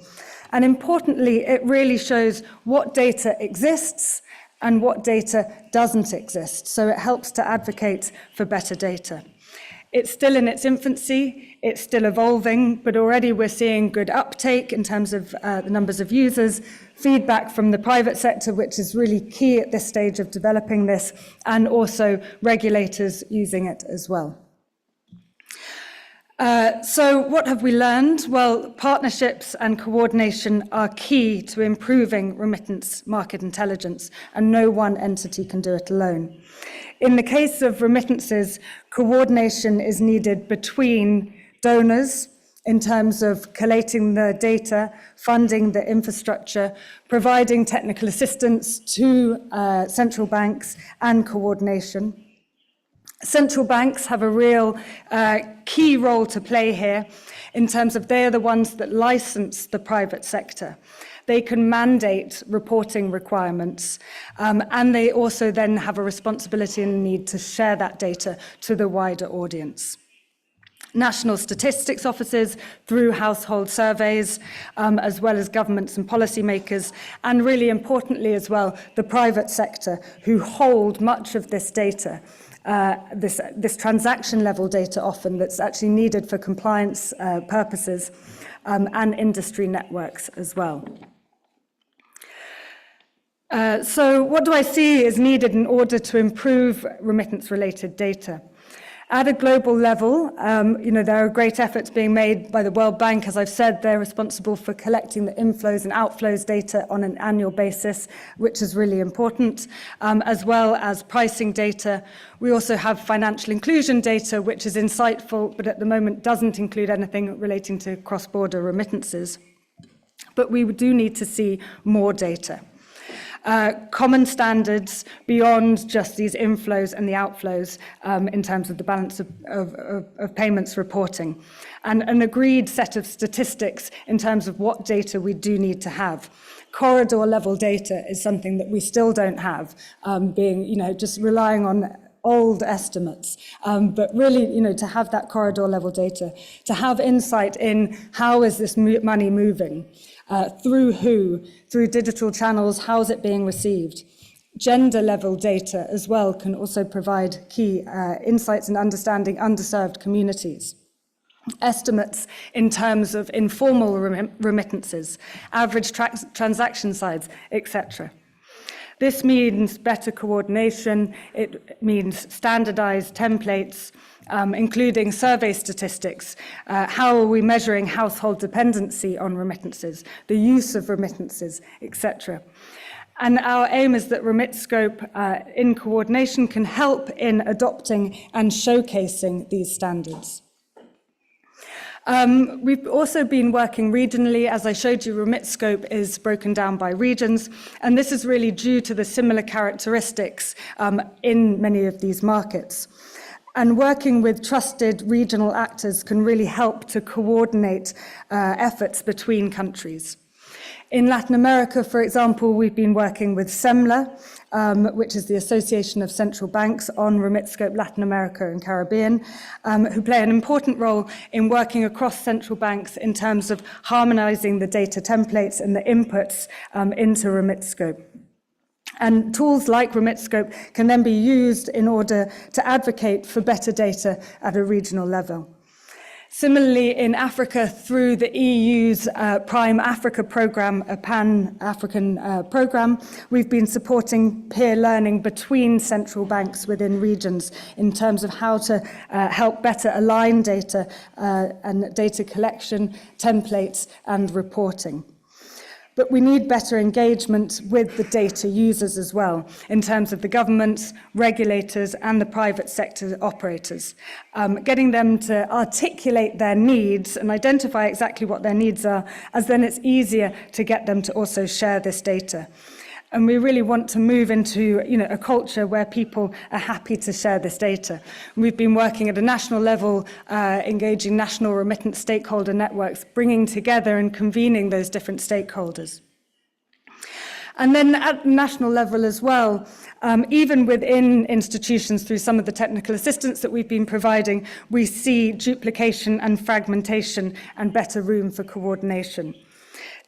And importantly, it really shows what data exists and what data doesn't exist. So it helps to advocate for better data. It's still in its infancy, it's still evolving, but already we're seeing good uptake in terms of the numbers of users, feedback from the private sector, which is really key at this stage of developing this, and also regulators using it as well. So what have we learned? Well, partnerships and coordination are key to improving remittance market intelligence, and no one entity can do it alone. In the case of remittances, coordination is needed between donors in terms of collating the data, funding the infrastructure, providing technical assistance to central banks, and coordination. Central banks have a real key role to play here in terms of they're the ones that license the private sector. They can mandate reporting requirements, and they also then have a responsibility and need to share that data to the wider audience. National statistics offices through household surveys, as well as governments and policymakers, and really importantly as well, the private sector who hold much of this data. This transaction level data often that's actually needed for compliance purposes, and industry networks as well. So what do I see is needed in order to improve remittance-related data? At a global level, there are great efforts being made by the World Bank. As I've said, they're responsible for collecting the inflows and outflows data on an annual basis, which is really important, as well as pricing data. We also have financial inclusion data, which is insightful, but at the moment doesn't include anything relating to cross-border remittances. But we do need to see more data. Common standards beyond just these inflows and the outflows in terms of the balance of payments reporting, and an agreed set of statistics in terms of what data we do need to have. Corridor level data is something that we still don't have, just relying on old estimates, but really, to have that corridor level data, to have insight in how is this money moving, through who, through digital channels, how is it being received. Gender level data as well can also provide key insights in understanding underserved communities. Estimates in terms of informal remittances, average transaction size, etc. This means better coordination, it means standardized templates, including survey statistics. How are we measuring household dependency on remittances, the use of remittances, etc. And our aim is that RemitScope, in coordination, can help in adopting and showcasing these standards. We've also been working regionally. As I showed you, RemitScope is broken down by regions, and this is really due to the similar characteristics in many of these markets. And working with trusted regional actors can really help to coordinate efforts between countries. In Latin America, for example, we've been working with SEMLA, which is the Association of Central Banks on RemitScope Latin America and Caribbean, who play an important role in working across central banks in terms of harmonizing the data templates and the inputs into RemitScope. And tools like RemitScope can then be used in order to advocate for better data at a regional level. Similarly, in Africa, through the EU's Prime Africa programme, a Pan-African programme, we've been supporting peer learning between central banks within regions in terms of how to help better align data and data collection, templates and reporting. But we need better engagement with the data users as well, in terms of the governments, regulators, and the private sector operators. Getting them to articulate their needs and identify exactly what their needs are, as then it's easier to get them to also share this data. And we really want to move into a culture where people are happy to share this data. We've been working at a national level, engaging national remittance stakeholder networks, bringing together and convening those different stakeholders. And then at national level as well, even within institutions through some of the technical assistance that we've been providing, we see duplication and fragmentation and better room for coordination.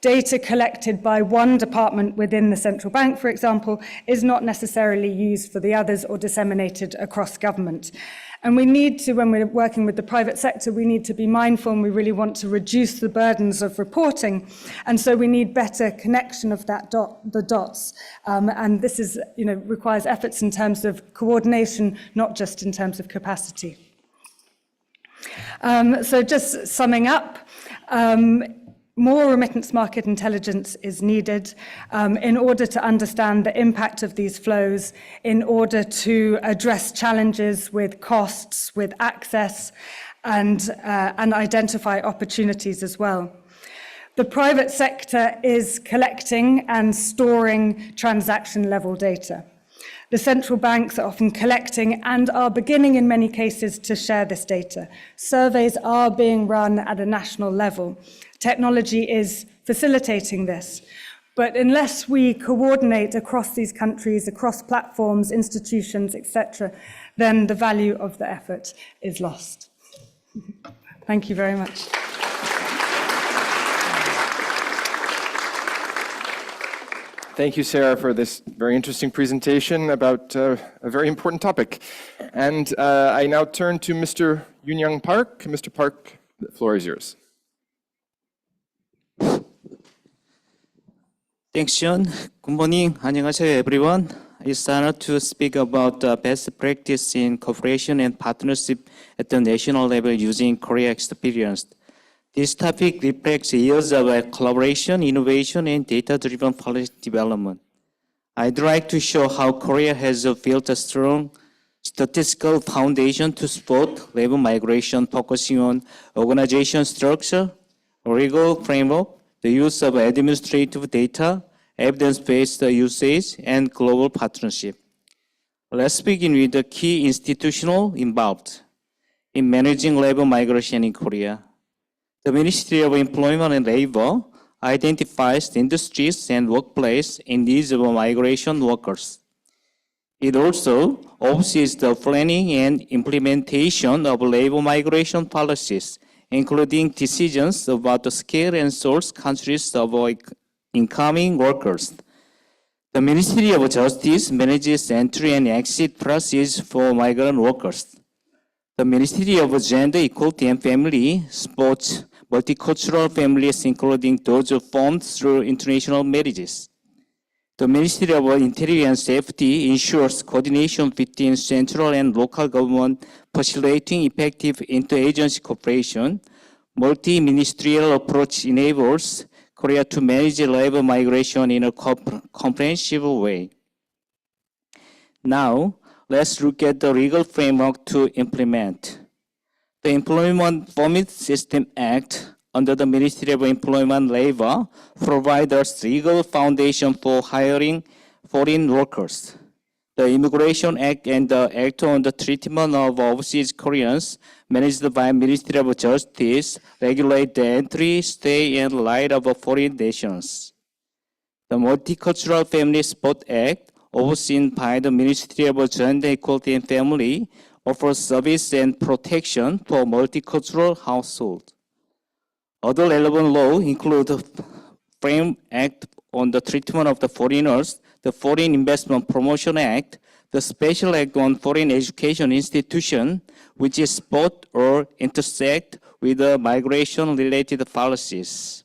Data collected by one department within the central bank, for example, is not necessarily used for the others or disseminated across government. And we need to, when we're working with the private sector, we need to be mindful, and we really want to reduce the burdens of reporting. And so we need better connection of the dots. And this is, requires efforts in terms of coordination, not just in terms of capacity. So just summing up, more remittance market intelligence is needed in order to understand the impact of these flows, in order to address challenges with costs, with access, and identify opportunities as well. The private sector is collecting and storing transaction-level data. The central banks are often collecting and are beginning in many cases to share this data. Surveys are being run at a national level. Technology is facilitating this. But unless we coordinate across these countries, across platforms, institutions, etc., then the value of the effort is lost. Thank you very much. Thank you, Sarah, for this very interesting presentation about a very important topic. And I now turn to Mr. Yoon-Young Park. Mr. Park, the floor is yours. Thanks, John. Good morning. 안녕하세요, everyone. It's an honor to speak about best practice in cooperation and partnership at the national level using Korea experience. This topic reflects years of collaboration, innovation, and data-driven policy development. I'd like to show how Korea has built a strong statistical foundation to support labor migration, focusing on organization structure, legal framework, the use of administrative data, evidence-based usage, and global partnership. Let's begin with the key institutional involved in managing labor migration in Korea. The Ministry of Employment and Labor identifies the industries and workplace in needs of migration workers. It also oversees the planning and implementation of labor migration policies, including decisions about the scale and source countries of incoming workers. The Ministry of Justice manages entry and exit processes for migrant workers. The Ministry of Gender, Equality and Family supports multicultural families, including those formed through international marriages. The Ministry of Interior and Safety ensures coordination between central and local government, facilitating effective interagency cooperation. Multi-ministerial approach enables Korea to manage labor migration in a comprehensive way. Now, let's look at the legal framework to implement. The Employment Permit System Act under the Ministry of Employment and Labor provides us legal foundation for hiring foreign workers. The Immigration Act and the Act on the Treatment of Overseas Koreans, managed by Ministry of Justice, regulate the entry, stay, and right of foreign nations. The Multicultural Family Support Act, overseen by the Ministry of Gender, Equality and Family, offers service and protection for multicultural households. Other relevant laws include the Frame Act on the Treatment of the Foreigners, the Foreign Investment Promotion Act, the Special Act on Foreign Education Institution, which is both or intersect with the migration-related policies.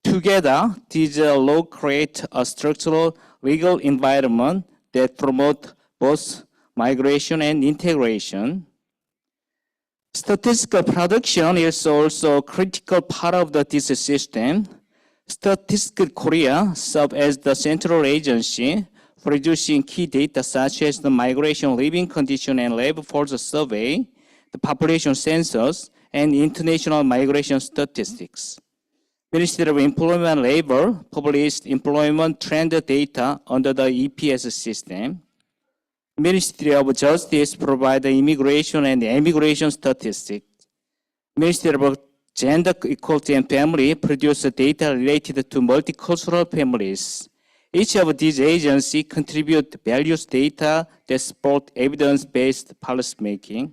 Together, these laws create a structural legal environment that promotes both migration and integration. Statistical production is also a critical part of this system. Statistics Korea serves as the central agency producing key data such as the migration living condition and labor force survey, the population census, and international migration statistics. Ministry of Employment and Labor published employment trend data under the EPS system. Ministry of Justice provides immigration and immigration statistics. Ministry of Gender Equality and Family produces data related to multicultural families. Each of these agencies contribute values data that support evidence-based policymaking.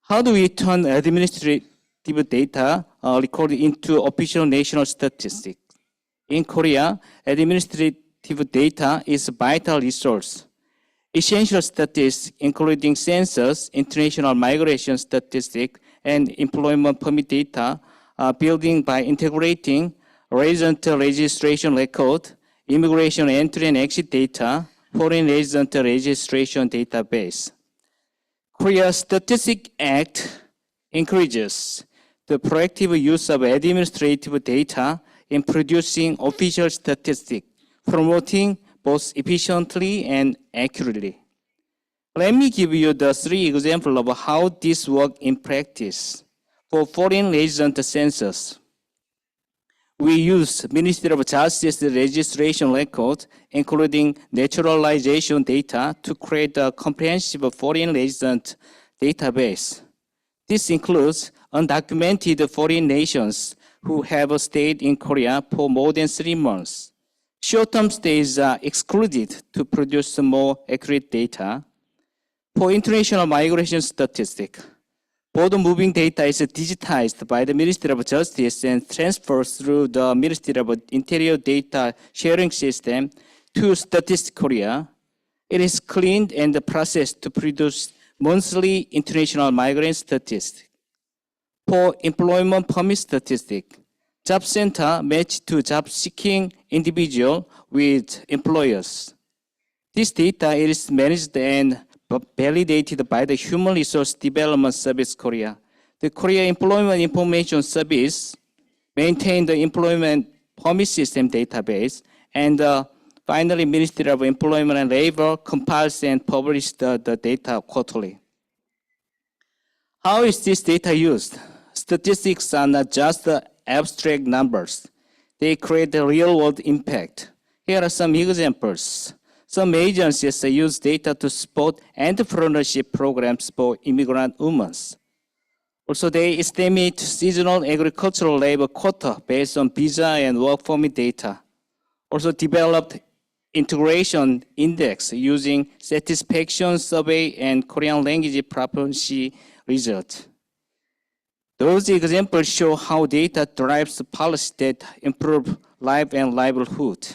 How do we turn administrative data recorded into official national statistics? In Korea, administrative data is a vital resource. Essential statistics, including census, international migration statistics, and employment permit data, are building by integrating resident registration record, immigration entry and exit data, foreign resident registration database. Korea's Statistics Act encourages the proactive use of administrative data in producing official statistics, promoting both efficiently and accurately. Let me give you the 3 examples of how this works in practice. For foreign resident census, we use Ministry of Justice registration records, including naturalization data, to create a comprehensive foreign resident database. This includes undocumented foreign nationals who have stayed in Korea for more than 3 months. Short-term stays are excluded to produce more accurate data. For international migration statistics, border moving data is digitized by the Ministry of Justice and transferred through the Ministry of Interior data sharing system to Statistics Korea. It is cleaned and processed to produce monthly international migrant statistics. For employment permit statistics, Job Center match to job-seeking individual with employers. This data is managed and validated by the Human Resource Development Service Korea. The Korea Employment Information Service maintains the employment permit system database, and finally, Ministry of Employment and Labor compiles and publishes the data quarterly. How is this data used? Statistics are not just abstract numbers. They create a real-world impact. Here are some examples. Some agencies use data to support entrepreneurship programs for immigrant women. Also, they estimate seasonal agricultural labor quota based on visa and work permit data. Also developed integration index using satisfaction survey and Korean language proficiency results. Those examples show how data drives policy that improve life and livelihood.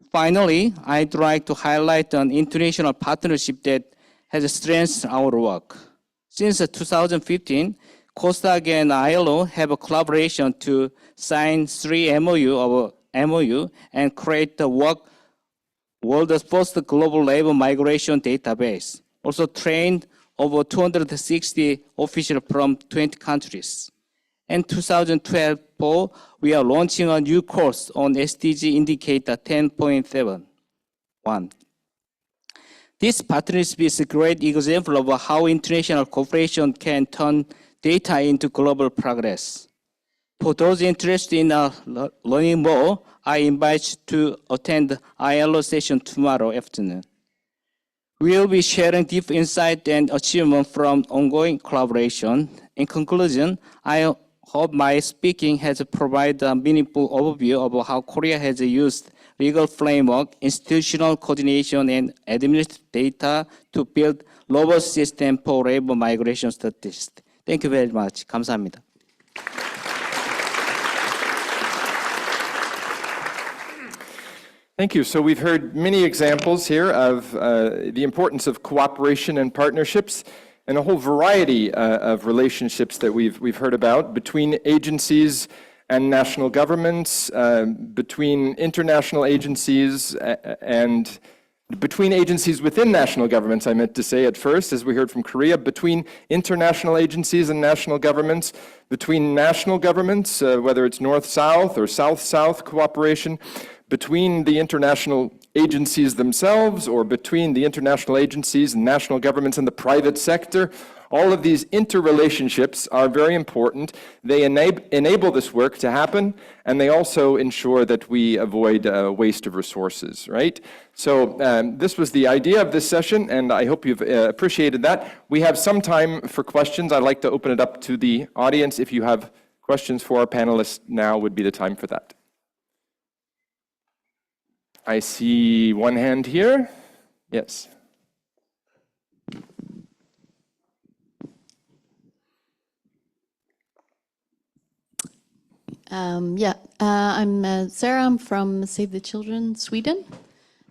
Finally, I'd like to highlight an international partnership that has strengthened our work. Since 2015, COSTAG and ILO have a collaboration to sign 3 MOU and create the world's first global labor migration database. Also trained over 260 officials from 20 countries. In 2012, we are launching a new course on SDG Indicator 10.71. This partnership is a great example of how international cooperation can turn data into global progress. For those interested in learning more, I invite you to attend the ILO session tomorrow afternoon. We will be sharing deep insight and achievement from ongoing collaboration. In conclusion, I hope my speaking has provided a meaningful overview of how Korea has used legal framework, institutional coordination, and administrative data to build robust system for labor migration statistics. Thank you very much. 감사합니다. Thank you. So we've heard many examples here of the importance of cooperation and partnerships, and a whole variety of relationships that we've heard about between agencies and national governments, between international agencies and between agencies within national governments, I meant to say at first, as we heard from Korea, between international agencies and national governments, between national governments, whether it's North-South or South-South cooperation, between the international agencies themselves or between the international agencies and national governments and the private sector. All of these interrelationships are very important. They enable this work to happen, and they also ensure that we avoid waste of resources, right? So this was the idea of this session, and I hope you've appreciated that. We have some time for questions. I'd like to open it up to the audience. If you have questions for our panelists, now would be the time for that. I see one hand here. Yes. I'm Sarah. I'm from Save the Children, Sweden,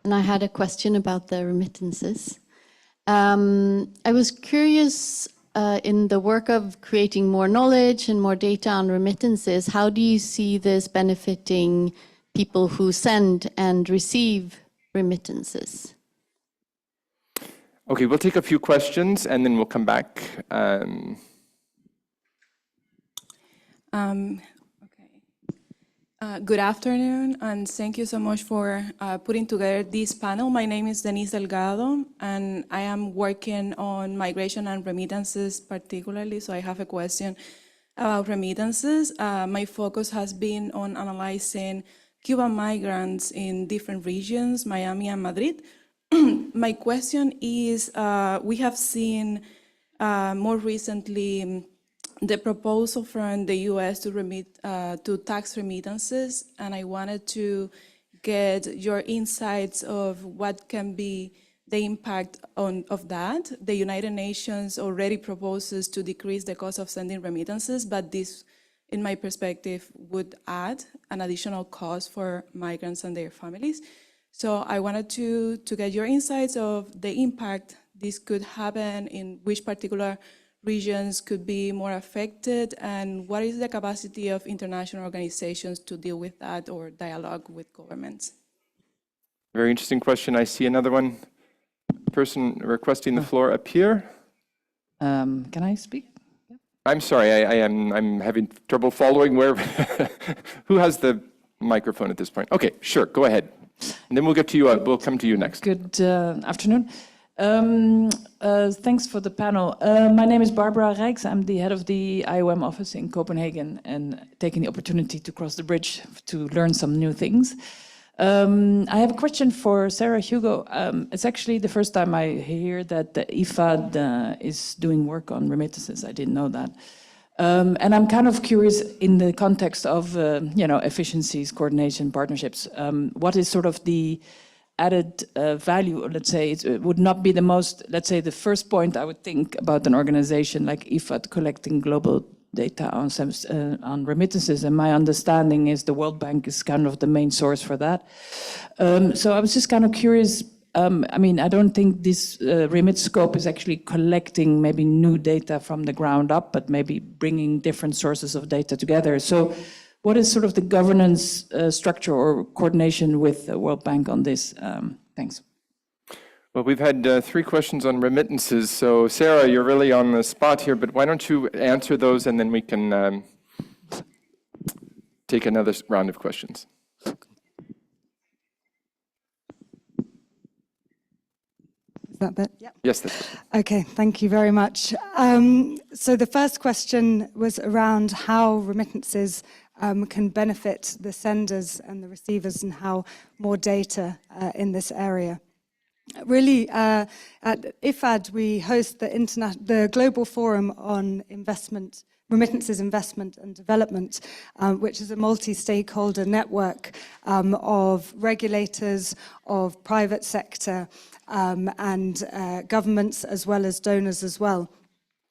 and I had a question about the remittances. I was curious in the work of creating more knowledge and more data on remittances, how do you see this benefiting people who send and receive remittances? Okay, we'll take a few questions and then we'll come back. Good afternoon, and thank you so much for putting together this panel. My name is Denise Delgado, and I am working on migration and remittances particularly, so I have a question about remittances. My focus has been on analyzing Cuban migrants in different regions, Miami and Madrid. My question is, we have seen more recently the proposal from the US to tax remittances, and I wanted to get your insights of what can be the impact of that. The United Nations already proposes to decrease the cost of sending remittances, but this, in my perspective, would add an additional cost for migrants and their families. So I wanted to get your insights of the impact this could happen, in which particular regions could be more affected, and what is the capacity of international organizations to deal with that or dialogue with governments? Very interesting question. I see another one. Person requesting the floor up here. Can I speak? I'm sorry, I'm having trouble following where. Who has the microphone at this point? Okay, sure, go ahead. And then we'll get to you. We'll come to you next. Good afternoon. Thanks for the panel. My name is Barbara Rijks. I'm the head of the IOM office in Copenhagen, and taking the opportunity to cross the bridge to learn some new things. I have a question for Sarah Hugo. It's actually the first time I hear that the IFAD is doing work on remittances. I didn't know that. And I'm kind of curious in the context of efficiencies, coordination, partnerships. What is sort of the added value? Let's say it would not be the most, let's say the first point I would think about an organization like IFAD collecting global data on remittances, and my understanding is the World Bank is kind of the main source for that. So I was just kind of curious. I mean, I don't think this remit scope is actually collecting maybe new data from the ground up, but maybe bringing different sources of data together. So what is sort of the governance structure or coordination with the World Bank on this? Thanks. Well, we've had 3 questions on remittances. So Sarah, you're really on the spot here, but why don't you answer those and then we can take another round of questions. Is that bit? Yep. Yes, that's it. Okay, thank you very much. So the first question was around how remittances can benefit the senders and the receivers, and how more data in this area. Really, at IFAD, we host the Global Forum on Remittances, Investment and Development, which is a multi-stakeholder network of regulators, of private sector, and governments, as well as donors as well.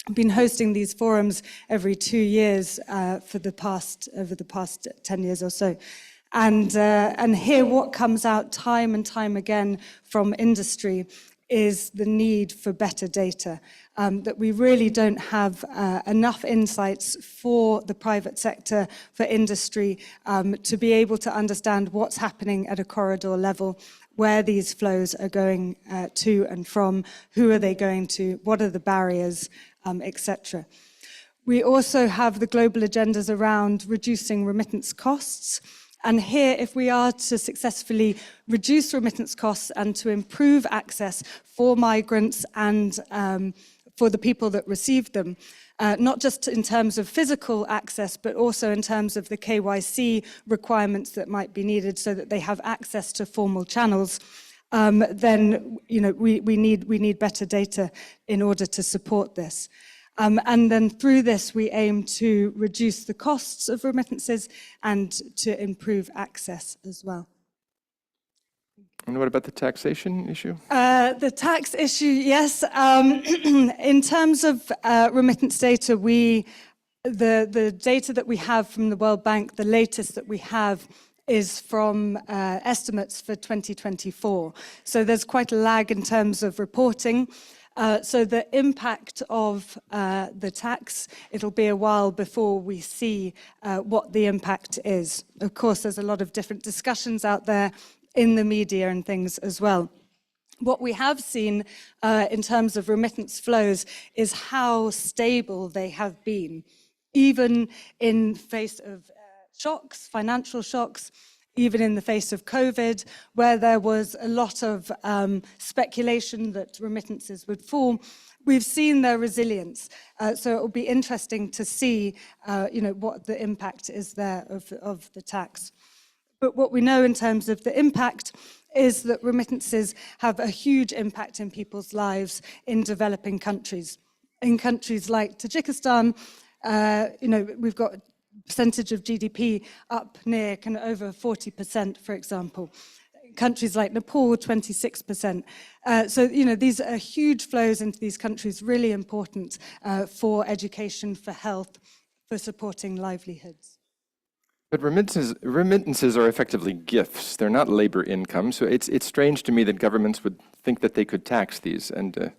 I've been hosting these forums every 2 years over the past 10 years or so. And here what comes out time and time again from industry is the need for better data, that we really don't have enough insights for the private sector, for industry, to be able to understand what's happening at a corridor level, where these flows are going to and from, who are they going to, what are the barriers, etc. We also have the global agendas around reducing remittance costs. And here, if we are to successfully reduce remittance costs and to improve access for migrants and for the people that receive them, not just in terms of physical access, but also in terms of the KYC requirements that might be needed so that they have access to formal channels, then we need better data in order to support this. And then through this, we aim to reduce the costs of remittances and to improve access as well. And what about the taxation issue? The tax issue, yes. In terms of remittance data, the data that we have from the World Bank, the latest that we have is from estimates for 2024. So there's quite a lag in terms of reporting. So the impact of the tax, it'll be a while before we see what the impact is. Of course, there's a lot of different discussions out there in the media and things as well. What we have seen in terms of remittance flows is how stable they have been, even in face of shocks, financial shocks, even in the face of COVID, where there was a lot of speculation that remittances would fall. We've seen their resilience. So it will be interesting to see what the impact is there of the tax. But what we know in terms of the impact is that remittances have a huge impact in people's lives in developing countries. In countries like Tajikistan, we've got percentage of GDP up near kind of over 40%, for example. Countries like Nepal, 26%. So, these are huge flows into these countries, really important for education, for health, for supporting livelihoods. But remittances are effectively gifts. They're not labor income. So it's strange to me that governments would think that they could tax these and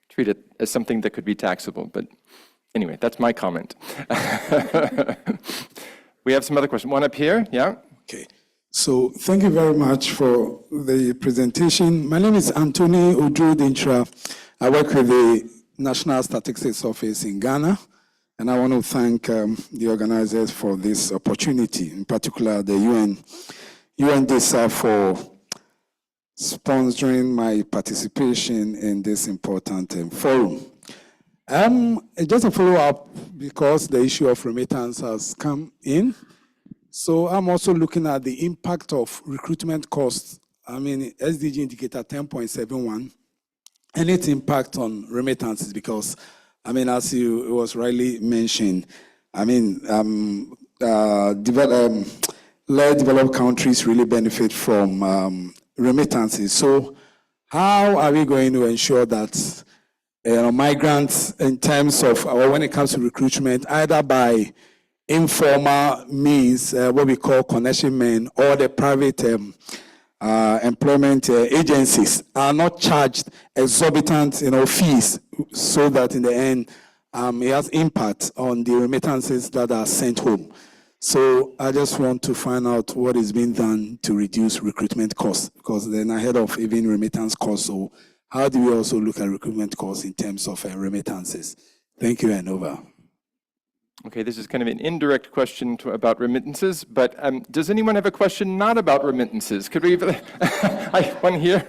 treat it as something that could be taxable. But anyway, that's my comment. We have some other questions. One up here, yeah? Okay. So thank you very much for the presentation. My name is Anthony Udru-Dintra. I work with the National Statistics Office in Ghana. And I want to thank the organizers for this opportunity, in particular the UNDSA for sponsoring my participation in this important forum. Just a follow-up, because the issue of remittance has come in. So I'm also looking at the impact of recruitment costs. I mean, SDG indicator 10.71, and its impact on remittances, because as it was rightly mentioned, developed countries really benefit from remittances. So how are we going to ensure that migrants, in terms of, or when it comes to recruitment, either by informal means, what we call connection men, or the private employment agencies, are not charged exorbitant fees, so that in the end it has impact on the remittances that are sent home. So I just want to find out what is being done to reduce recruitment costs, because then ahead of even remittance costs, so how do we also look at recruitment costs in terms of remittances? Thank you, and over. Okay, this is kind of an indirect question about remittances, but does anyone have a question not about remittances? Could we, one here?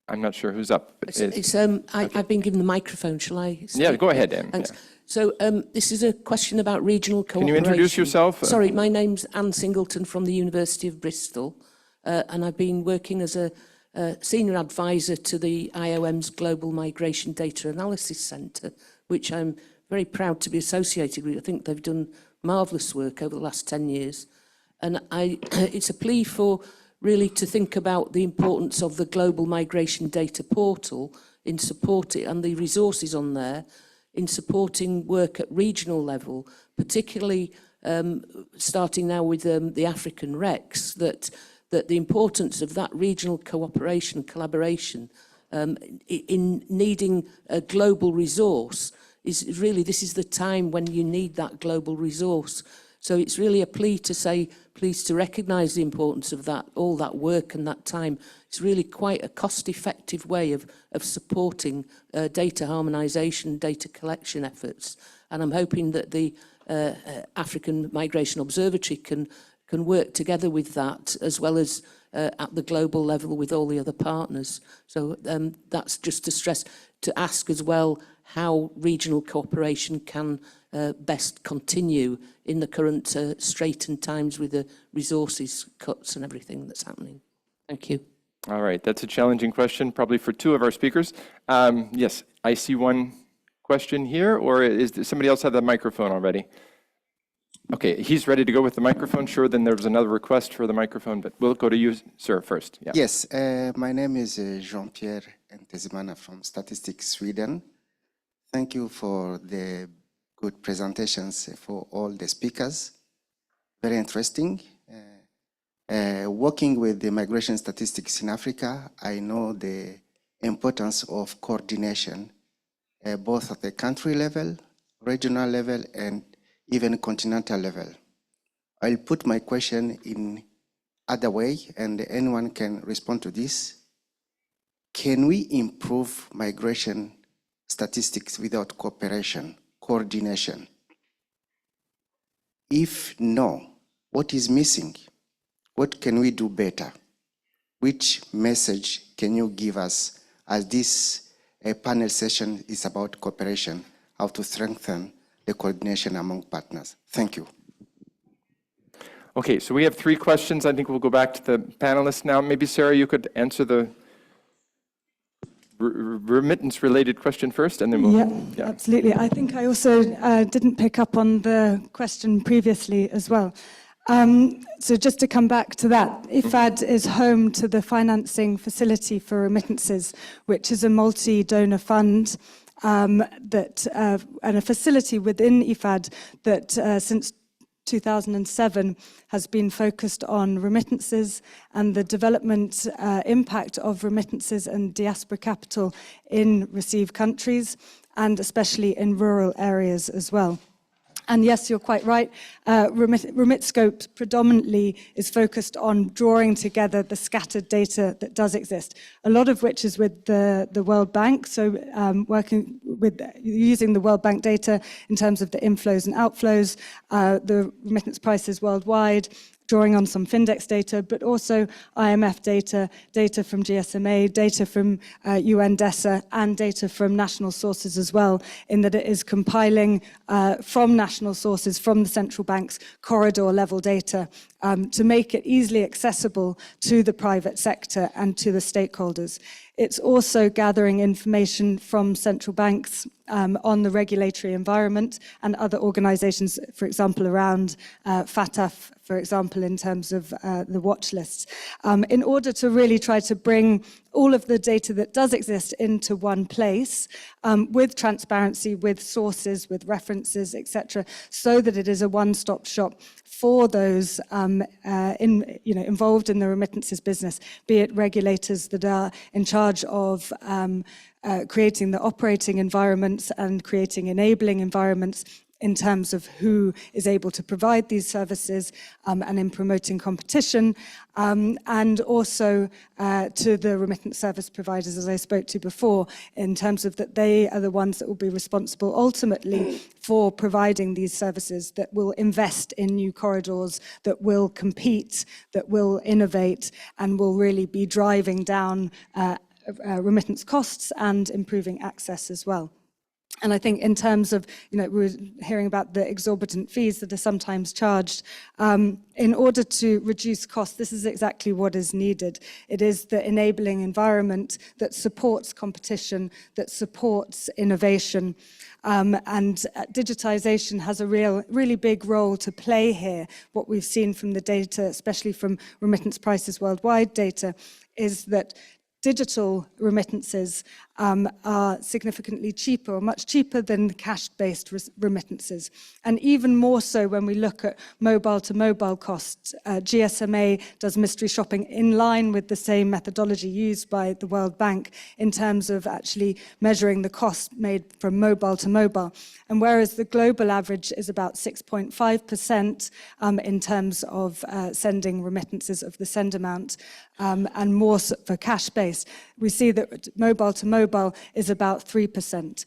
I'm not sure who's up. I've been given the microphone. Shall I speak? Yeah, go ahead, Anne. Thanks. Yeah. So this is a question about regional cooperation. Can you introduce yourself? Sorry, my name's Anne Singleton from the University of Bristol, and I've been working as a senior advisor to the IOM's Global Migration Data Analysis Centre, which I'm very proud to be associated with. I think they've done marvellous work over the last 10 years. And it's a plea for really to think about the importance of the Global Migration Data Portal in supporting, and the resources on there, in supporting work at regional level, particularly starting now with the African RECs, that the importance of that regional cooperation, collaboration, in needing a global resource is really, this is the time when you need that global resource. So it's really a plea to say, please to recognise the importance of that, all that work and that time. It's really quite a cost-effective way of supporting data harmonisation, data collection efforts. And I'm hoping that the African Migration Observatory can work together with that, as well as at the global level with all the other partners. So that's just to stress, to ask as well how regional cooperation can best continue in the current straitened times with the resources cuts and everything that's happening. Thank you. All right, that's a challenging question, probably for two of our speakers. Yes, I see one question here, or is somebody else have that microphone already? Okay, he's ready to go with the microphone. Sure, then there's another request for the microphone, but we'll go to you, sir, first. Yeah. Yes, my name is Jean-Pierre Ntezimana from Statistics Sweden. Thank you for the good presentations for all the speakers. Very interesting. Working with the migration statistics in Africa, I know the importance of coordination, both at the country level, regional level, and even continental level. I'll put my question in other way, and anyone can respond to this. Can we improve migration statistics without cooperation, coordination? If no, what is missing? What can we do better? Which message can you give us, as this panel session is about cooperation, how to strengthen the coordination among partners? Thank you. Okay, so we have three questions. I think we'll go back to the panelists now. Maybe Sarah, you could answer the remittance-related question first, and then we'll... Yeah, absolutely. I think I also didn't pick up on the question previously as well. So just to come back to that, IFAD is home to the financing facility for remittances, which is a multi-donor fund and a facility within IFAD that since 2007 has been focused on remittances and the development impact of remittances and diaspora capital in receive countries, and especially in rural areas as well. And yes, you're quite right. RemitScope predominantly is focused on drawing together the scattered data that does exist, a lot of which is with the World Bank, so working with using the World Bank data in terms of the inflows and outflows, the remittance prices worldwide, drawing on some Findex data, but also IMF data, data from GSMA, data from UN DESA, and data from national sources as well, in that it is compiling from national sources, from the central banks, corridor-level data to make it easily accessible to the private sector and to the stakeholders. It's also gathering information from central banks on the regulatory environment and other organizations, for example, around FATF, for example, in terms of the watch lists, in order to really try to bring all of the data that does exist into one place with transparency, with sources, with references, etc., so that it is a one-stop shop for those involved in the remittances business, be it regulators that are in charge of creating the operating environments and creating enabling environments in terms of who is able to provide these services and in promoting competition, and also to the remittance service providers, as I spoke to before, in terms of that they are the ones that will be responsible ultimately for providing these services that will invest in new corridors, that will compete, that will innovate, and will really be driving down remittance costs and improving access as well. And I think in terms of, we were hearing about the exorbitant fees that are sometimes charged. In order to reduce costs, this is exactly what is needed. It is the enabling environment that supports competition, that supports innovation. And digitization has a really big role to play here. What we've seen from the data, especially from remittance prices worldwide data, is that digital remittances are significantly cheaper, or much cheaper than cash-based remittances. And even more so when we look at mobile-to-mobile costs. GSMA does mystery shopping in line with the same methodology used by the World Bank in terms of actually measuring the cost made from mobile to mobile. And whereas the global average is about 6.5% in terms of sending remittances of the send amount, and more for cash-based, we see that mobile to mobile is about 3%.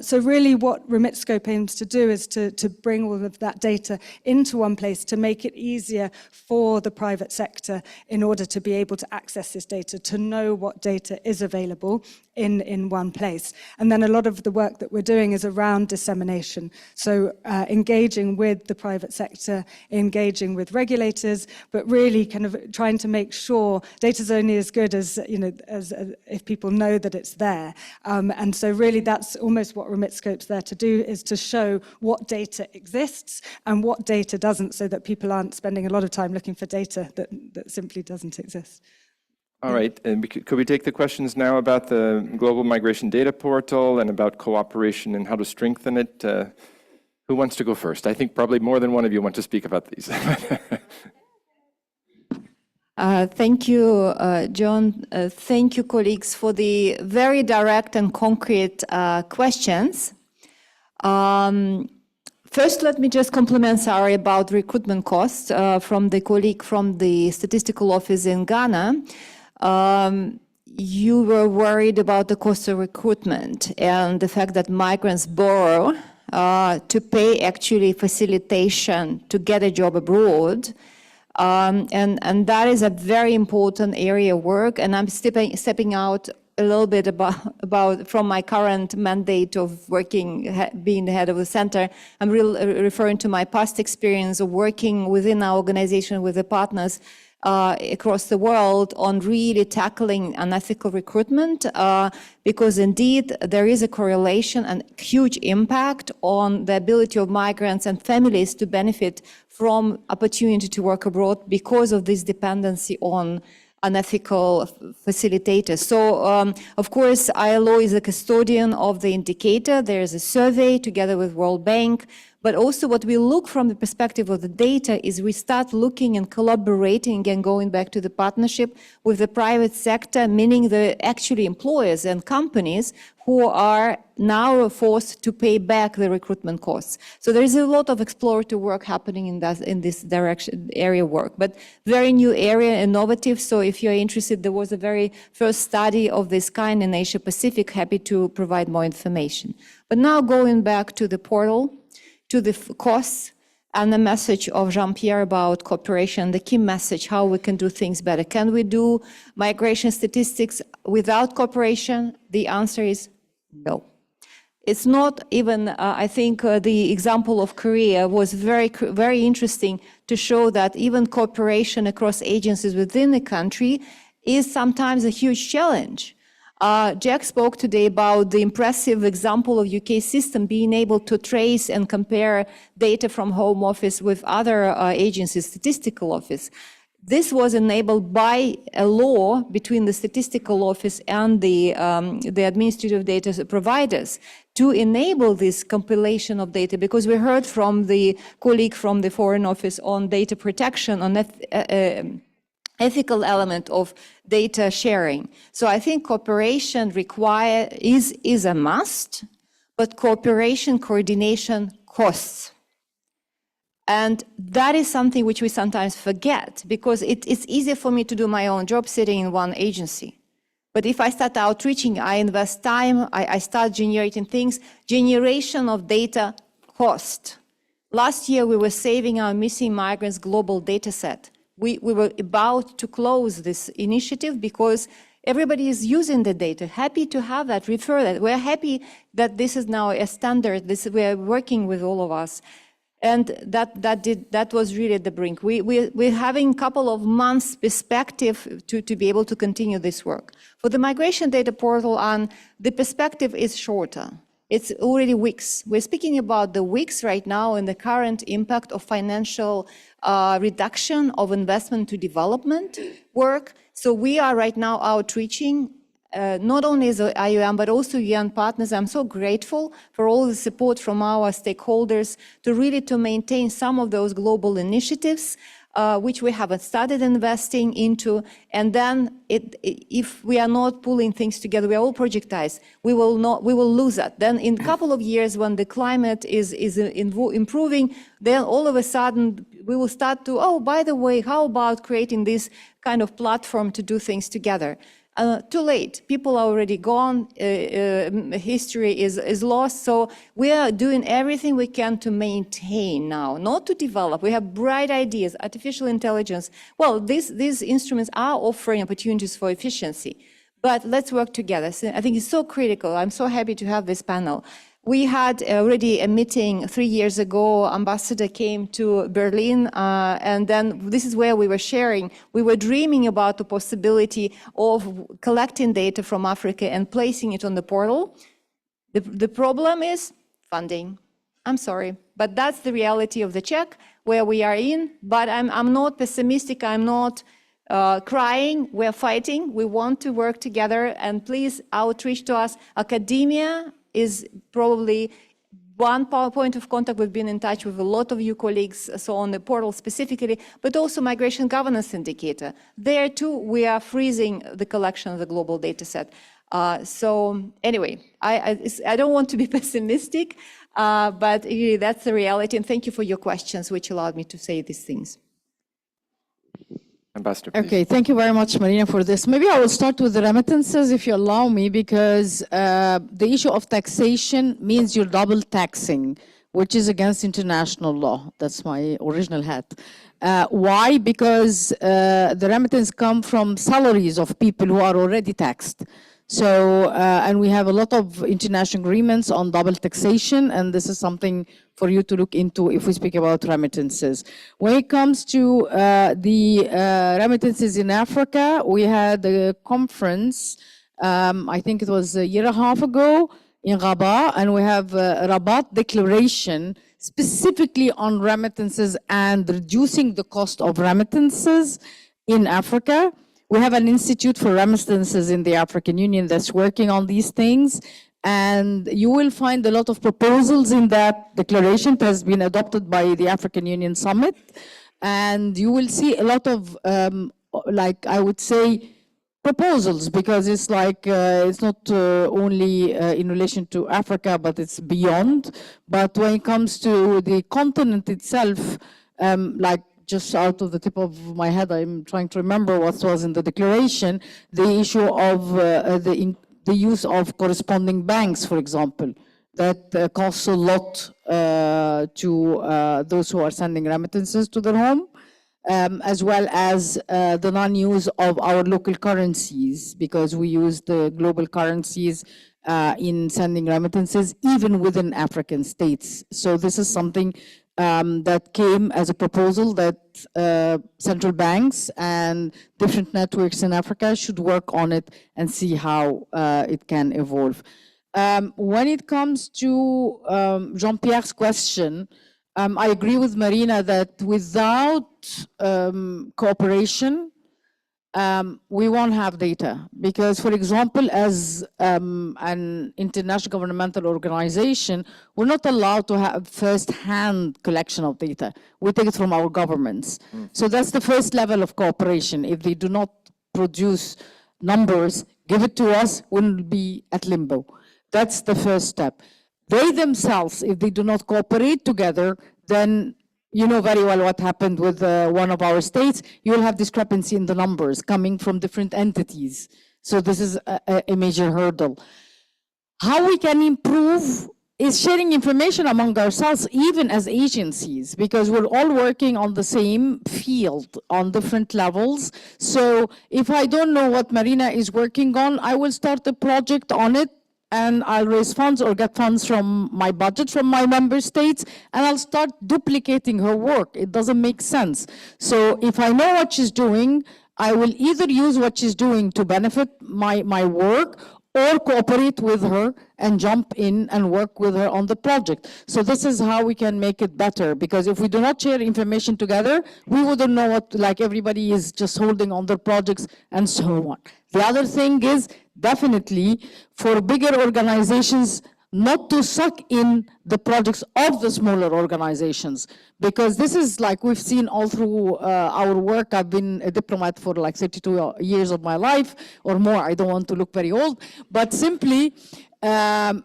So really what RemitScope aims to do is to bring all of that data into one place to make it easier for the private sector in order to be able to access this data, to know what data is available in one place. And then a lot of the work that we're doing is around dissemination. So engaging with the private sector, engaging with regulators, but really kind of trying to make sure data's only as good as, as if people know that it's there. And so really that's almost what RemitScope's there to do, is to show what data exists and what data doesn't, so that people aren't spending a lot of time looking for data that simply doesn't exist. All right, and could we take the questions now about the Global Migration Data Portal and about cooperation and how to strengthen it? Who wants to go first? I think probably more than one of you want to speak about these. Thank you, John. Thank you, colleagues, for the very direct and concrete questions. First, let me just compliment Sari about recruitment costs from the colleague from the Statistical Office in Ghana. You were worried about the cost of recruitment and the fact that migrants borrow to pay actually facilitation to get a job abroad. And that is a very important area of work. And I'm stepping out a little bit about from my current mandate of working, being the head of the center. I'm referring to my past experience of working within our organization with the partners across the world on really tackling unethical recruitment, because indeed there is a correlation and huge impact on the ability of migrants and families to benefit from opportunity to work abroad because of this dependency on unethical facilitators. So, of course, ILO is a custodian of the indicator. There is a survey together with World Bank. But also what we look from the perspective of the data is we start looking and collaborating, again, going back to the partnership with the private sector, meaning the actually employers and companies who are now forced to pay back the recruitment costs. So there is a lot of exploratory work happening in this direction, area of work, but very new area, innovative. So if you're interested, there was a very first study of this kind in Asia Pacific, happy to provide more information. But now going back to the portal, to the costs and the message of Jean-Pierre about cooperation, the key message, how we can do things better. Can we do migration statistics without cooperation? The answer is no. It's not even, I think the example of Korea was very interesting to show that even cooperation across agencies within the country is sometimes a huge challenge. Jack spoke today about the impressive example of UK system being able to trace and compare data from Home Office with other agencies, Statistical Office. This was enabled by a law between the Statistical Office and the administrative data providers to enable this compilation of data, because we heard from the colleague from the Foreign Office on data protection, on ethical element of data sharing. So I think cooperation is a must, but cooperation, coordination costs. And that is something which we sometimes forget, because it's easier for me to do my own job sitting in one agency. But if I start outreaching, I invest time, I start generating things. Generation of data cost. Last year, we were saving our missing migrants global data set. We were about to close this initiative because Everybody is using the data. Happy to have that, refer that. We're happy that this is now a standard. We're working with all of us. And that was really the brink. We're having a couple of months perspective to be able to continue this work. For the migration data portal, the perspective is shorter. It's already weeks. We're speaking about the weeks right now and the current impact of financial reduction of investment to development work. So we are right now outreaching not only as IOM, but also UN partners. I'm so grateful for all the support from our stakeholders to maintain some of those global initiatives, which we haven't started investing into. And then if we are not pulling things together, we are all projectized, we will lose that. Then in a couple of years, when the climate is improving, then all of a sudden we will start to, oh, by the way, how about creating this kind of platform to do things together? Too late. People are already gone. History is lost. So we are doing everything we can to maintain now, not to develop. We have bright ideas, artificial intelligence. Well, these instruments are offering opportunities for efficiency. But let's work together. So I think it's so critical. I'm so happy to have this panel. We had already a meeting 3 years ago. Ambassador came to Berlin, and then this is where we were sharing. We were dreaming about the possibility of collecting data from Africa and placing it on the portal. The problem is funding. I'm sorry, but that's the reality of the Czech, where we are in. But I'm not pessimistic. I'm not crying. We're fighting. We want to work together, and please outreach to us. Academia is probably one point of contact. We've been in touch with a lot of you colleagues, so on the portal specifically, but also Migration Governance Indicator. There too, we are freezing the collection of the global data set. So anyway, I don't want to be pessimistic, but really that's the reality. And thank you for your questions, which allowed me to say these things. Ambassador, please. Okay, thank you very much, Marina, for this. Maybe I will start with the remittances, if you allow me, because the issue of taxation means you're double taxing, which is against international law. That's my original hat. Why? Because the remittance come from salaries of people who are already taxed. So, and we have a lot of international agreements on double taxation, and this is something for you to look into if we speak about remittances. When it comes to the remittances in Africa, we had a conference, I think it was a year and a half ago in Rabat, and we have a Rabat declaration specifically on remittances and reducing the cost of remittances in Africa. We have an institute for remittances in the African Union that's working on these things. And you will find a lot of proposals in that declaration that has been adopted by the African Union Summit. And you will see a lot of, like I would say, proposals, because it's like, it's not only in relation to Africa, but it's beyond. But when it comes to the continent itself, like just out of the tip of my head, I'm trying to remember what was in the declaration, the issue of the use of corresponding banks, for example, that costs a lot to those who are sending remittances to their home, as well as the non-use of our local currencies, because we use the global currencies in sending remittances, even within African states. So this is something that came as a proposal that central banks and different networks in Africa should work on it and see how it can evolve. When it comes to Jean-Pierre's question, I agree with Marina that without cooperation, we won't have data. Because, for example, as an international governmental organization, we're not allowed to have first-hand collection of data. We take it from our governments. So that's the first level of cooperation. If they do not produce numbers, give it to us, we'll be at limbo. That's the first step. They themselves, if they do not cooperate together, then you know very well what happened with one of our states. You will have discrepancy in the numbers coming from different entities. So this is a major hurdle. How we can improve is sharing information among ourselves, even as agencies, because we're all working on the same field on different levels. So if I don't know what Marina is working on, I will start a project on it and I'll raise funds or get funds from my budget from my member states, and I'll start duplicating her work. It doesn't make sense. So if I know what she's doing, I will either use what she's doing to benefit my work or cooperate with her and jump in and work with her on the project. So this is how we can make it better, because if we do not share information together, we wouldn't know what, like everybody is just holding on their projects and so on. The other thing is definitely for bigger organizations not to suck in the projects of the smaller organizations, because this is like we've seen all through our work. I've been a diplomat for like 32 years of my life or more. I don't want to look very old, but simply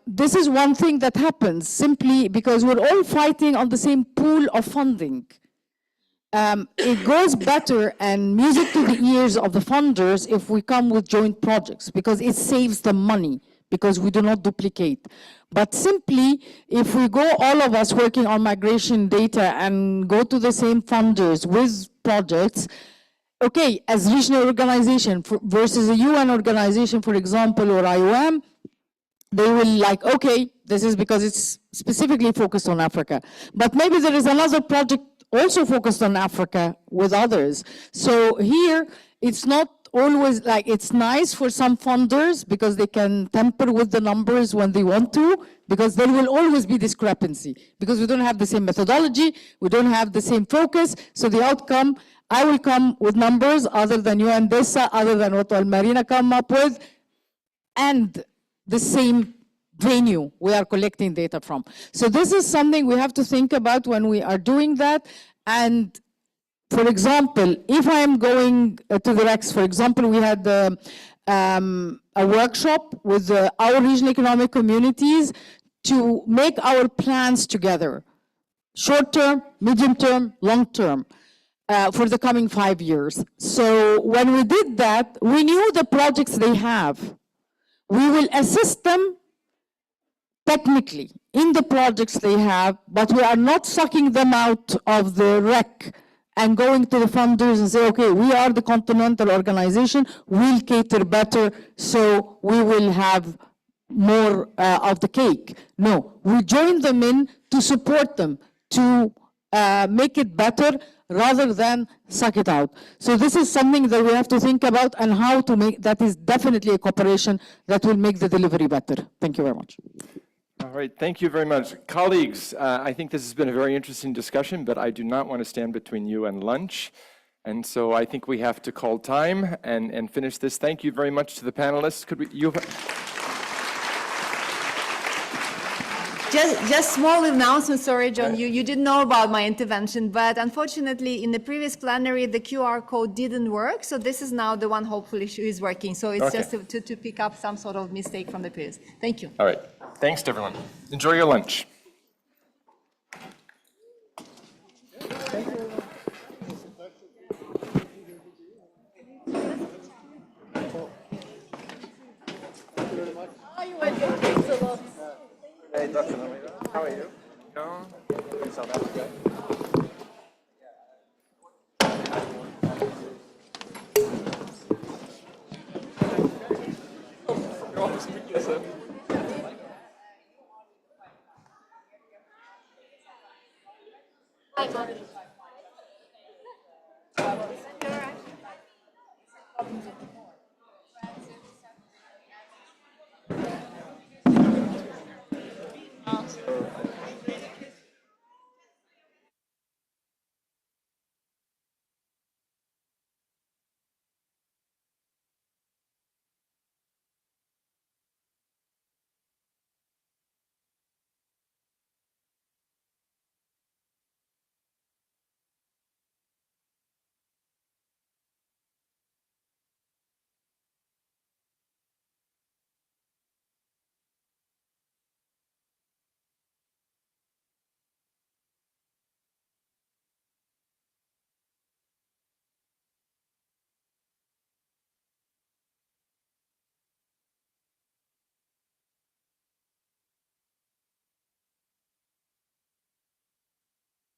this is one thing that happens simply because we're all fighting on the same pool of funding. It goes better and music to the ears of the funders if we come with joint projects, because it saves them money, because we do not duplicate. But simply, if we go all of us working on migration data and go to the same funders with projects, okay, as regional organization versus a UN organization, for example, or IOM, they will like, okay, this is because it's specifically focused on Africa. But maybe there is another project also focused on Africa with others. So here, it's not always like, it's nice for some funders because they can tamper with the numbers when they want to, because there will always be discrepancy because we don't have the same methodology, we don't have the same focus. So the outcome, I will come with numbers other than you and Dessa, other than what Marina come up with, and the same venue we are collecting data from. So this is something we have to think about when we are doing that. And for example, if I am going to the REX, for example, we had a workshop with our regional economic communities to make our plans together, short term, medium term, long term. For the coming 5 years. So when we did that, we knew the projects they have. We will assist them technically in the projects they have, but we are not sucking them out of the wreck and going to the funders and say, okay, we are the continental organization, we'll cater better, so we will have more of the cake. No, we join them in to support them, to make it better rather than suck it out. So this is something that we have to think about, and how to make, that is definitely a cooperation that will make the delivery better. Thank you very much. All right, thank you very much. Colleagues, I think this has been a very interesting discussion, but I do not want to stand between you and lunch. And so I think we have to call time and finish this. Thank you very much to the panelists. Could we, Just small announcement, sorry, John, you didn't know about my intervention, but unfortunately in the previous plenary, the QR code didn't work. So this is now the one hopefully is working. So it's just to pick up some sort of mistake from the previous. Thank you. all right, thanks to everyone. Enjoy your lunch. Hey, Dr. Namida. How are you? No. South Africa. Hi,